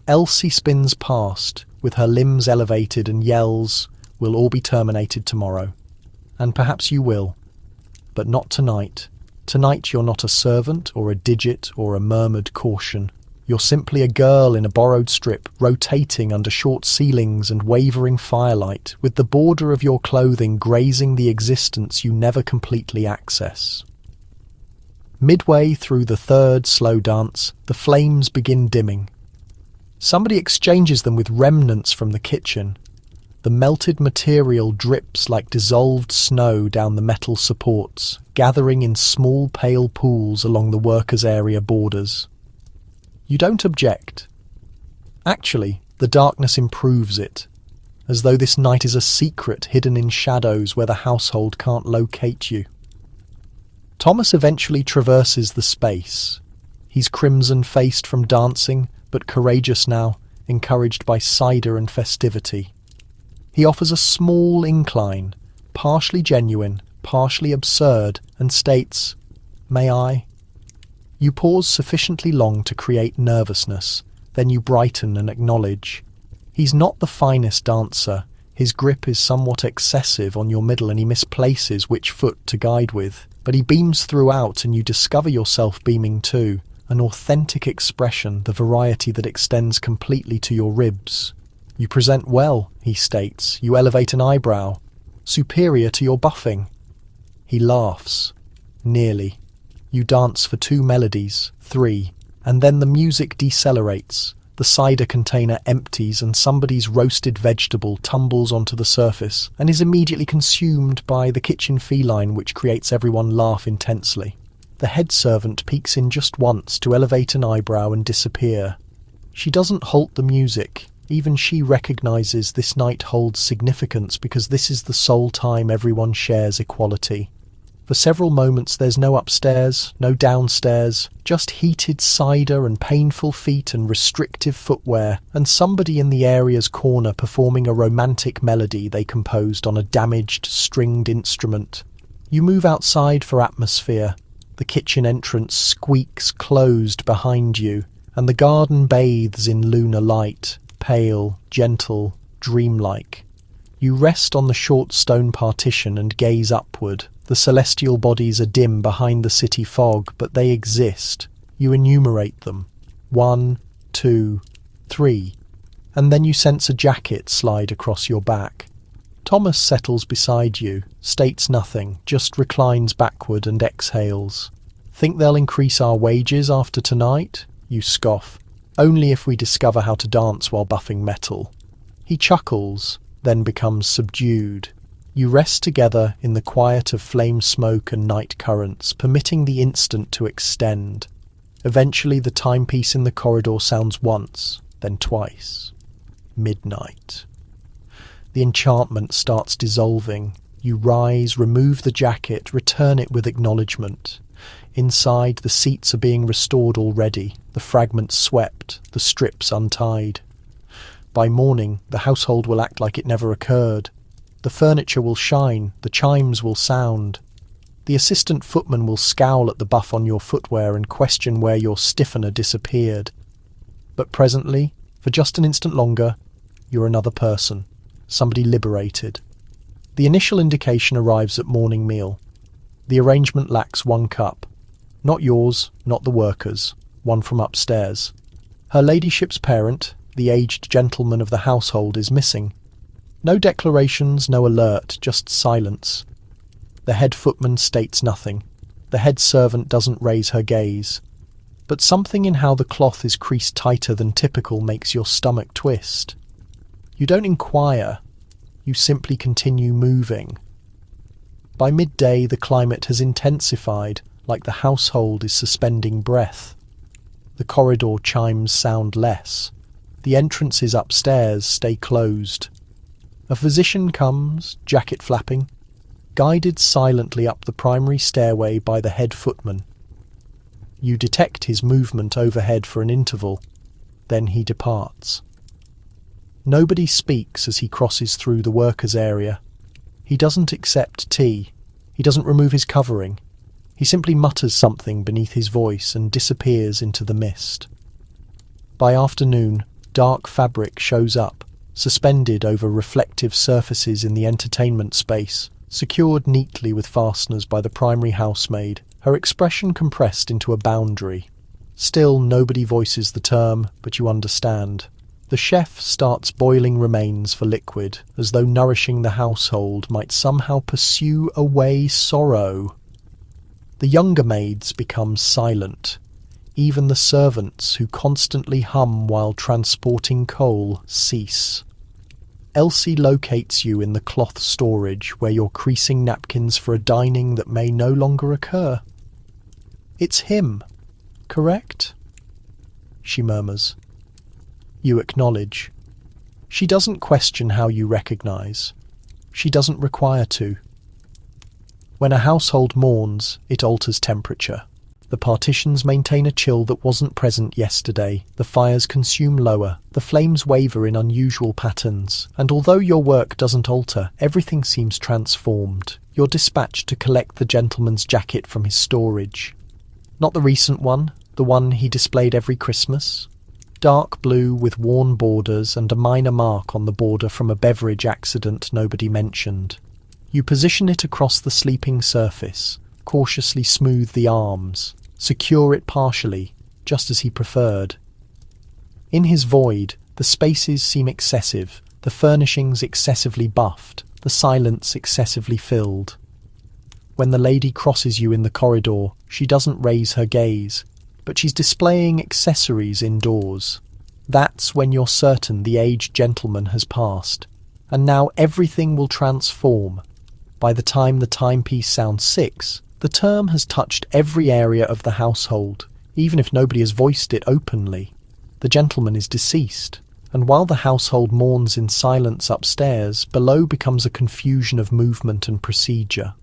[SPEAKER 1] Elsie spins past, with her limbs elevated, and yells, "We'll all be terminated tomorrow." And perhaps you will. But not tonight. Tonight you're not a servant or a digit or a murmured caution. You're simply a girl in a borrowed strip, rotating under short ceilings and wavering firelight, with the border of your clothing grazing the existence you never completely access. Midway through the third slow dance, the flames begin dimming. Somebody exchanges them with remnants from the kitchen. The melted material drips like dissolved snow down the metal supports, gathering in small pale pools along the workers' area borders. You don't object. Actually, the darkness improves it, as though this night is a secret hidden in shadows where the household can't locate you. Thomas eventually traverses the space. He's crimson-faced from dancing, but courageous now, encouraged by cider and festivity. He offers a small incline, partially genuine, partially absurd, and states, "May I?" You pause sufficiently long to create nervousness, then you brighten and acknowledge. He's not the finest dancer. His grip is somewhat excessive on your middle and he misplaces which foot to guide with. But he beams throughout and you discover yourself beaming too. An authentic expression, the variety that extends completely to your ribs. "You present well," he states. "You elevate an eyebrow. Superior to your buffing." He laughs. Nearly. You dance for 2 melodies, 3, and then the music decelerates. The cider container empties and somebody's roasted vegetable tumbles onto the surface and is immediately consumed by the kitchen feline, which creates everyone laugh intensely. The head servant peeks in just once to elevate an eyebrow and disappear. She doesn't halt the music. Even she recognises this night holds significance because this is the sole time everyone shares equality. For several moments there's no upstairs, no downstairs, just heated cider and painful feet and restrictive footwear, and somebody in the area's corner performing a romantic melody they composed on a damaged stringed instrument. You move outside for atmosphere. The kitchen entrance squeaks closed behind you, and the garden bathes in lunar light, pale, gentle, dreamlike. You rest on the short stone partition and gaze upward. The celestial bodies are dim behind the city fog, but they exist. You enumerate them. 1, 2, 3. And then you sense a jacket slide across your back. Thomas settles beside you, states nothing, just reclines backward and exhales. Think they'll increase our wages after tonight? You scoff. Only if we discover how to dance while buffing metal. He chuckles, then becomes subdued. You rest together in the quiet of flame smoke and night currents, permitting the instant to extend. Eventually the timepiece in the corridor sounds once, then twice. Midnight. The enchantment starts dissolving. You rise, remove the jacket, return it with acknowledgement. Inside, the seats are being restored already, the fragments swept, the strips untied. By morning, the household will act like it never occurred. The furniture will shine, the chimes will sound. The assistant footman will scowl at the buff on your footwear and question where your stiffener disappeared. But presently, for just an instant longer, you're another person, somebody liberated. The initial indication arrives at morning meal. The arrangement lacks one cup. Not yours, not the workers', one from upstairs. Her ladyship's parent, the aged gentleman of the household, is missing. No declarations, no alert, just silence. The head footman states nothing. The head servant doesn't raise her gaze. But something in how the cloth is creased tighter than typical makes your stomach twist. You don't inquire. You simply continue moving. By midday, the climate has intensified, like the household is suspending breath. The corridor chimes sound less. The entrances upstairs stay closed. A physician comes, jacket flapping, guided silently up the primary stairway by the head footman. You detect his movement overhead for an interval, then he departs. Nobody speaks as he crosses through the workers' area. He doesn't accept tea. He doesn't remove his covering. He simply mutters something beneath his voice and disappears into the mist. By afternoon, dark fabric shows up, suspended over reflective surfaces in the entertainment space, secured neatly with fasteners by the primary housemaid, her expression compressed into a boundary. Still, nobody voices the term, but you understand. The chef starts boiling remains for liquid, as though nourishing the household might somehow pursue away sorrow. The younger maids become silent. Even the servants, who constantly hum while transporting coal, cease. Elsie locates you in the cloth storage where you're creasing napkins for a dining that may no longer occur. "It's him, correct?" she murmurs. You acknowledge. She doesn't question how you recognize. She doesn't require to. When a household mourns, it alters temperature. The partitions maintain a chill that wasn't present yesterday. The fires consume lower. The flames waver in unusual patterns. And although your work doesn't alter, everything seems transformed. You're dispatched to collect the gentleman's jacket from his storage. Not the recent one, the one he displayed every Christmas. Dark blue with worn borders and a minor mark on the border from a beverage accident nobody mentioned. You position it across the sleeping surface, cautiously smooth the arms, secure it partially, just as he preferred. In his void, the spaces seem excessive, the furnishings excessively buffed, the silence excessively filled. When the lady crosses you in the corridor, she doesn't raise her gaze, but she's displaying accessories indoors. That's when you're certain the aged gentleman has passed, and now everything will transform. By the time the timepiece sounds 6, the term has touched every area of the household, even if nobody has voiced it openly. The gentleman is deceased, and while the household mourns in silence upstairs, below becomes a confusion of movement and procedure.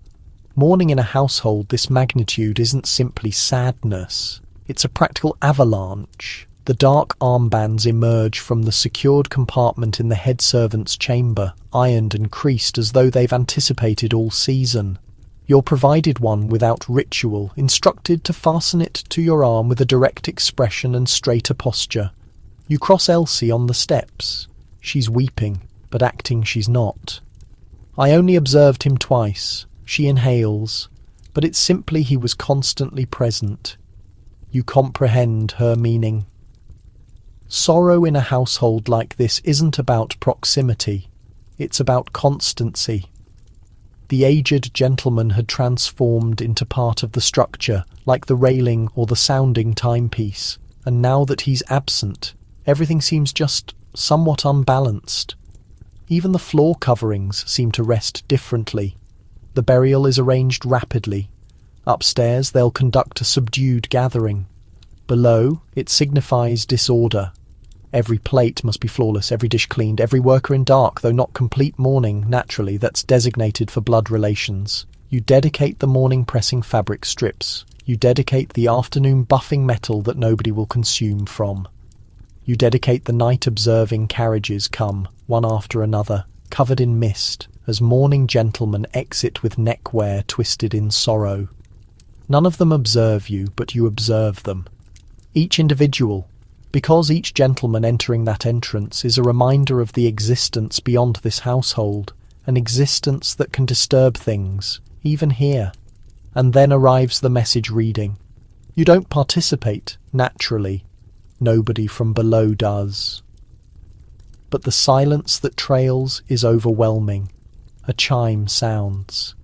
[SPEAKER 1] Mourning in a household this magnitude isn't simply sadness. It's a practical avalanche. The dark armbands emerge from the secured compartment in the head servant's chamber, ironed and creased as though they've anticipated all season. You're provided one without ritual, instructed to fasten it to your arm with a direct expression and straighter posture. You cross Elsie on the steps. She's weeping, but acting she's not. I only observed him twice. She inhales, but it's simply he was constantly present. You comprehend her meaning. Sorrow in a household like this isn't about proximity. it's about constancy. The aged gentleman had transformed into part of the structure, like the railing or the sounding timepiece, and now that he's absent, everything seems just somewhat unbalanced. Even the floor coverings seem to rest differently. The burial is arranged rapidly. Upstairs they'll conduct a subdued gathering. Below, it signifies disorder. Every plate must be flawless, every dish cleaned, every worker in dark, though not complete mourning, naturally, that's designated for blood relations. You dedicate the morning pressing fabric strips. You dedicate the afternoon buffing metal that nobody will consume from. You dedicate the night observing carriages come, one after another, covered in mist, as mourning gentlemen exit with neckwear twisted in sorrow. None of them observe you, but you observe them. Each individual, because each gentleman entering that entrance is a reminder of the existence beyond this household, an existence that can disturb things, even here. And then arrives the message reading. You don't participate, naturally. Nobody from below does. But the silence that trails is overwhelming. A chime sounds.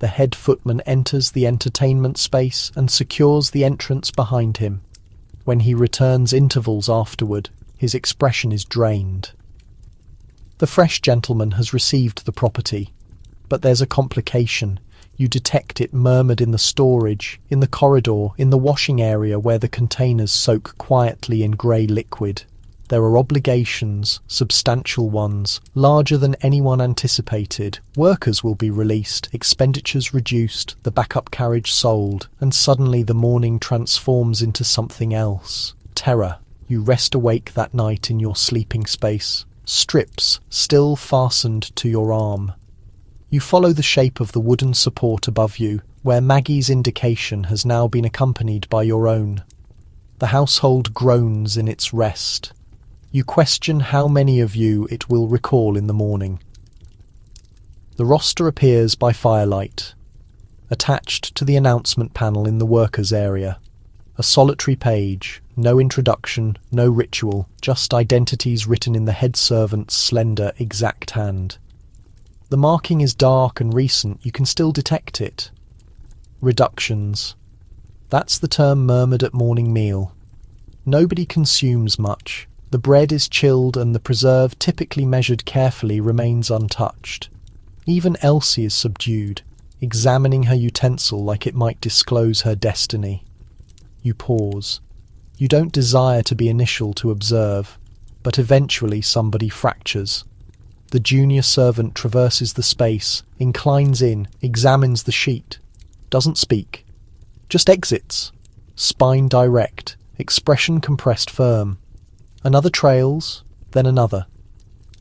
[SPEAKER 1] The head footman enters the entertainment space and secures the entrance behind him. When he returns intervals afterward, his expression is drained. The fresh gentleman has received the property, but there's a complication. You detect it murmured in the storage, in the corridor, in the washing area where the containers soak quietly in grey liquid. There are obligations, substantial ones, larger than anyone anticipated. Workers will be released, expenditures reduced, the backup carriage sold, and suddenly the morning transforms into something else. Terror. You rest awake that night in your sleeping space. Strips still fastened to your arm. You follow the shape of the wooden support above you, where Maggie's indication has now been accompanied by your own. The household groans in its rest. You question how many of you it will recall in the morning. The roster appears by firelight, attached to the announcement panel in the workers' area. A solitary page, no introduction, no ritual, just identities written in the head servant's slender, exact hand. The marking is dark and recent, you can still detect it. Reductions. That's the term murmured at morning meal. Nobody consumes much. The bread is chilled and the preserve, typically measured carefully, remains untouched. Even Elsie is subdued, examining her utensil like it might disclose her destiny. You pause. You don't desire to be initial to observe, but eventually somebody fractures. The junior servant traverses the space, inclines in, examines the sheet, doesn't speak, just exits, spine direct, expression compressed firm. Another trails, then another.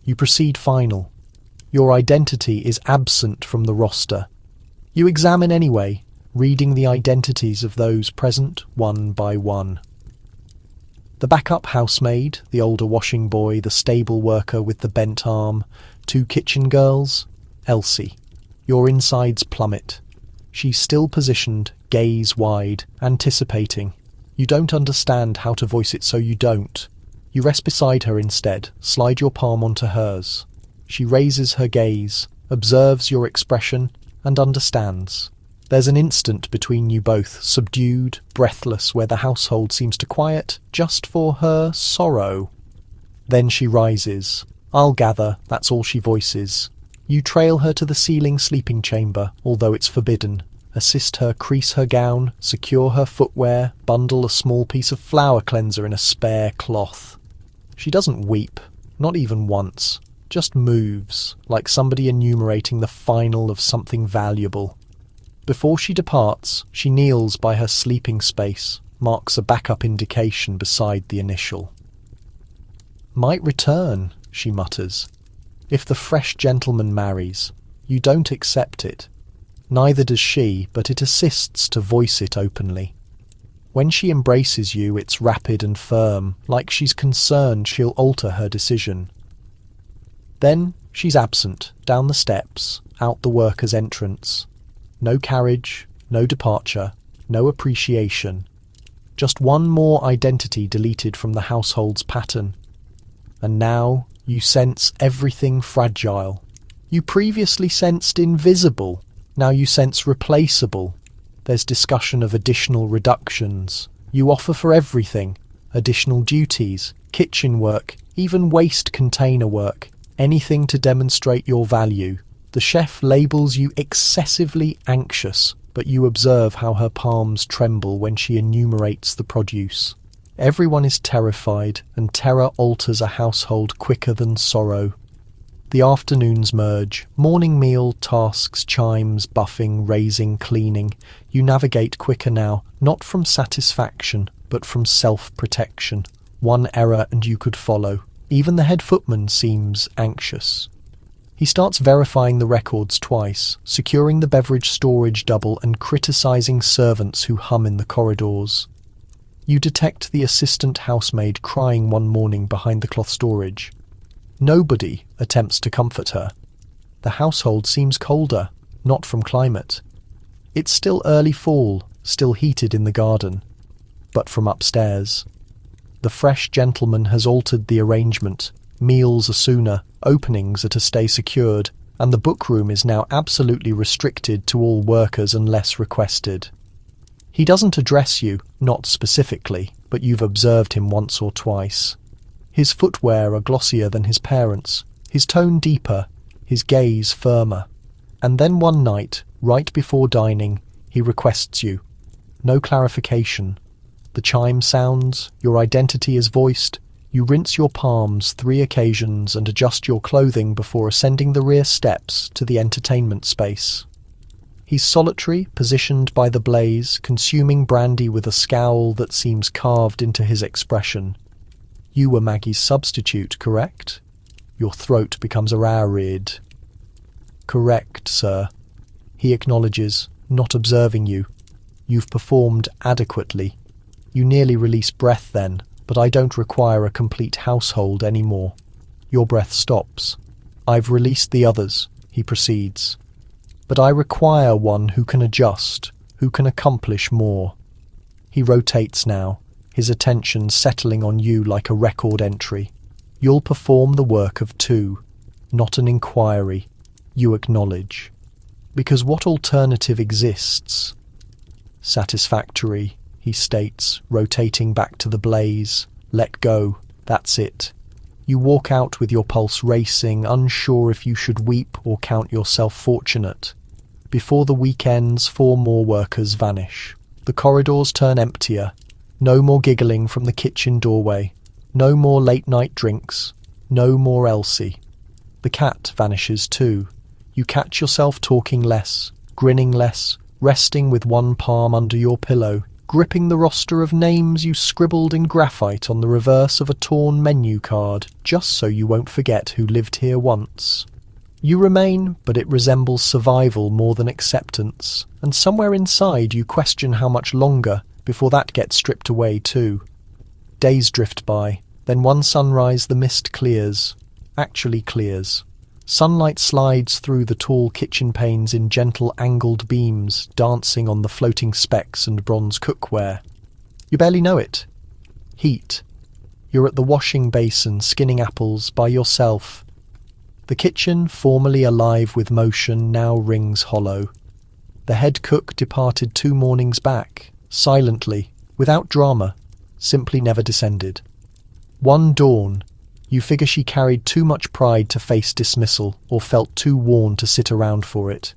[SPEAKER 1] You proceed final. Your identity is absent from the roster. You examine anyway, reading the identities of those present one by one. The backup housemaid, the older washing boy, the stable worker with the bent arm, 2 kitchen girls, Elsie. Your insides plummet. She's still positioned, gaze wide, anticipating. You don't understand how to voice it, so you don't. You rest beside her instead, slide your palm onto hers. She raises her gaze, observes your expression, and understands. There's an instant between you both, subdued, breathless, where the household seems to quiet, just for her sorrow. Then she rises. I'll gather, that's all she voices. You trail her to the ceiling sleeping chamber, although it's forbidden. Assist her crease her gown, secure her footwear, bundle a small piece of flower cleanser in a spare cloth. She doesn't weep, not even once, just moves, like somebody enumerating the final of something valuable. Before she departs, she kneels by her sleeping space, marks a backup indication beside the initial. Might return, she mutters. If the fresh gentleman marries, you don't accept it. Neither does she, but it assists to voice it openly. When she embraces you, it's rapid and firm, like she's concerned she'll alter her decision. Then she's absent, down the steps, out the worker's entrance. No carriage, no departure, no appreciation. Just one more identity deleted from the household's pattern. And now you sense everything fragile. You previously sensed invisible, now you sense replaceable. There's discussion of additional reductions. You offer for everything, additional duties, kitchen work, even waste container work, anything to demonstrate your value. The chef labels you excessively anxious, but you observe how her palms tremble when she enumerates the produce. Everyone is terrified, and terror alters a household quicker than sorrow. The afternoons merge. Morning meal, tasks, chimes, buffing, raising, cleaning. You navigate quicker now, not from satisfaction, but from self-protection. One error and you could follow. Even the head footman seems anxious. He starts verifying the records twice, securing the beverage storage double and criticising servants who hum in the corridors. You detect the assistant housemaid crying one morning behind the cloth storage. Nobody attempts to comfort her. The household seems colder, not from climate. It's still early fall, still heated in the garden, but from upstairs. The fresh gentleman has altered the arrangement. Meals are sooner, openings are to stay secured, and the bookroom is now absolutely restricted to all workers unless requested. He doesn't address you, not specifically, but you've observed him once or twice. His footwear are glossier than his parents', his tone deeper, his gaze firmer. And then one night, right before dining, he requests you. No clarification. The chime sounds, your identity is voiced, you rinse your palms 3 occasions and adjust your clothing before ascending the rear steps to the entertainment space. He's solitary, positioned by the blaze, consuming brandy with a scowl that seems carved into his expression. You were Maggie's substitute, correct? Your throat becomes arid. Correct, sir. He acknowledges, not observing you. You've performed adequately. You nearly release breath then, but I don't require a complete household anymore. Your breath stops. I've released the others, he proceeds. But I require one who can adjust, who can accomplish more. He rotates now, his attention settling on you like a record entry. You'll perform the work of 2, not an inquiry. You acknowledge. Because what alternative exists? Satisfactory, he states, rotating back to the blaze. Let go, that's it. You walk out with your pulse racing, unsure if you should weep or count yourself fortunate. Before the week ends, 4 more workers vanish. The corridors turn emptier. No more giggling from the kitchen doorway. No more late-night drinks. No more Elsie. The cat vanishes too. You catch yourself talking less, grinning less, resting with one palm under your pillow, gripping the roster of names you scribbled in graphite on the reverse of a torn menu card, just so you won't forget who lived here once. You remain, but it resembles survival more than acceptance, and somewhere inside you question how much longer before that gets stripped away too. Days drift by, then one sunrise the mist clears, actually clears. Sunlight slides through the tall kitchen panes in gentle angled beams, dancing on the floating specks and bronze cookware. You barely know it. Heat. You're at the washing basin, skinning apples by yourself. The kitchen, formerly alive with motion, now rings hollow. The head cook departed 2 mornings back, silently, without drama, simply never descended. One dawn, you figure she carried too much pride to face dismissal or felt too worn to sit around for it.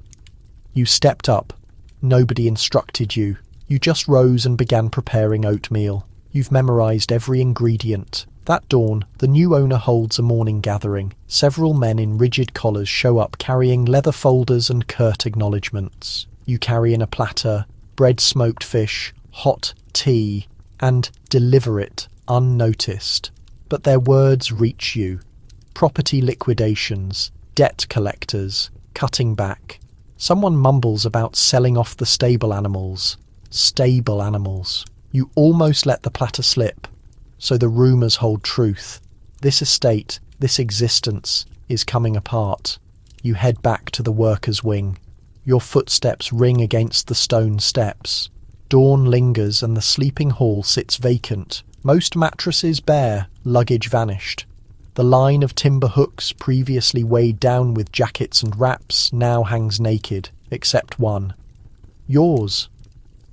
[SPEAKER 1] You stepped up. Nobody instructed you. You just rose and began preparing oatmeal. You've memorized every ingredient. That dawn, the new owner holds a morning gathering. Several men in rigid collars show up carrying leather folders and curt acknowledgements. You carry in a platter, bread, smoked fish, hot tea, and deliver it unnoticed. But their words reach you. Property liquidations, debt collectors, cutting back. Someone mumbles about selling off the stable animals. Stable animals. You almost let the platter slip. So the rumours hold truth. This estate, this existence, is coming apart. You head back to the workers' wing. Your footsteps ring against the stone steps. Dawn lingers and the sleeping hall sits vacant. Most mattresses bare, luggage vanished. The line of timber hooks, previously weighed down with jackets and wraps, now hangs naked, except one. Yours.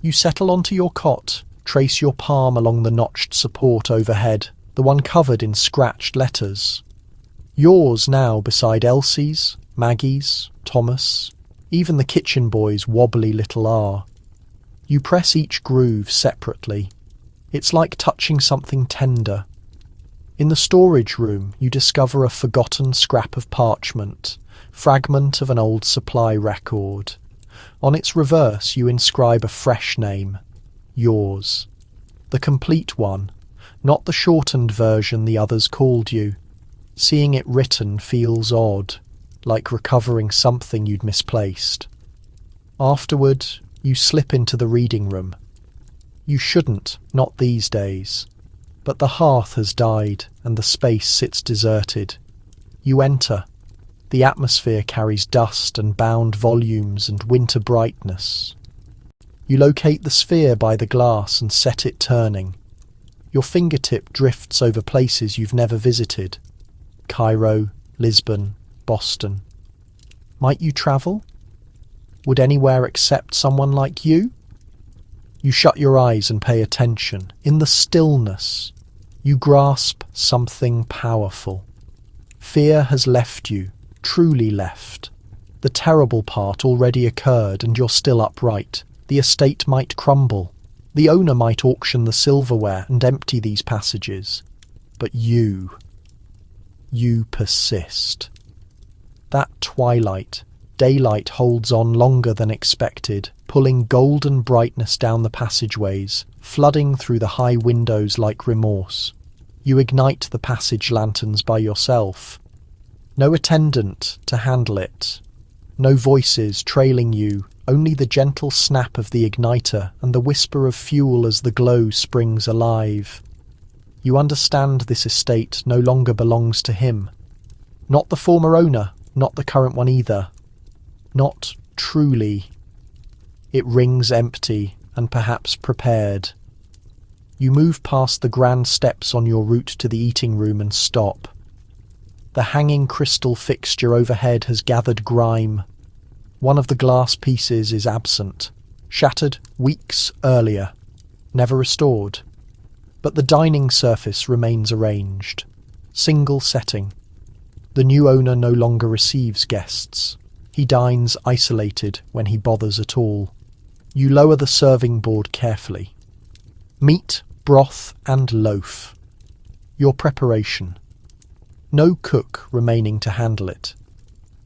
[SPEAKER 1] You settle onto your cot, trace your palm along the notched support overhead, the one covered in scratched letters. Yours now beside Elsie's, Maggie's, Thomas, even the kitchen boy's wobbly little R. You press each groove separately. It's like touching something tender. In the storage room, you discover a forgotten scrap of parchment, fragment of an old supply record. On its reverse, you inscribe a fresh name, yours. The complete one, not the shortened version the others called you. Seeing it written feels odd, like recovering something you'd misplaced. Afterward, you slip into the reading room. You shouldn't, not these days. But the hearth has died, and the space sits deserted. You enter. The atmosphere carries dust and bound volumes and winter brightness. You locate the sphere by the glass and set it turning. Your fingertip drifts over places you've never visited. Cairo, Lisbon, Boston. Might you travel? Would anywhere accept someone like you? You shut your eyes and pay attention. In the stillness, you grasp something powerful. Fear has left you, truly left. The terrible part already occurred and you're still upright. The estate might crumble. The owner might auction the silverware and empty these passages. But you persist. That twilight, daylight holds on longer than expected, pulling golden brightness down the passageways, flooding through the high windows like remorse. You ignite the passage lanterns by yourself. No attendant to handle it. No voices trailing you, only the gentle snap of the igniter and the whisper of fuel as the glow springs alive. You understand this estate no longer belongs to him. Not the former owner, not the current one either. Not truly. It rings empty and perhaps prepared. You move past the grand steps on your route to the eating room and stop. The hanging crystal fixture overhead has gathered grime. One of the glass pieces is absent, shattered weeks earlier, never restored. But the dining surface remains arranged. Single setting. The new owner no longer receives guests. He dines isolated when he bothers at all. You lower the serving board carefully. Meat, broth and loaf. Your preparation. No cook remaining to handle it.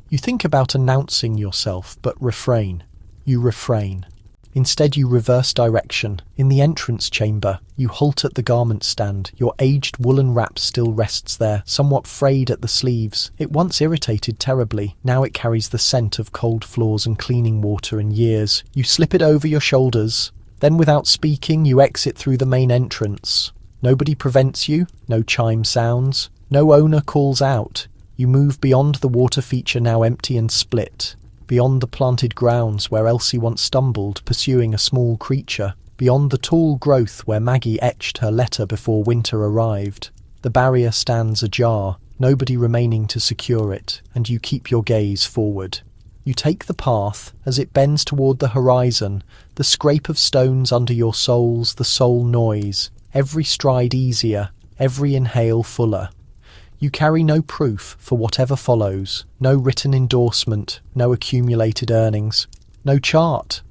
[SPEAKER 1] You think about announcing yourself, but refrain. You refrain. Instead you reverse direction. In the entrance chamber, you halt at the garment stand. Your aged woolen wrap still rests there, somewhat frayed at the sleeves. It once irritated terribly. Now it carries the scent of cold floors and cleaning water and years. You slip it over your shoulders. Then without speaking, you exit through the main entrance. Nobody prevents you. No chime sounds. No owner calls out. You move beyond the water feature now empty and split. Beyond the planted grounds where Elsie once stumbled, pursuing a small creature, beyond the tall growth where Maggie etched her letter before winter arrived. The barrier stands ajar, nobody remaining to secure it, and you keep your gaze forward. You take the path as it bends toward the horizon, the scrape of stones under your soles, the soul noise, every stride easier, every inhale fuller. You carry no proof for whatever follows, no written endorsement, no accumulated earnings, no chart.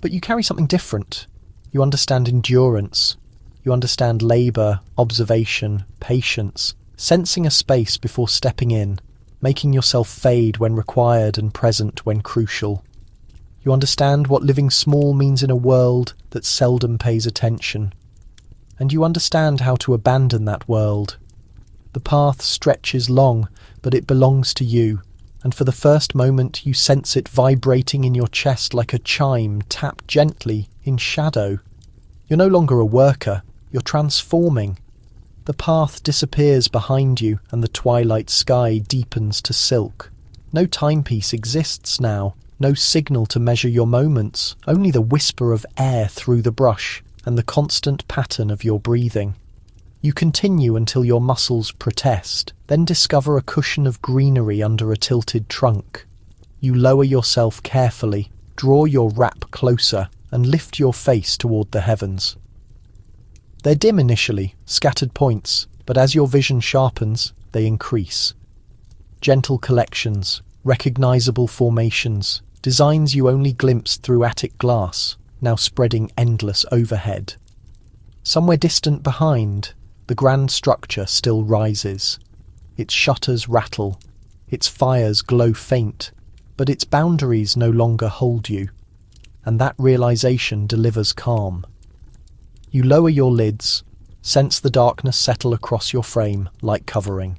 [SPEAKER 1] But you carry something different. You understand endurance. You understand labour, observation, patience, sensing a space before stepping in, making yourself fade when required and present when crucial. You understand what living small means in a world that seldom pays attention. And you understand how to abandon that world. The path stretches long, but it belongs to you, and for the first moment you sense it vibrating in your chest like a chime tapped gently in shadow. You're no longer a worker, you're transforming. The path disappears behind you, and the twilight sky deepens to silk. No timepiece exists now, no signal to measure your moments, only the whisper of air through the brush and the constant pattern of your breathing. You continue until your muscles protest, then discover a cushion of greenery under a tilted trunk. You lower yourself carefully, draw your wrap closer, and lift your face toward the heavens. They're dim initially, scattered points, but as your vision sharpens, they increase. Gentle collections, recognizable formations, designs you only glimpsed through attic glass, now spreading endless overhead. Somewhere distant behind, the grand structure still rises. Its shutters rattle, its fires glow faint, but its boundaries no longer hold you, and that realization delivers calm. You lower your lids, sense the darkness settle across your frame like covering.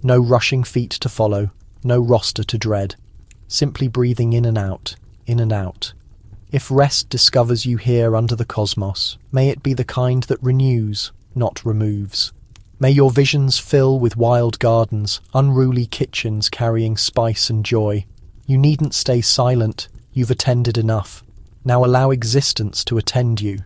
[SPEAKER 1] No rushing feet to follow, no roster to dread, simply breathing in and out, in and out. If rest discovers you here under the cosmos, may it be the kind that renews, not removes. May your visions fill with wild gardens, unruly kitchens carrying spice and joy. You needn't stay silent, you've attended enough. Now allow existence to attend you,